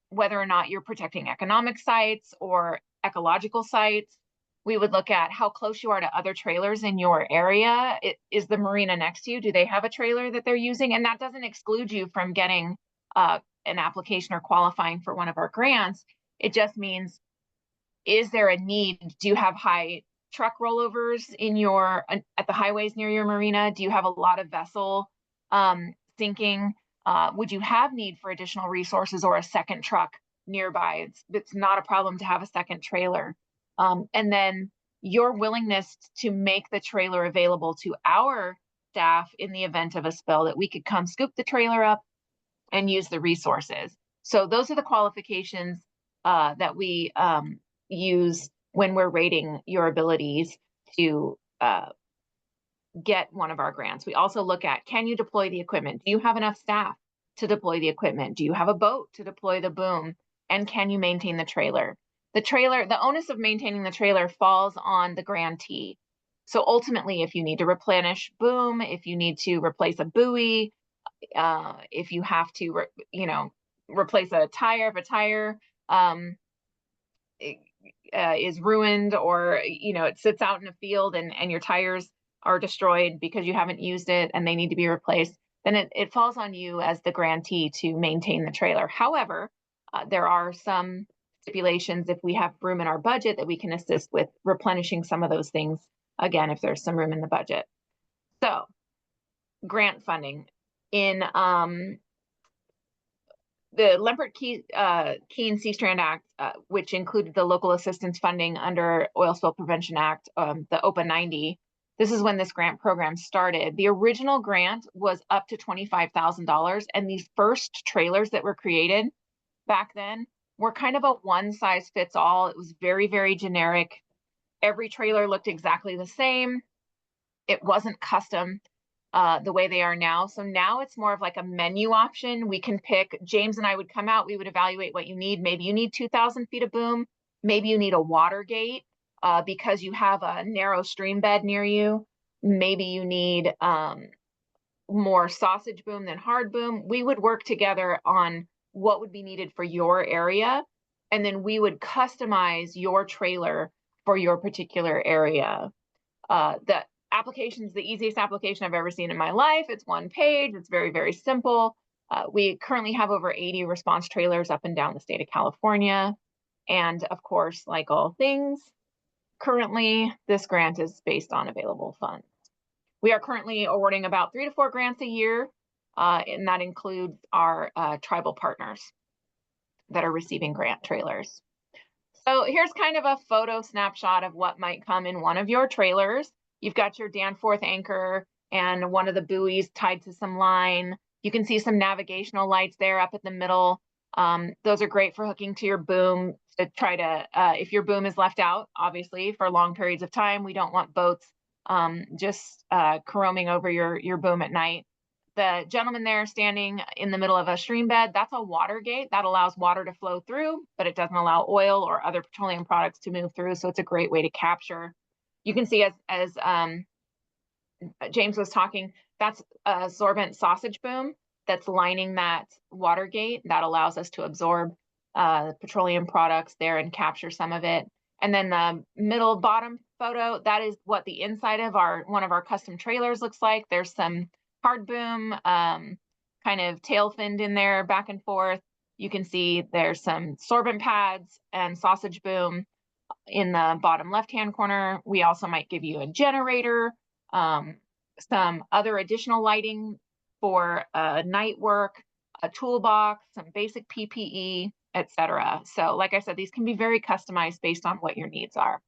whether or not you're protecting economic sites or ecological sites. We would look at how close you are to other trailers in your area. Is the marina next to you? Do they have a trailer that they're using? And that doesn't exclude you from getting an application or qualifying for one of our grants. It just means, is there a need? Do you have high truck rollovers in your at the highways near your marina? Do you have a lot of vessel sinking? Would you have need for additional resources or a second truck nearby? It's not a problem to have a second trailer. And then your willingness to make the trailer available to our staff in the event of a spill, that we could come scoop the trailer up and use the resources. So those are the qualifications that we use when we're rating your abilities to get one of our grants. We also look at, can you deploy the equipment? Do you have enough staff to deploy the equipment? Do you have a boat to deploy the boom? And can you maintain the trailer? the onus of maintaining the trailer falls on the grantee. So ultimately, if you need to replenish boom, if you need to replace a buoy, if you have to, replace a tire, if a tire is ruined, or it sits out in a field and your tires are destroyed because you haven't used it and they need to be replaced, then it falls on you as the grantee to maintain the trailer. However, there are some stipulations if we have room in our budget that we can assist with replenishing some of those things, again, if there's some room in the budget. So grant funding in the Lempert-Keene Sea Strand Act, which included the local assistance funding under Oil Spill Prevention Act, the OPA 90. This is when this grant program started. The original grant was up to $25,000, and these first trailers that were created back then were kind of a one size fits all. It was very, very generic. Every trailer looked exactly the same. It wasn't custom the way they are now. So now it's more of like a menu option. We can pick, James and I would come out, we would evaluate what you need. Maybe you need 2,000 feet of boom. Maybe you need a water gate because you have a narrow stream bed near you. Maybe you need more sausage boom than hard boom. We would work together on what would be needed for your area, and then we would customize your trailer for your particular area. The application is the easiest application I've ever seen in my life. It's one page. It's very, very simple. We currently have over 80 response trailers up and down the state of California. And of course, like all things, currently this grant is based on available funds. We are currently awarding about 3 to 4 grants a year, and that includes our tribal partners that are receiving grant trailers. So here's kind of a photo snapshot of what might come in one of your trailers. You've got your Danforth anchor and one of the buoys tied to some line. You can see some navigational lights there up at the middle. Those are great for hooking to your boom to try to, if your boom is left out, obviously, for long periods of time. We don't want boats just caroming over your boom at night. The gentleman there standing in the middle of a stream bed, that's a water gate that allows water to flow through, but it doesn't allow oil or other petroleum products to move through. So it's a great way to capture. You can see as James was talking, that's a sorbent sausage boom that's lining that water gate that allows us to absorb petroleum products there and capture some of it. And then the middle bottom photo, that is what the inside of one of our custom trailers looks like. There's some hard boom, kind of tail finned in there back and forth. You can see there's some sorbent pads and sausage boom in the bottom left-hand corner. We also might give you a generator, some other additional lighting for night work, a toolbox, some basic PPE, etc. So like I said, these can be very customized based on what your needs are.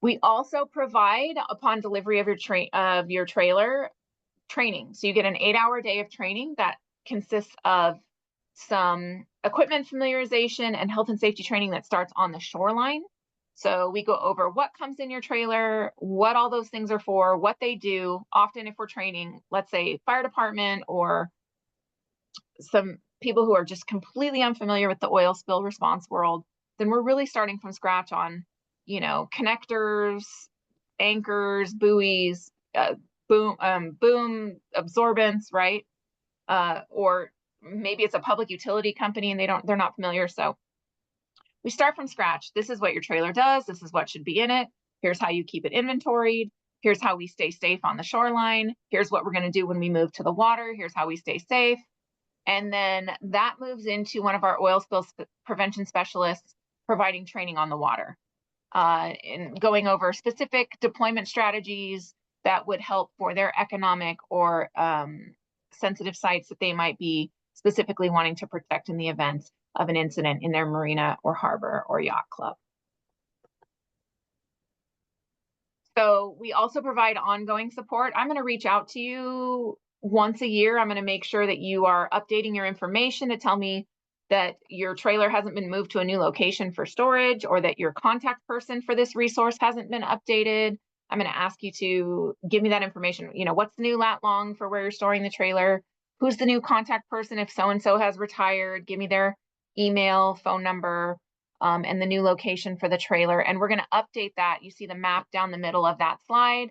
We also provide, upon delivery of your trailer, training. So you get an 8-hour day of training that consists of some equipment familiarization and health and safety training that starts on the shoreline. So we go over what comes in your trailer, what all those things are for, what they do. Often if we're training, let's say fire department or some people who are just completely unfamiliar with the oil spill response world, then we're really starting from scratch on, connectors, anchors, buoys, boom absorbents, right? Or maybe it's a public utility company and they're not familiar. So we start from scratch. This is what your trailer does. This is what should be in it. Here's how you keep it inventoried. Here's how we stay safe on the shoreline. Here's what we're going to do when we move to the water. Here's how we stay safe. And then that moves into one of our oil spill prevention specialists providing training on the water and going over specific deployment strategies that would help for their economic or sensitive sites that they might be specifically wanting to protect in the event of an incident in their marina or harbor or yacht club. So we also provide ongoing support. I'm going to reach out to you once a year. I'm going to make sure that you are updating your information to tell me that your trailer hasn't been moved to a new location for storage, or that your contact person for this resource hasn't been updated. I'm going to ask you to give me that information. What's the new lat long for where you're storing the trailer? Who's the new contact person if so-and-so has retired? Give me their email, phone number, and the new location for the trailer. And we're going to update that. You see the map down the middle of that slide.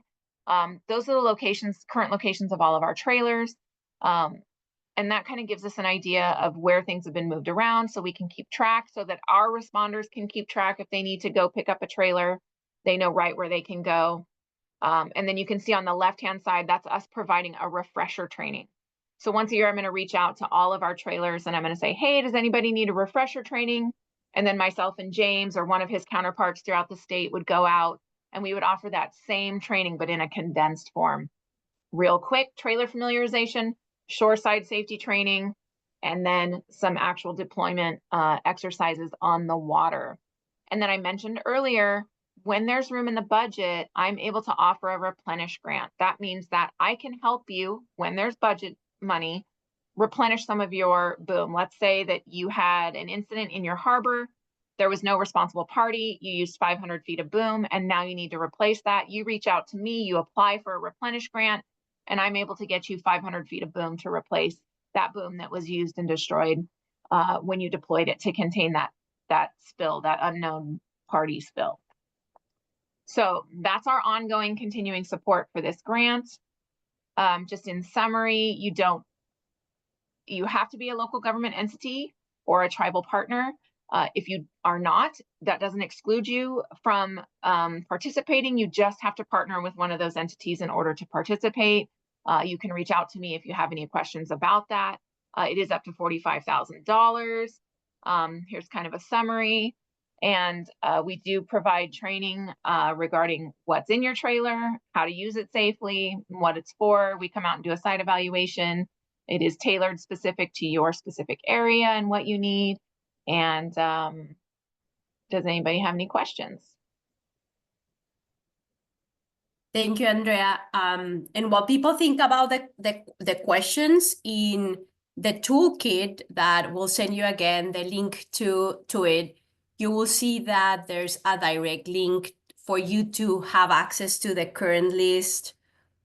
Those are the locations, current locations of all of our trailers. And that kind of gives us an idea of where things have been moved around so we can keep track, so that our responders can keep track. If they need to go pick up a trailer, they know right where they can go. And then you can see on the left-hand side, that's us providing a refresher training. So once a year, I'm going to reach out to all of our trailers and I'm going to say, hey, does anybody need a refresher training? And then myself and James or one of his counterparts throughout the state would go out and we would offer that same training, but in a condensed form. Real quick trailer familiarization, shoreside safety training, and then some actual deployment exercises on the water. And then I mentioned earlier, when there's room in the budget, I'm able to offer a replenish grant. That means that I can help you, when there's budget money, replenish some of your boom. Let's say that you had an incident in your harbor, there was no responsible party, you used 500 feet of boom, and now you need to replace that. You reach out to me, you apply for a replenish grant, and I'm able to get you 500 feet of boom to replace that boom that was used and destroyed when you deployed it to contain that spill, that unknown party spill. So that's our ongoing continuing support for this grant. Just in summary, you have to be a local government entity or a tribal partner. If you are not, that doesn't exclude you from participating. You just have to partner with one of those entities in order to participate. You can reach out to me if you have any questions about that. It is up to $45,000. Here's kind of a summary. And we do provide training regarding what's in your trailer, how to use it safely, what it's for. We come out and do a site evaluation. It is tailored specific to your specific area and what you need. And does anybody have any questions? Thank you, Andrea. And while people think about the questions in the toolkit that we'll send you again, the link to it, you will see that there's a direct link for you to have access to the current list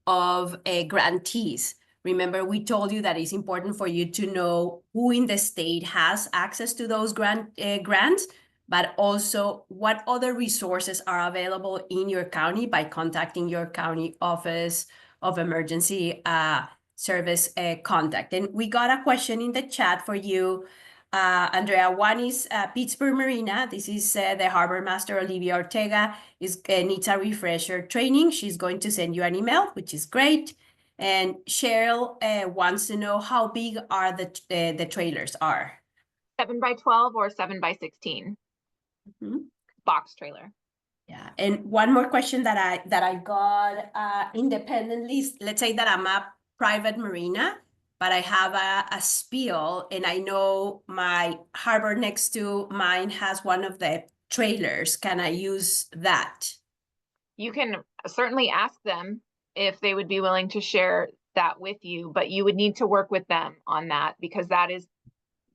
of grantees. Remember, we told you that it's important for you to know who in the state has access to those grants, but also what other resources are available in your county by contacting your county office of emergency service contact. And we got a question in the chat for you, Andrea. One is Pittsburgh Marina. This is the Harbor Master Olivia Ortega needs a refresher training. She's going to send you an email, which is great. And Cheryl wants to know how big are the trailers are. 7 by 12 or 7 by 16. Mm-hmm. Box trailer. Yeah, and one more question that I got independently. Let's say that I'm a private marina, but I have a spill, and I know my harbor next to mine has one of the trailers. Can I use that? You can certainly ask them if they would be willing to share that with you, but you would need to work with them on that because that is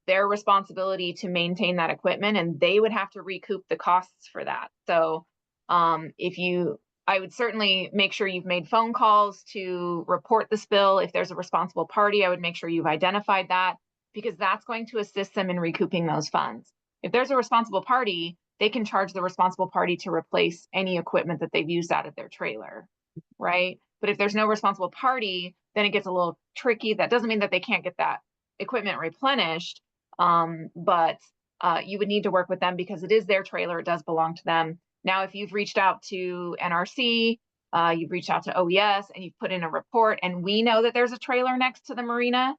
their responsibility to maintain that equipment, and they would have to recoup the costs for that. So I would certainly make sure you've made phone calls to report the spill. If there's a responsible party, I would make sure you've identified that because that's going to assist them in recouping those funds. If there's a responsible party, they can charge the responsible party to replace any equipment that they've used out of their trailer, right? But if there's no responsible party, then it gets a little tricky. That doesn't mean that they can't get that equipment replenished, but you would need to work with them because it is their trailer. It does belong to them. Now, if you've reached out to NRC, you've reached out to OES, and you've put in a report, and we know that there's a trailer next to the marina,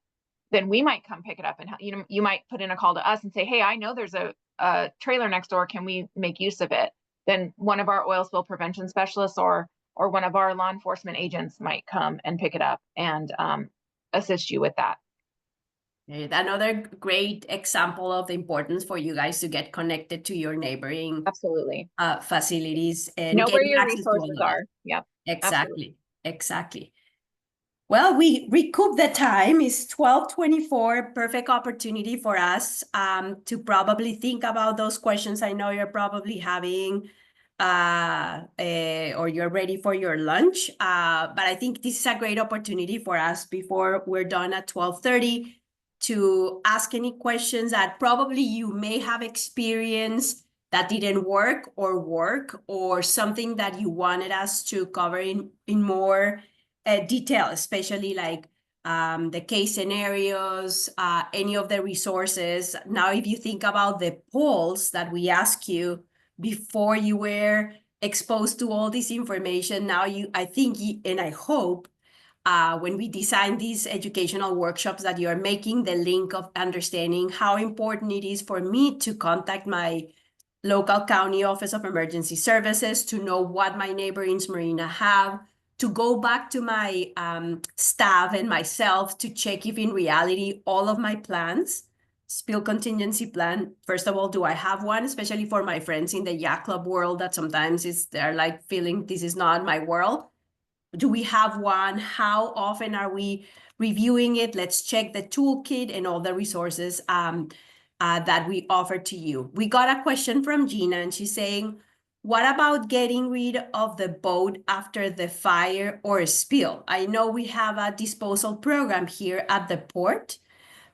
then we might come pick it up. And you might put in a call to us and say, hey, I know there's a trailer next door. Can we make use of it? Then one of our oil spill prevention specialists or one of our law enforcement agents might come and pick it up and assist you with that. Another great example of the importance for you guys to get connected to your neighboring facilities and know where your access to all resources of are. it. Yep. Exactly. Well, we recouped the time. It's 12:24. Perfect opportunity for us to probably think about those questions. I know you're probably having or you're ready for your lunch. But I think this is a great opportunity for us before we're done at 12:30 to ask any questions that probably you may have experienced that didn't work, or something that you wanted us to cover in more detail, especially like the case scenarios, any of the resources. Now, if you think about the polls that we ask you before you were exposed to all this information, now I think, and I hope, when we design these educational workshops, that you are making the link of understanding how important it is for me to contact my local county office of emergency services, to know what my neighborings Marina have, to go back to my staff and myself to check if in reality all of my plans, spill contingency plan, first of all, do I have one, especially for my friends in the yacht club world that sometimes they're like feeling this is not my world. Do we have one? How often are we reviewing it? Let's check the toolkit and all the resources that we offer to you. We got a question from Gina, and she's saying, what about getting rid of the boat after the fire or spill? I know we have a disposal program here at the port,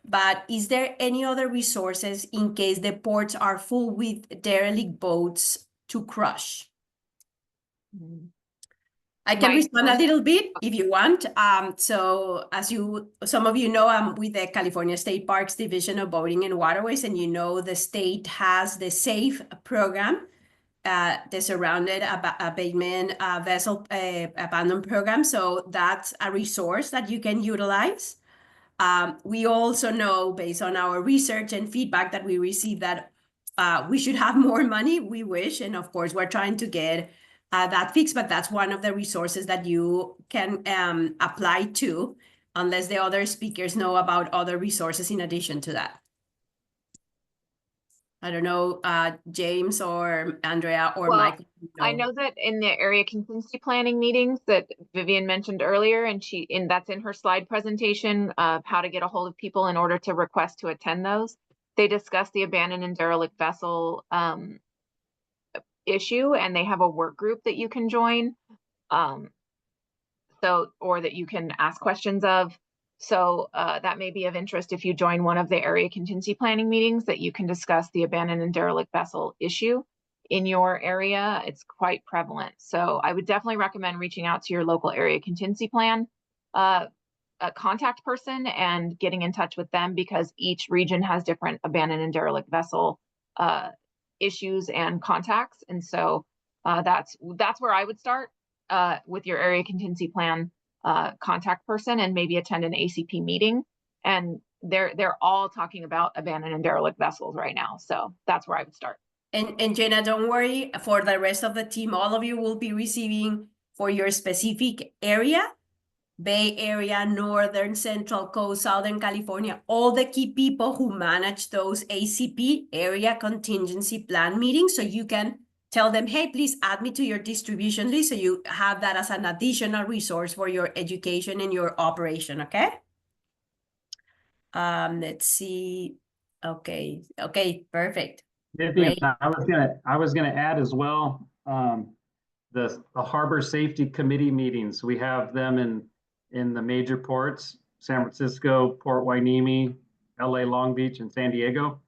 but is there any other resources in case the ports are full with derelict boats to crush? I can respond a little bit if you want. So as some of you know, I'm with the California State Parks Division of Boating and Waterways, and you know the state has the SAFE program, the Surrounded Abatement Vessel Abandonment Program. So that's a resource that you can utilize. We also know, based on our research and feedback that we receive, that we should have more money. We wish, and of course, we're trying to get that fixed, but that's one of the resources that you can apply to, unless the other speakers know about other resources in addition to that. I don't know, James or Andrea or Michael. I know that in the area contingency planning meetings that Vivian mentioned earlier, and that's in her slide presentation of how to get a hold of people in order to request to attend those. They discuss the abandoned and derelict vessel issue, and they have a work group that you can join, or that you can ask questions of. So that may be of interest if you join one of the area contingency planning meetings, that you can discuss the abandoned and derelict vessel issue in your area. It's quite prevalent. So I would definitely recommend reaching out to your local area contingency plan a contact person and getting in touch with them, because each region has different abandoned and derelict vessel issues and contacts. And so that's where I would start with your area contingency plan contact person, and maybe attend an ACP meeting. And they're all talking about abandoned and derelict vessels right now. So that's where I would start. And Jenna, don't worry, for the rest of the team, all of you will be receiving for your specific area, Bay Area, Northern, Central Coast, Southern California, all the key people who manage those ACP, area contingency plan meetings. So you can tell them, hey, please add me to your distribution list, so you have that as an additional resource for your education and your operation, okay? Let's see. Okay, perfect. Vivian, I was gonna add as well, the harbor safety committee meetings. We have them in the major ports, San Francisco, Port Hueneme, LA, Long Beach, and San Diego.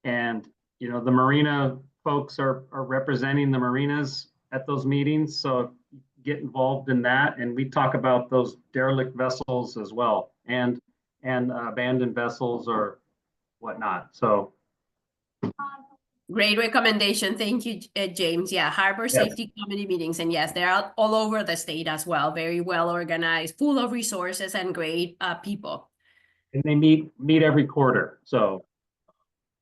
And you know, the marina folks are representing the marinas at those meetings, so get involved in that. And we talk about those derelict vessels as well, and abandoned vessels or whatnot. So great recommendation. Thank you, James. Yeah, harbor safety committee meetings. And yes, they're all over the state as well. Very well organized, full of resources and great people. And they meet every quarter. So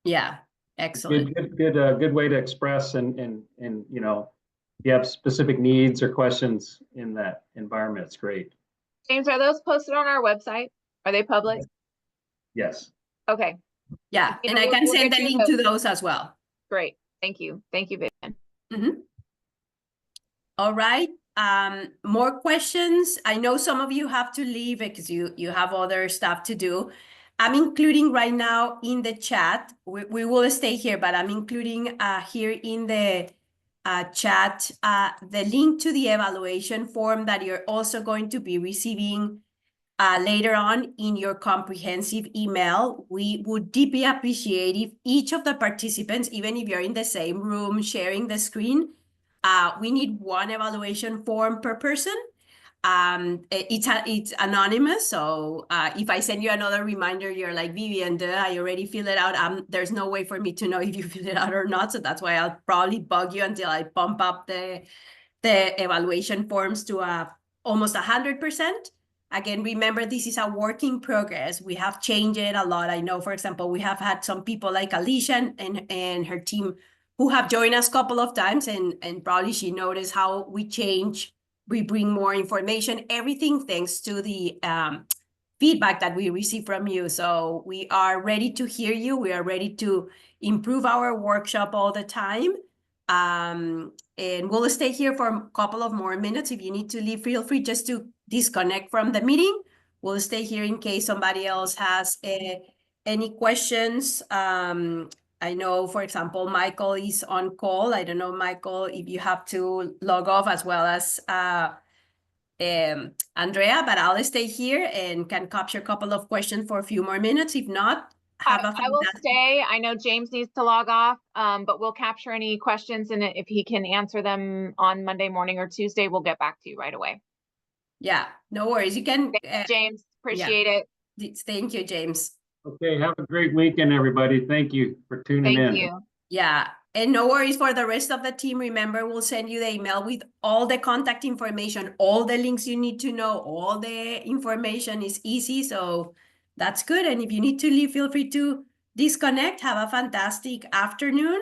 yeah, excellent. Good way to express and you know, if you have specific needs or questions in that environment, it's great. James, are those posted on our website? Are they public? Yes. Okay. Yeah, and I can send the link to those as well. Great. Thank you. Thank you, Vivian. Mm-hmm. All right. More questions? I know some of you have to leave because you have other stuff to do. I'm including right now in the chat. We will stay here, but I'm including here in the chat the link to the evaluation form that you're also going to be receiving later on in your comprehensive email. We would deeply appreciate if each of the participants, even if you're in the same room sharing the screen, we need one evaluation form per person. It's anonymous, so if I send you another reminder, you're like, Vivian, I already filled it out. There's no way for me to know if you filled it out or not, so that's why I'll probably bug you until I pump up the evaluation forms to almost 100%. Again, remember, this is a work in progress. We have changed it a lot. I know, for example, we have had some people like Alicia and her team who have joined us a couple of times, and probably she noticed how we change. We bring more information, everything thanks to the feedback that we receive from you. So we are ready to hear you. We are ready to improve our workshop all the time. And we'll stay here for a couple of more minutes. If you need to leave, feel free just to disconnect from the meeting. We'll stay here in case somebody else has any questions. I know, for example, Michael is on call. I don't know, Michael, if you have to log off, as well as Andrea, but I'll stay here and can capture a couple of questions for a few more minutes. If not, have a I will stay. I know James needs to log off, but we'll capture any questions, and if he can answer them on Monday morning or Tuesday, we'll get back to you right away. Yeah, no worries. You can, James, appreciate it. Thank you, James. Okay, have a great weekend, everybody. Thank you for tuning in. Thank you. Yeah, and no worries for the rest of the team. Remember, we'll send you the email with all the contact information, all the links you need to know, all the information is easy. So that's good. And if you need to leave, feel free to disconnect. Have a fantastic afternoon,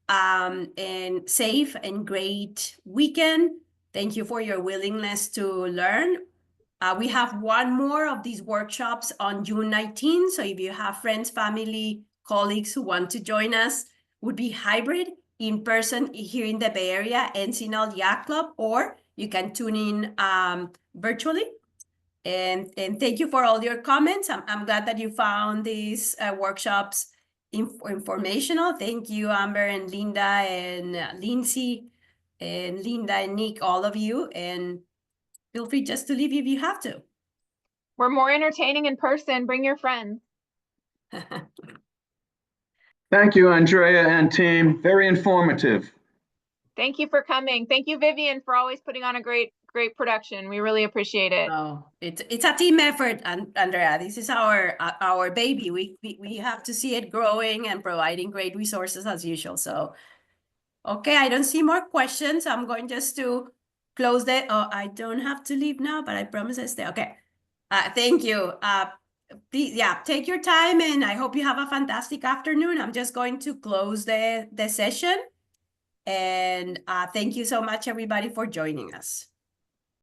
and safe and great weekend. Thank you for your willingness to learn. We have one more of these workshops on June 19th. So if you have friends, family, colleagues who want to join us, would be hybrid, in person here in the Bay Area, Encino Yacht Club, or you can tune in virtually. And thank you for all your comments. I'm glad that you found these workshops informational. Thank you, Amber and Linda and Lindsay and Linda and Nick, all of you. And feel free just to leave if you have to. We're more entertaining in person. Bring your friends. Thank you, Andrea and team. Very informative. Thank you for coming. Thank you, Vivian, for always putting on a great production. We really appreciate it. Oh, it's a team effort, Andrea. This is our baby. We have to see it growing and providing great resources as usual. So, okay, I don't see more questions. I'm going just to close the. Oh, I don't have to leave now, but I promise I stay. Okay. Thank you. Please, yeah, take your time, and I hope you have a fantastic afternoon. I'm just going to close the session, and thank you so much, everybody, for joining us.